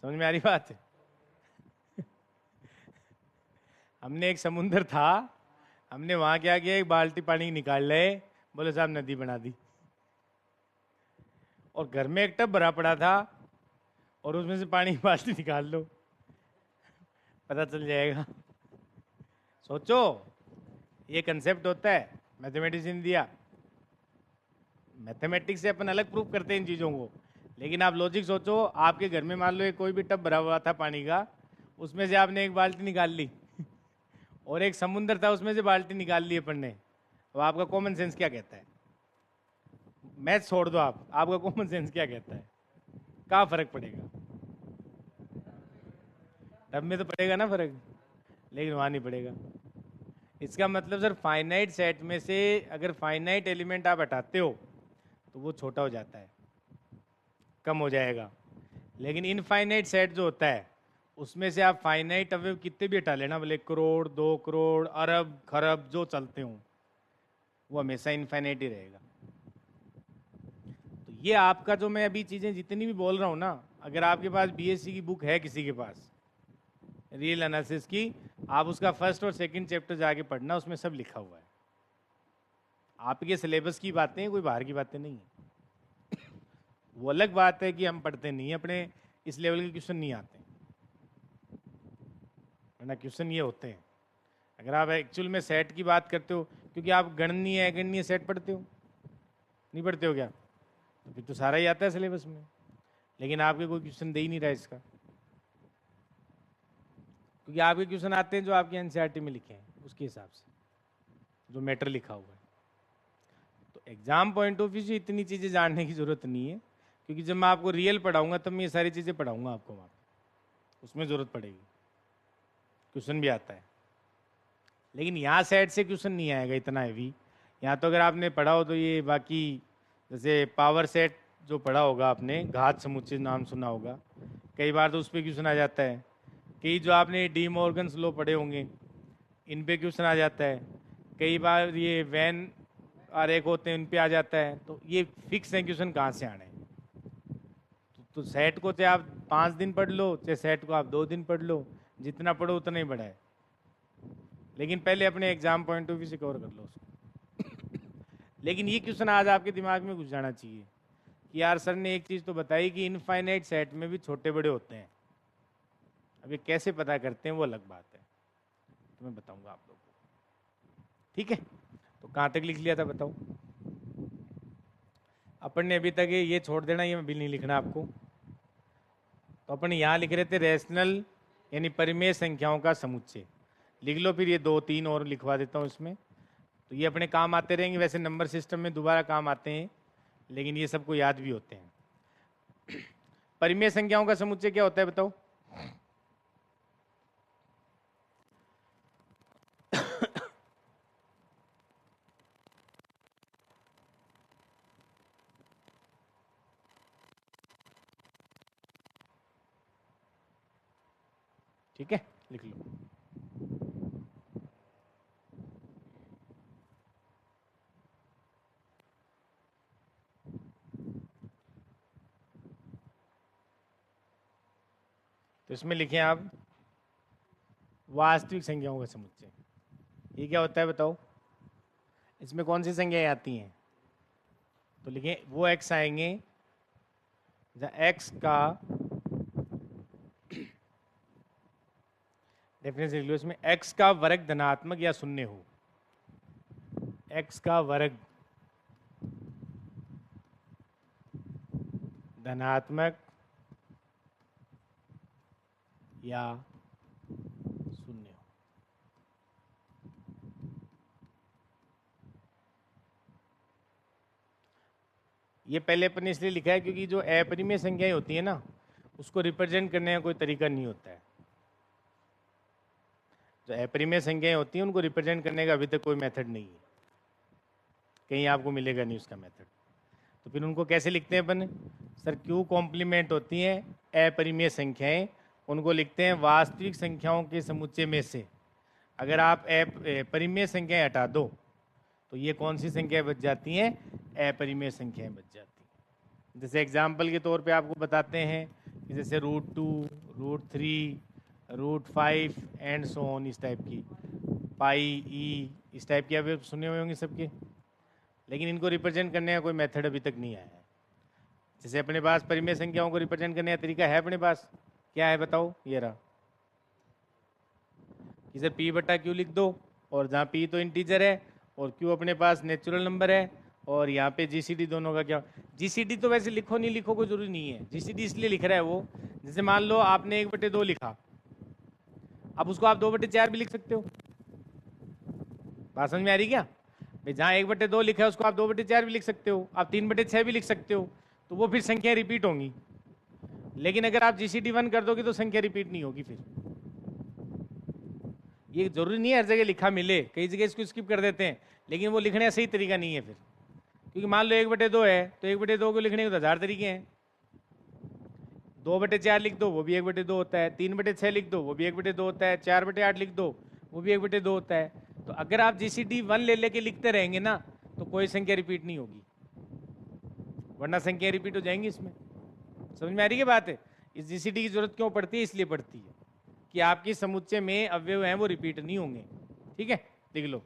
समझ में आ रही बात? हमने एक समुद्र था, हमने वहां क्या किया, एक बाल्टी पानी निकाल ले, बोले साहब नदी बना दी। और घर में एक टब भरा पड़ा था और उसमें से पानी की बाल्टी निकाल लो, पता चल जाएगा। सोचो, ये कंसेप्ट होता है, मैथमेटिक्स ने दिया। मैथमेटिक्स से अपन अलग प्रूफ करते हैं इन चीज़ों को, लेकिन आप लॉजिक सोचो, आपके घर में मान लो कोई भी टब भरा हुआ था पानी का, उसमें से आपने एक बाल्टी निकाल ली और एक समुद्र था उसमें से बाल्टी निकाल ली अपन ने, तो आपका कॉमन सेंस क्या कहता है? मैथ छोड़ दो आप, आपका कॉमन सेंस क्या कहता है? कहाँ फर्क पड़ेगा? टब में तो पड़ेगा ना फर्क, लेकिन वहाँ नहीं पड़ेगा। इसका मतलब सर फाइनाइट सेट में से अगर फाइनाइट एलिमेंट आप हटाते हो तो वो छोटा हो जाता है, कम हो जाएगा। लेकिन इनफाइनाइट सेट जो होता है उसमें से आप फाइनाइट अवयव कितने भी हटा लेना, बोले करोड़, 2 करोड़, अरब, खरब जो चलते हो, वो हमेशा इनफाइनाइट ही रहेगा। तो ये आपका जो मैं अभी चीज़ें जितनी भी बोल रहा हूँ ना, अगर आपके पास बीएससी की बुक है किसी के पास, रियल एनालिसिस की, आप उसका फर्स्ट और सेकंड चैप्टर जाके पढ़ना, उसमें सब लिखा हुआ है। आपके सिलेबस की बातें हैं, कोई बाहर की बातें नहीं है। वो अलग बात है कि हम पढ़ते नहीं है, अपने इस लेवल के क्वेश्चन नहीं आते, वरना क्वेश्चन ये होते हैं। अगर आप एक्चुअल में सेट की बात करते हो, क्योंकि आप गणनीय अगणनीय सेट पढ़ते हो, नहीं पढ़ते हो क्या? तो फिर तो सारा ही आता है सिलेबस में, लेकिन आपके कोई क्वेश्चन दे ही नहीं रहा है इसका, क्योंकि आपके क्वेश्चन आते हैं जो आपके एनसीईआरटी में लिखे हैं उसके हिसाब से, जो मैटर लिखा हुआ है। तो एग्जाम पॉइंट ऑफ व्यू से इतनी चीज़ें जानने की जरूरत नहीं है, क्योंकि जब मैं आपको रियल पढ़ाऊंगा तब मैं ये सारी चीज़ें पढ़ाऊंगा आपको वहाँ पे, उसमें ज़रूरत पड़ेगी, क्वेश्चन भी आता है। लेकिन यहाँ सेट से क्वेश्चन नहीं आएगा इतना हैवी। यहाँ तो अगर आपने पढ़ा हो तो ये बाकी, जैसे पावर सेट जो पढ़ा होगा आपने, घात समुच्चय नाम सुना होगा, कई बार तो उस पर क्वेश्चन आ जाता है। कई जो आपने डी मॉर्गन्स लॉ पढ़े होंगे, इन पे क्वेश्चन आ जाता है। कई बार ये वैन आरेख होते हैं, इन पे आ जाता है। तो ये फिक्स है क्वेश्चन कहाँ से आने, तो सेट को चाहे आप 5 दिन पढ़ लो, चाहे सेट को आप 2 दिन पढ़ लो, जितना पढ़ो उतना ही बड़ा है, लेकिन पहले अपने एग्जाम पॉइंट ऑफ व्यू से कवर कर लो उसको। लेकिन ये क्वेश्चन आज आपके दिमाग में घुस जाना चाहिए कि यार सर ने एक चीज़ तो बताई कि इनफाइनाइट सेट में भी छोटे बड़े होते हैं, अब ये कैसे पता करते हैं वो अलग बात है, तो मैं बताऊंगा आप लोगों को। ठीक है, तो कहाँ तक लिख लिया था बताओ? अपन ने अभी तक ये छोड़ देना, ये भी नहीं लिखना आपको। तो अपन यहाँ लिख रहे थे रैशनल यानी परिमेय संख्याओं का समुच्चय, लिख लो। फिर ये 2-3 और लिखवा देता हूँ इसमें, तो ये अपने काम आते रहेंगे। वैसे नंबर सिस्टम में दोबारा काम आते हैं, लेकिन ये सबको याद भी होते हैं। परिमेय संख्याओं का समुच्चय क्या होता है बताओ? ठीक है, लिख लो। तो इसमें लिखें आप वास्तविक संख्याओं का समुच्चय। ये क्या होता है बताओ? इसमें कौन सी संख्याएं आती हैं? तो लिखें वो एक्स आएंगे जहाँ एक्स का डेफिनेशन लिख लो। इसमें एक्स का वर्ग धनात्मक या शून्य हो, एक्स का वर्ग धनात्मक या शून्य हो। ये पहले अपन ने इसलिए लिखा है क्योंकि जो अपरिमेय संख्याएं होती है ना, उसको रिप्रेजेंट करने का कोई तरीका नहीं होता है। जो अपरिमेय संख्याएं होती हैं उनको रिप्रेजेंट करने का अभी तक कोई मेथड नहीं है, कहीं आपको मिलेगा नहीं उसका मेथड। तो फिर उनको कैसे लिखते हैं अपन? सर क्यू कॉम्प्लीमेंट होती हैं अपरिमेय संख्याएं, उनको लिखते हैं वास्तविक संख्याओं के समुच्चय में से। अगर आप परिमेय संख्याएं हटा दो तो ये कौन सी संख्याएं बच जाती हैं? अपरिमेय संख्याएं बच जाती हैं। जैसे एग्जाम्पल के तौर पे आपको बताते हैं कि जैसे √2, √3, √5 एंड सो ऑन, इस टाइप की, पाई ई, इस टाइप की आप सुने हुए होंगे सबके, लेकिन इनको रिप्रेजेंट करने का कोई मेथड अभी तक नहीं आया है। जैसे अपने पास परिमेय संख्याओं को रिप्रेजेंट करने का तरीका है अपने पास, क्या है बताओ? ये रहा कि सर पी बटा क्यू लिख दो, और जहाँ पी तो इंटीजर है और क्यू अपने पास नेचुरल नंबर है, और यहाँ पे जीसीडी दोनों का क्या? जीसीडी तो वैसे लिखो नहीं लिखो कोई जरूरी नहीं है, जीसीडी इसलिए लिख रहा है वो, जैसे मान लो आपने 1/2 लिखा, अब उसको आप 2/4 भी लिख सकते हो। बात समझ में आ रही क्या? भाई जहाँ 1/2 लिखा है उसको आप 2/4 भी लिख सकते हो, आप 3/6 भी लिख सकते हो, तो वो फिर संख्या रिपीट होंगी। लेकिन अगर आप जीसीडी 1 कर दोगे तो संख्या रिपीट नहीं होगी। फिर ये जरूरी नहीं है हर जगह लिखा मिले, कई जगह इसको स्किप कर देते हैं, लेकिन वो लिखने का सही तरीका नहीं है फिर। क्योंकि मान लो 1/2 है तो 1/2 को लिखने के तो 1000 तरीके हैं। 2/4 लिख दो वो भी 1/2 होता है, 3/6 लिख दो वो भी 1/2 होता है, 4/8 लिख दो वो भी 1/2 होता है। तो अगर आप जीसीडी 1 ले लेके लिखते रहेंगे ना तो कोई संख्या रिपीट नहीं होगी, वरना संख्या रिपीट हो जाएंगी इसमें। समझ में आ रही है बात है? इस जीसीडी की जरूरत क्यों पड़ती है? इसलिए पड़ती है कि आपकी समुच्चय में अवयव हैं वो रिपीट नहीं होंगे। ठीक है, लिख लो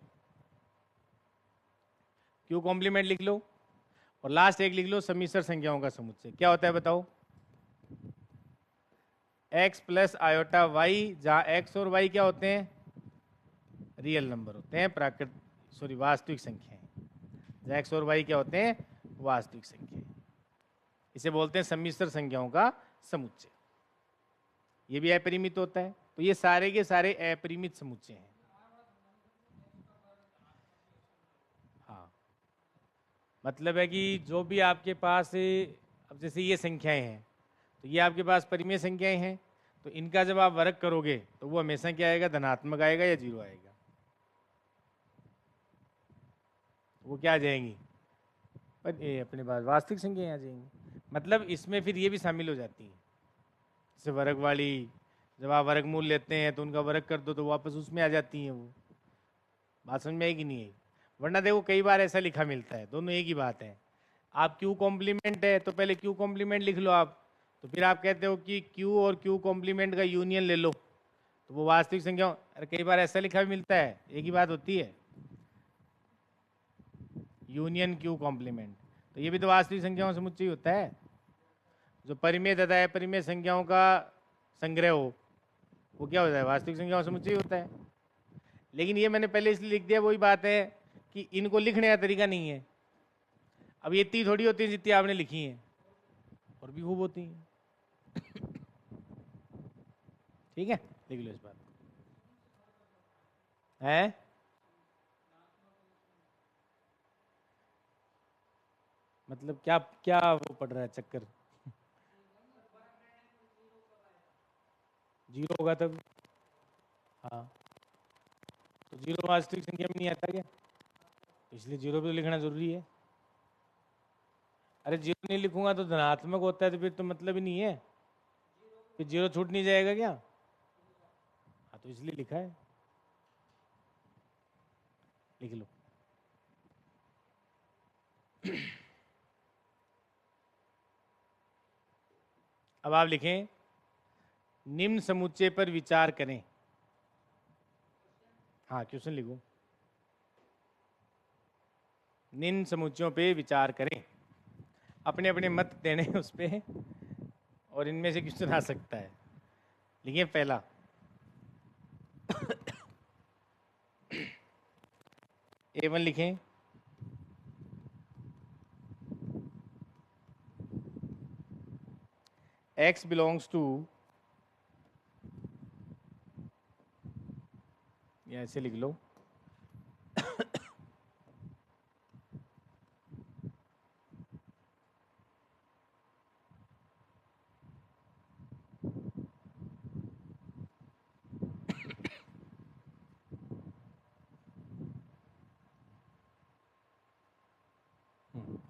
क्यू कॉम्प्लीमेंट लिख लो, और लास्ट एक लिख लो सम्मिश्र संख्याओं का समुच्चय। क्या होता है बताओ? x प्लस आयोटा वाई, जहां x और y क्या होते हैं? रियल नंबर होते हैं, वास्तविक संख्याएं। जहां x और y क्या होते हैं? वास्तविक संख्याएं। इसे बोलते हैं सम्मिश्र संख्याओं का समुच्चय। ये भी अपरिमित होता है, तो ये सारे के सारे अपरिमित समुच्चय हैं। हाँ, मतलब है कि जो भी आपके पास, अब जैसे ये संख्याएं हैं तो ये आपके पास परिमेय संख्याएं हैं, तो इनका जब आप वर्ग करोगे तो वो हमेशा क्या आएगा? धनात्मक आएगा या जीरो आएगा? वो क्या आ जाएंगी? पर ये अपने पास वास्तविक संख्याएं आ जाएंगी। मतलब इसमें फिर ये भी शामिल हो जाती हैं, जैसे वर्ग वाली, जब आप वर्गमूल लेते हैं तो उनका वर्ग कर दो तो वापस उसमें आ जाती हैं वो। बात समझ में आएगी नहीं आई? वरना देखो कई बार ऐसा लिखा मिलता है, दोनों एक ही बात है। आप क्यू कॉम्प्लीमेंट है तो पहले क्यू कॉम्प्लीमेंट लिख लो आप, तो फिर आप कहते हो कि Q और Q कॉम्प्लीमेंट का यूनियन ले लो, तो वो वास्तविक संख्याओं, अरे कई बार ऐसा लिखा भी मिलता है, एक ही बात होती है, यूनियन Q कॉम्प्लीमेंट, तो ये भी तो वास्तविक संख्याओं से मुझे होता है। जो परिमेय तथा अपरिमेय संख्याओं का संग्रह हो, वो क्या होता है, वास्तविक संख्याओं से मुझे होता है। लेकिन ये मैंने पहले इसलिए लिख दिया, वही बात है कि इनको लिखने का तरीका नहीं है। अब ये इतनी थोड़ी होती है जितनी आपने लिखी हैं, और भी खूब होती हैं। ठीक है, लिख लो इस बात है। मतलब क्या क्या वो पड़ रहा है चक्कर, जीरो होगा तब, हाँ, तो जीरो वास्तविक संख्या में नहीं आता क्या, तो इसलिए जीरो भी तो लिखना जरूरी है। अरे जीरो नहीं लिखूंगा तो धनात्मक होता है, तो फिर तो मतलब ही नहीं है, फिर जीरो छूट नहीं जाएगा क्या, हाँ, तो इसलिए लिखा है, लिख लो। अब आप लिखें, निम्न समुच्चय पर विचार करें। हाँ, क्वेश्चन लिखो, निम्न समुच्चयों पे विचार करें, अपने अपने मत देने उस पे, और इनमें से क्वेश्चन आ सकता है। लिखिए पहला, A1 लिखें, X बिलोंग्स टू, या ऐसे लिख लो,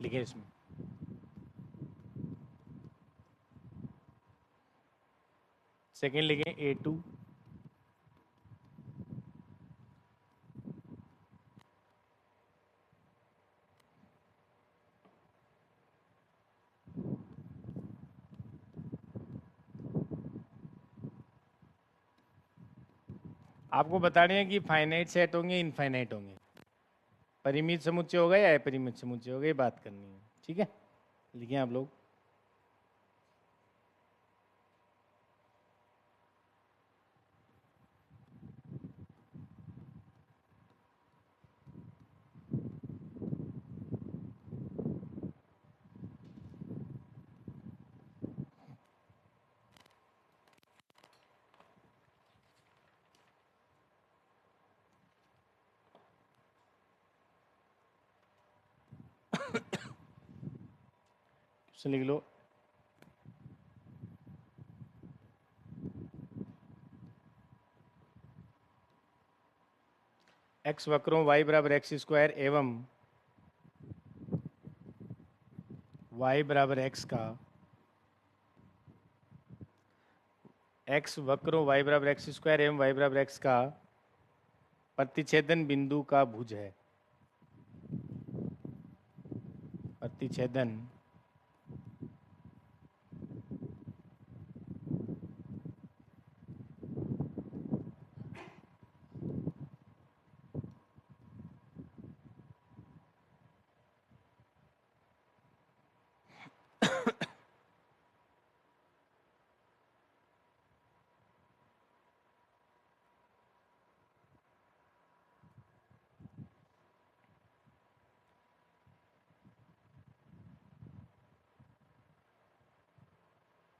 लिखे इसमें, सेकेंड लिखें A2, आपको बताने हैं कि फाइनाइट सेट होंगे, इनफाइनाइट होंगे, परिमित समुच्चय होगा या अपरिमित समुच्चय होगा, ये बात करनी है। ठीक है, लिखिए आप लोग, लिख लो, x वक्रों y बराबर एक्स स्क्वायर एवं y बराबर x का, x वक्रों y बराबर एक्स स्क्वायर एवं y बराबर x का प्रतिच्छेदन बिंदु का भुज है। प्रतिच्छेदन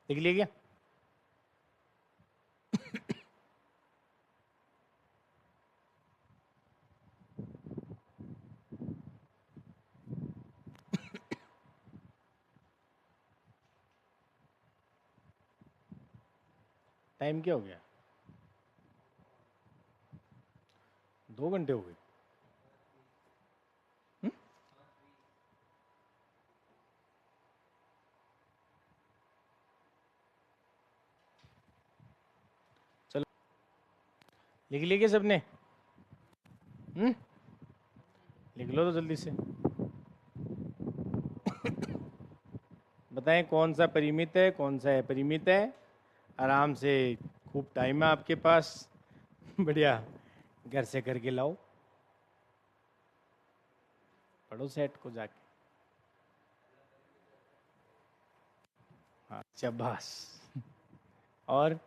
लिख लिया क्या? टाइम क्या हो गया? 2 घंटे हो गए। चलो, लिख लिया क्या सबने? लिख लो तो जल्दी से, बताइए। बताएं कौन सा परिमित है, कौन सा अपरिमित है। आराम से, खूब टाइम है आपके पास, बढ़िया घर से करके लाओ, पढ़ो सेट को जाके। हाँ शाबाश। और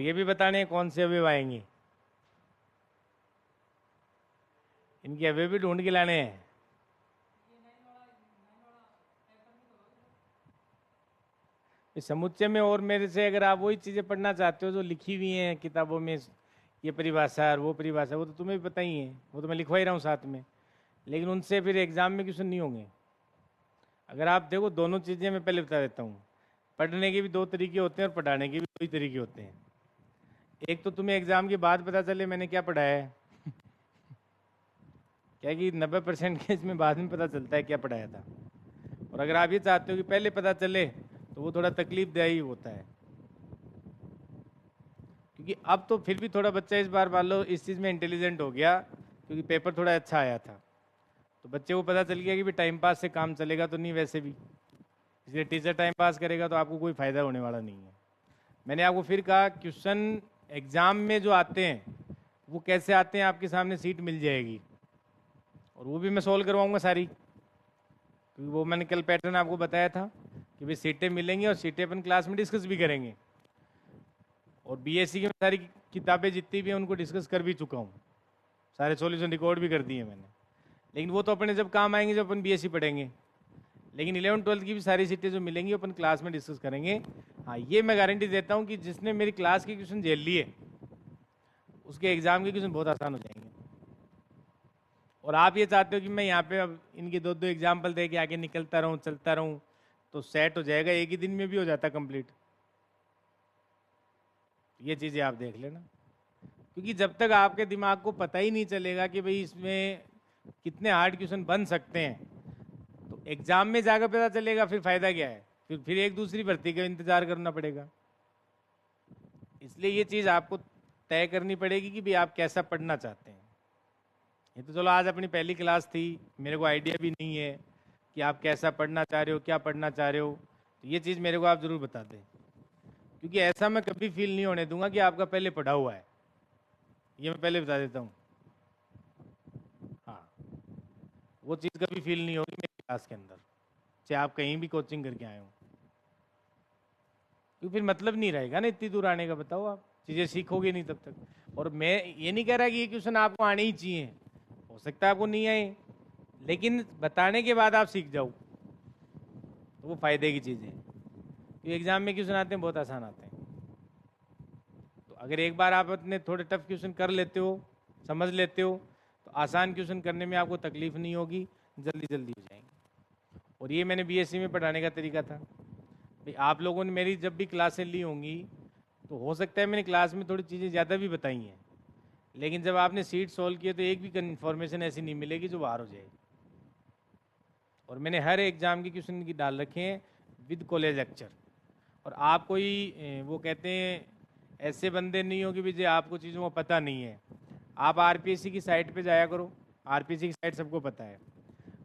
ये भी बताने हैं कौन से अवयव आएंगे, इनके अवयव भी ढूंढ के लाने हैं। इस समुच्चय में और मेरे से अगर आप वही चीजें पढ़ना चाहते हो जो लिखी हुई हैं किताबों में, ये परिभाषा और वो परिभाषा, वो तो तुम्हें भी पता ही है, वो तो मैं लिखवा ही रहा हूँ साथ में, लेकिन उनसे फिर एग्जाम में क्वेश्चन नहीं होंगे। अगर आप देखो, दोनों चीजें मैं पहले बता देता हूँ, पढ़ने के भी दो तरीके होते हैं और पढ़ाने के भी दो ही तरीके होते हैं। एक तो तुम्हें एग्जाम के बाद पता चले मैंने क्या पढ़ाया है, क्या कि 90% केस में बाद में पता चलता है क्या पढ़ाया था। और अगर आप ये चाहते हो कि पहले पता चले, तो वो थोड़ा तकलीफदायी होता है, क्योंकि अब तो फिर भी थोड़ा बच्चा इस बार मान लो इस चीज़ में इंटेलिजेंट हो गया, क्योंकि पेपर थोड़ा अच्छा आया था, तो बच्चे को पता चल गया कि भी टाइम पास से काम चलेगा तो नहीं वैसे भी, इसलिए टीचर टाइम पास करेगा तो आपको कोई फायदा होने वाला नहीं है। मैंने आपको फिर कहा, क्वेश्चन एग्जाम में जो आते हैं वो कैसे आते हैं, आपके सामने सीट मिल जाएगी और वो भी मैं सोल्व करवाऊंगा सारी, क्योंकि वो मैंने कल पैटर्न आपको बताया था कि भाई सीटें मिलेंगी और सीटें अपन क्लास में डिस्कस भी करेंगे। और बीएससी की सारी किताबें जितनी भी हैं उनको डिस्कस कर भी चुका हूँ, सारे सॉल्यूशन रिकॉर्ड भी कर दिए मैंने, लेकिन वो तो अपने जब काम आएंगे जब अपन बीएससी पढ़ेंगे। लेकिन 11th-12th की भी सारी सीटें जो मिलेंगी अपन क्लास में डिस्कस करेंगे। हाँ, ये मैं गारंटी देता हूँ कि जिसने मेरी क्लास के क्वेश्चन झेल लिए उसके एग्जाम के क्वेश्चन बहुत आसान हो जाएंगे। और आप ये चाहते हो कि मैं यहाँ पे अब इनके दो एग्जाम्पल दे के आगे निकलता रहूँ, चलता रहूँ, तो सेट हो जाएगा, एक ही दिन में भी हो जाता कंप्लीट। ये चीज़ें आप देख लेना, क्योंकि जब तक आपके दिमाग को पता ही नहीं चलेगा कि भाई इसमें कितने हार्ड क्वेश्चन बन सकते हैं, तो एग्जाम में जाकर पता चलेगा फिर फायदा क्या है, फिर एक दूसरी भर्ती का इंतजार करना पड़ेगा। इसलिए ये चीज़ आपको तय करनी पड़ेगी कि भाई आप कैसा पढ़ना चाहते हैं। ये तो चलो आज अपनी पहली क्लास थी, मेरे को आइडिया भी नहीं है कि आप कैसा पढ़ना चाह रहे हो, क्या पढ़ना चाह रहे हो, तो ये चीज़ मेरे को आप ज़रूर बता दें, क्योंकि ऐसा मैं कभी फील नहीं होने दूंगा कि आपका पहले पढ़ा हुआ है, ये मैं पहले बता देता हूँ। हाँ, वो चीज़ कभी फील नहीं होगी मेरी क्लास के अंदर, चाहे आप कहीं भी कोचिंग करके आए हो, क्योंकि फिर मतलब नहीं रहेगा ना इतनी दूर आने का। बताओ, आप चीज़ें सीखोगे नहीं तब तक। और मैं ये नहीं कह रहा कि ये क्वेश्चन आपको आने ही चाहिए, हो सकता है आपको नहीं आए, लेकिन बताने के बाद आप सीख जाओ तो वो फायदे की चीज़ है। तो एग्जाम में क्वेश्चन आते हैं बहुत आसान आते हैं, तो अगर एक बार आप अपने थोड़े टफ क्वेश्चन कर लेते हो, समझ लेते हो, तो आसान क्वेश्चन करने में आपको तकलीफ नहीं होगी, जल्दी जल्दी हो जाएंगे। और ये मैंने बीएससी में पढ़ाने का तरीका था। भाई आप लोगों ने मेरी जब भी क्लासें ली होंगी तो हो सकता है मैंने क्लास में थोड़ी चीज़ें ज़्यादा भी बताई हैं, लेकिन जब आपने सीट सॉल्व किए तो एक भी इन्फॉर्मेशन ऐसी नहीं मिलेगी जो बाहर हो जाएगी। और मैंने हर एग्जाम के क्वेश्चन की डाल रखे हैं विद कॉलेज लेक्चर। और आप कोई वो कहते हैं ऐसे बंदे नहीं हो कि भाई आपको चीज़ों का पता नहीं है। आप आरपीएससी की साइट पे जाया करो, आरपीएससी की साइट सबको पता है,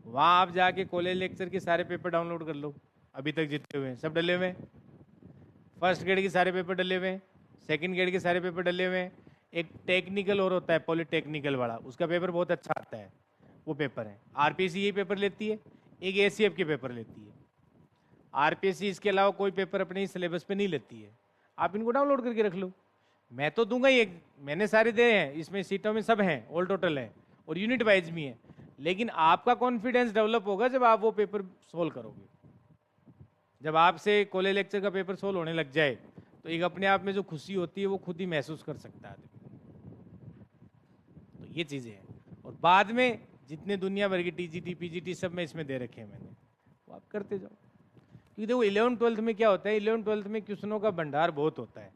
वहाँ आप जाके कॉलेज लेक्चर के सारे पेपर डाउनलोड कर लो, अभी तक जितने हुए हैं सब डले हुए हैं। फर्स्ट ग्रेड के सारे पेपर डले हुए हैं, सेकंड ग्रेड के सारे पेपर डले हुए हैं। एक टेक्निकल और होता है पॉलिटेक्निकल वाला, उसका पेपर बहुत अच्छा आता है, वो पेपर है। आरपीएससी यही पेपर लेती है, एक एसीएफ के पेपर लेती है। आरपीएससी इसके अलावा कोई पेपर अपने सिलेबस पे नहीं लेती है। आप इनको डाउनलोड करके रख लो, मैं तो दूंगा ही, एक मैंने सारे दे हैं, इसमें सीटों में सब हैं, ऑल टोटल है और यूनिट वाइज भी है। लेकिन आपका कॉन्फिडेंस डेवलप होगा जब आप वो पेपर सोल्व करोगे। जब आपसे कॉलेज लेक्चर का पेपर सोल्व होने लग जाए तो एक अपने आप में जो खुशी होती है वो खुद ही महसूस कर सकता है आदमी। तो ये चीज़ें हैं। और बाद में जितने दुनिया भर की टीजीटी पीजीटी सब में इसमें दे रखे हैं मैंने, वो आप करते जाओ। क्योंकि देखो 11th-12th में क्या होता है, 11th-12th में क्वेश्चनों का भंडार बहुत होता है।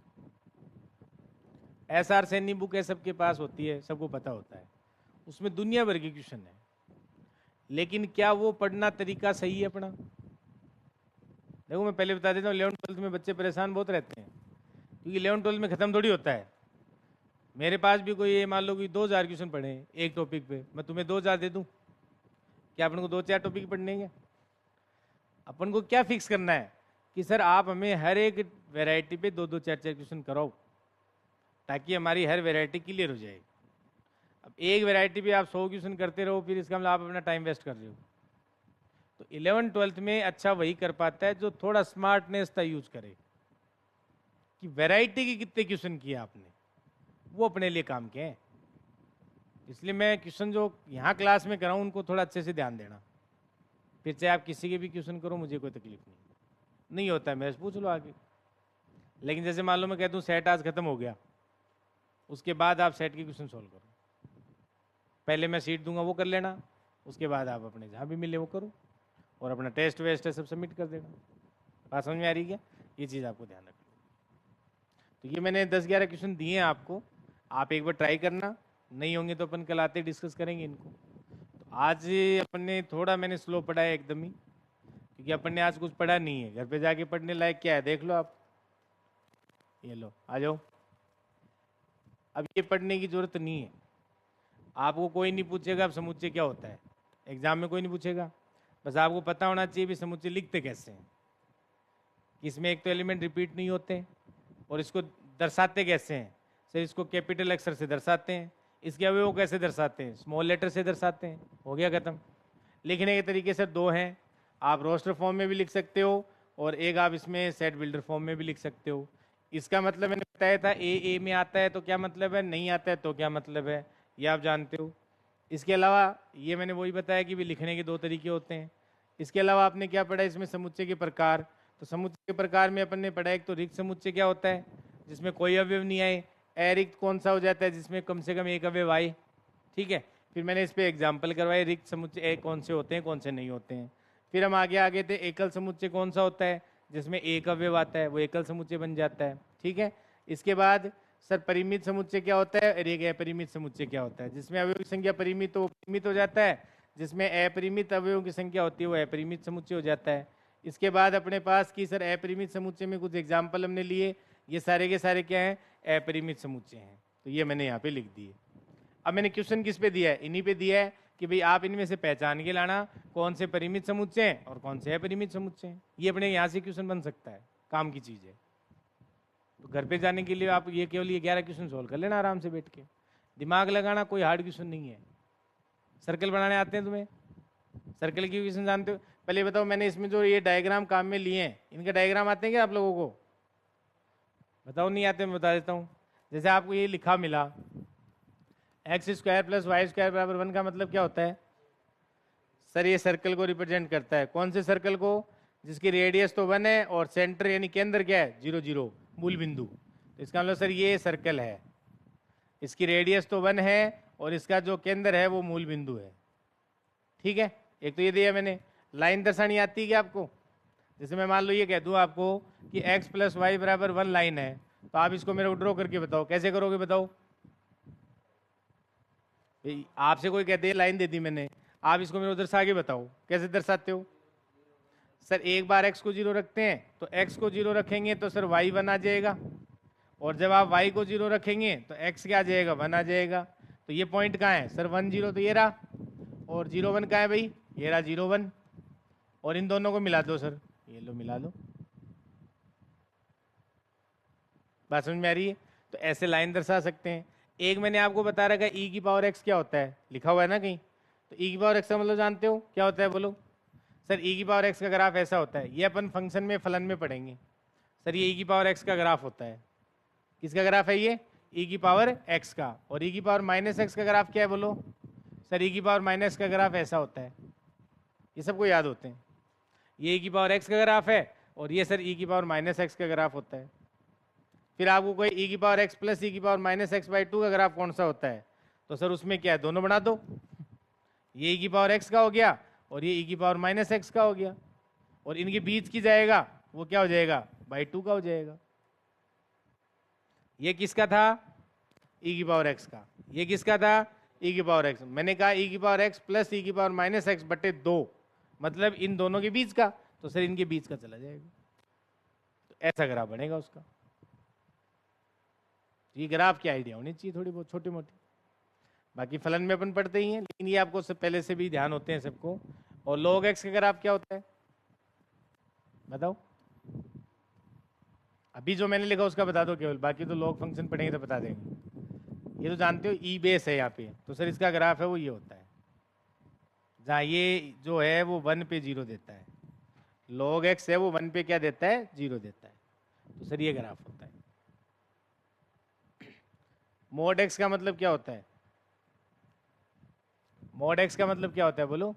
एसआर सैनी बुक है सबके पास होती है, सबको पता होता है, उसमें दुनिया भर के क्वेश्चन है। लेकिन क्या वो पढ़ना तरीका सही है अपना? देखो मैं पहले बता देता हूँ, 11th-12th में बच्चे परेशान बहुत रहते हैं, क्योंकि 11th-12th में ख़त्म थोड़ी होता है। मेरे पास भी कोई ये मान लो कि 2000 क्वेश्चन पढ़े हैं एक टॉपिक पे, मैं तुम्हें 2000 दे दूँ? क्या अपन को 2-4 टॉपिक पढ़ने हैं? अपन को क्या फिक्स करना है कि सर आप हमें हर एक वैरायटी पे 2-2 4-4 क्वेश्चन कराओ, ताकि हमारी हर वैरायटी क्लियर हो जाए। अब एक वैरायटी पे आप 100 क्वेश्चन करते रहो, फिर इसका मतलब आप अपना टाइम वेस्ट कर रहे हो। तो 11th-12th में अच्छा वही कर पाता है जो थोड़ा स्मार्टनेस का यूज करे, कि वैरायटी के कितने क्वेश्चन किए आपने, वो अपने लिए काम के हैं। इसलिए मैं क्वेश्चन जो यहाँ क्लास में कराऊँ उनको थोड़ा अच्छे से ध्यान देना। फिर चाहे आप किसी के भी क्वेश्चन करो, मुझे कोई तकलीफ नहीं होता है, मेरे से पूछ लो आगे। लेकिन जैसे मान लो मैं कहता हूँ सेट आज खत्म हो गया, उसके बाद आप सेट के क्वेश्चन सोल्व करो। पहले मैं सीट दूंगा, वो कर लेना, उसके बाद आप अपने जहाँ भी मिले वो करो, और अपना टेस्ट वेस्ट है सब सबमिट कर देना। बात समझ में आ रही क्या? ये चीज़ आपको ध्यान रखना। तो ये मैंने 10-11 क्वेश्चन दिए हैं आपको, आप एक बार ट्राई करना, नहीं होंगे तो अपन कल आते डिस्कस करेंगे इनको। तो आज अपन ने थोड़ा मैंने स्लो पढ़ा है एकदम ही, क्योंकि अपन ने आज कुछ पढ़ा नहीं है। घर पे जाके पढ़ने लायक क्या है देख लो आप, ये लो आ जाओ। अब ये पढ़ने की जरूरत नहीं है, आपको कोई नहीं पूछेगा अब समुच्चय क्या होता है, एग्जाम में कोई नहीं पूछेगा। बस आपको पता होना चाहिए भी समुच्चय लिखते कैसे हैं, इसमें एक तो एलिमेंट रिपीट नहीं होते, और इसको दर्शाते कैसे हैं। सर इसको कैपिटल अक्षर से दर्शाते हैं, इसके अवयव कैसे दर्शाते हैं, स्मॉल लेटर से दर्शाते हैं, हो गया खत्म। लिखने के तरीके से 2 हैं, आप रोस्टर फॉर्म में भी लिख सकते हो, और एक आप इसमें सेट बिल्डर फॉर्म में भी लिख सकते हो। इसका मतलब मैंने बताया था ए में आता है तो क्या मतलब है, नहीं आता है तो क्या मतलब है, ये आप जानते हो। इसके अलावा ये मैंने वही बताया कि भी लिखने के 2 तरीके होते हैं। इसके अलावा आपने क्या पढ़ा इसमें, समुच्चय के प्रकार। तो समुच्चय के प्रकार में अपन ने पढ़ा एक तो रिक्त समुच्चय क्या होता है, जिसमें कोई अवयव नहीं आए। अरिक्त कौन सा हो जाता है, जिसमें कम से कम एक अवयव आए, ठीक है। फिर मैंने इस पे एग्जाम्पल करवाए रिक्त समुच्चय कौन से होते हैं कौन से नहीं होते हैं। फिर हम आगे थे, एकल समुच्चय कौन सा होता है, जिसमें एक अवयव आता है, वो एकल समुच्चय बन जाता है, ठीक है। इसके बाद सर परिमित समुच्चय क्या होता है, और एक अपरिमित समुच्चय क्या होता है, जिसमें अवयव की संख्या परिमित तो परिमित हो जाता है, जिसमें अपरिमित अवयवों की संख्या होती है वो अपरिमित समुच्चय हो जाता है। इसके बाद अपने पास की सर अपरिमित समुच्चय में कुछ एग्जाम्पल हमने लिए, ये सारे के सारे क्या हैं, अपरिमित समुच्चय हैं। तो ये मैंने यहाँ पे लिख दिए। अब मैंने क्वेश्चन किस पे दिया है, इन्हीं पे दिया है कि भाई आप इनमें से पहचान के लाना कौन से परिमित समुच्चय हैं और कौन से अपरिमित समुच्चय हैं। ये अपने यहाँ से क्वेश्चन बन सकता है, काम की चीज़ है। तो घर पे जाने के लिए आप ये केवल ये 11 क्वेश्चन सोल्व कर लेना आराम से बैठ के, दिमाग लगाना कोई हार्ड क्वेश्चन नहीं है। सर्कल बनाने आते हैं तुम्हें, सर्कल की क्वेश्चन जानते हो? पहले बताओ, मैंने इसमें जो ये डायग्राम काम में लिए हैं, इनके डायग्राम आते हैं क्या आप लोगों को? बताओ, नहीं आते? मैं बता देता हूँ। जैसे आपको ये लिखा मिला x² + y² = 1 का मतलब क्या होता है सर, ये सर्कल को रिप्रेजेंट करता है। कौन से सर्कल को? जिसकी रेडियस तो 1 है और सेंटर यानी केंद्र क्या है, 0 0 मूल बिंदु। तो इसका मतलब सर ये सर्कल है, इसकी रेडियस तो 1 है और इसका जो केंद्र है वो मूल बिंदु है, ठीक है। एक तो ये दिया मैंने। लाइन दर्शानी आती है क्या आपको? जैसे मैं मान लो ये कह दूं आपको कि x + y = 1 लाइन है, तो आप इसको मेरे को ड्रॉ करके बताओ, कैसे करोगे बताओ? आपसे कोई कहते हैं लाइन दे दी मैंने, आप इसको मेरे उधर से आगे बताओ कैसे दर्शाते हो? सर एक बार x को 0 रखते हैं, तो x को 0 रखेंगे तो सर y 1 आ जाएगा, और जब आप y को 0 रखेंगे तो x क्या आ जाएगा, 1 आ जाएगा। तो ये पॉइंट कहाँ है सर, 1 0 तो ये रहा, और 0 1 कहाँ है भाई, ये रहा 0 1, और इन दोनों को मिला दो सर, ये लो मिला दो। बात समझ में आ रही है? तो ऐसे लाइन दर्शा सकते हैं। एक मैंने आपको बता रखा है e⁻x क्या होता है, लिखा हुआ है ना कहीं। तो e⁻x का मतलब जानते हो क्या होता है, बोलो सर। e⁻x का ग्राफ ऐसा होता है, ये अपन फंक्शन में फलन में पढ़ेंगे सर। ये e⁻x का ग्राफ होता है, किसका ग्राफ है ये, e⁻x का। और e⁻−x का ग्राफ क्या है बोलो सर, e⁻x का ग्राफ ऐसा होता है। ये सबको याद होते हैं, ये e⁻x का ग्राफ है और ये सर e⁻−x का ग्राफ होता है। फिर आपको कोई e⁻x + e⁻−x/2 का ग्राफ कौन सा होता है, तो सर उसमें क्या है, दोनों बना दो, ये e⁻x का हो गया और ये e⁻−x का हो गया, और इनके बीच की जाएगा वो क्या हो जाएगा, /2 का हो जाएगा। ये किसका था, e⁻x का। ये किसका था, e⁻x। मैंने कहा e⁻x + e⁻−x/2 मतलब इन दोनों के बीच का, तो सर इनके बीच का चला जाएगा, तो ऐसा ग्राफ बनेगा उसका। ये ग्राफ की आइडिया होनी चाहिए थोड़ी बहुत छोटी मोटी, बाकी फलन में अपन पढ़ते ही हैं, लेकिन ये आपको सब पहले से भी ध्यान होते हैं सबको। और log x का ग्राफ क्या होता है, बताओ। अभी जो मैंने लिखा उसका बता दो केवल, बाकी तो लॉग फंक्शन पढ़ेंगे तो बता देंगे। ये तो जानते हो ई बेस है यहाँ पे, तो सर इसका ग्राफ है वो ये होता है, जहाँ ये जो है वो 1 पे 0 देता है, लॉग एक्स है वो 1 पे क्या देता है, 0 देता है, तो सर ये ग्राफ होता है। मोड एक्स का मतलब क्या होता है, मोड एक्स का मतलब क्या होता है बोलो।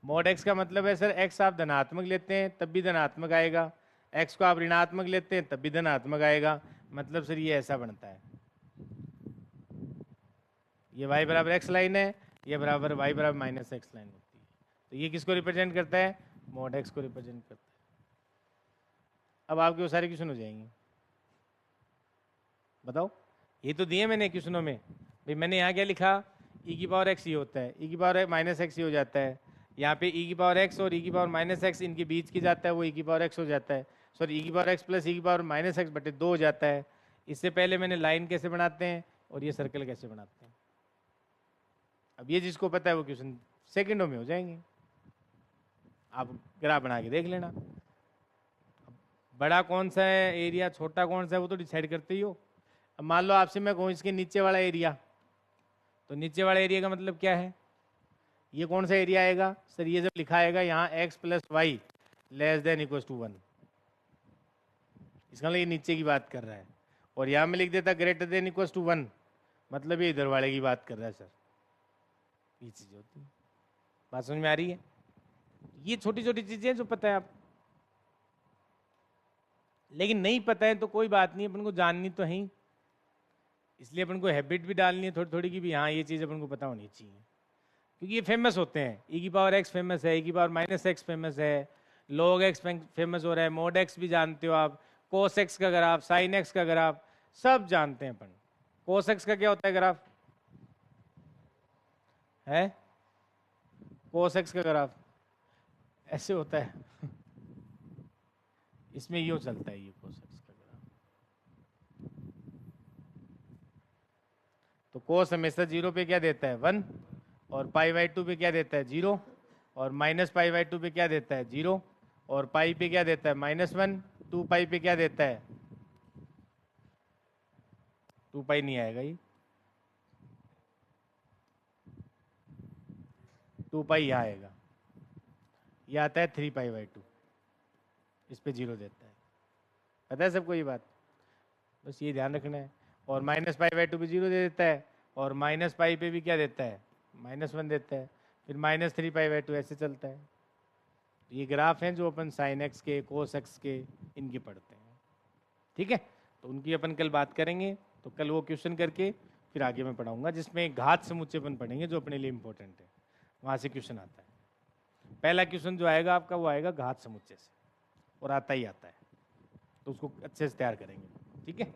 मोड एक्स का मतलब है सर एक्स आप धनात्मक लेते हैं तब भी धनात्मक आएगा, एक्स को आप ऋणात्मक लेते हैं तब भी धनात्मक आएगा, मतलब सर ये ऐसा बनता है, ये y बराबर एक्स लाइन है, ये बराबर y बराबर माइनस एक्स लाइन होती है, तो ये किसको रिप्रेजेंट करता है, मोड एक्स को रिप्रेजेंट करता है। अब आपके वो सारे क्वेश्चन हो जाएंगे, बताओ। ये तो दिए मैंने क्वेश्चनों में, भाई मैंने यहाँ क्या लिखा, ई की पावर एक्स ये होता है, ई की पावर माइनस एक्स ये हो जाता है, यहाँ पे ई की पावर एक्स और ई की पावर माइनस एक्स इनके बीच की जाता है वो ई की पावर एक्स हो जाता है, सॉरी ई की पावर एक्स प्लस ई की पावर माइनस एक्स बटे 2 हो जाता है। इससे पहले मैंने लाइन कैसे बनाते हैं और ये सर्कल कैसे बनाते हैं, अब ये जिसको पता है वो क्वेश्चन सेकंडों में हो जाएंगे, आप ग्राफ बना के देख लेना। बड़ा कौन सा है एरिया, छोटा कौन सा है, वो तो डिसाइड करते ही हो। अब मान लो आपसे मैं कहूँ इसके नीचे वाला एरिया, तो नीचे वाला एरिया का मतलब क्या है, ये कौन सा एरिया आएगा सर, ये जब लिखा आएगा यहाँ x plus Y less than equal to 1, इसका मतलब ये नीचे की बात कर रहा है, और यहाँ में लिख देता ग्रेटर देन इक्वल टू 1, मतलब ये इधर वाले की बात कर रहा है सर, ये चीज़ होती है। बात समझ में आ रही है, ये छोटी छोटी चीज़ें जो पता है आप, लेकिन नहीं पता है तो कोई बात नहीं, अपन को जाननी तो है ही, इसलिए अपन को हैबिट भी डालनी है थोड़ी थोड़ी की भी, हाँ ये चीज़ अपन को पता होनी चाहिए, क्योंकि ये फेमस होते हैं, ई की पावर एक्स फेमस है, ई की पावर माइनस एक्स फेमस है, लॉग एक्स फेमस हो रहा है, मोड एक्स भी जानते हो आप, कोस एक्स का ग्राफ, साइन एक्स का ग्राफ, सब जानते हैं अपन। कोस एक्स का क्या होता है ग्राफ है, कोस एक्स का ग्राफ ऐसे होता है इसमें यूं चलता है ये कोस एक्स का ग्राफ, तो कोस हमेशा 0 पे क्या देता है 1, और पाई बाई 2 पे क्या देता है 0, और माइनस पाई बाई 2 पे क्या देता है 0, और पाई पे क्या देता है -1, 2 पाई पे क्या देता है 2 पाई नहीं आएगा ये, 2 पाई यहाँ आएगा, ये आता है 3 पाई बाई 2, इस पे 0 देता है, पता है सबको ये बात, बस ये ध्यान रखना है। और माइनस पाई बाई 2 पे 0 दे देता है, और माइनस पाई पे भी क्या देता है -1 देता है, फिर -3 पाई बाई 2 ऐसे चलता है। ये ग्राफ हैं जो अपन साइन एक्स के, कोस एक्स के, इनके पढ़ते हैं, ठीक है, तो उनकी अपन कल बात करेंगे, तो कल वो क्वेश्चन करके फिर आगे मैं पढ़ाऊंगा, जिसमें घात समुच्चय अपन पढ़ेंगे जो अपने लिए इंपॉर्टेंट है, वहाँ से क्वेश्चन आता है। पहला क्वेश्चन जो आएगा आपका वो आएगा घात समुच्चय से, और आता ही आता है, तो उसको अच्छे से तैयार करेंगे, ठीक है।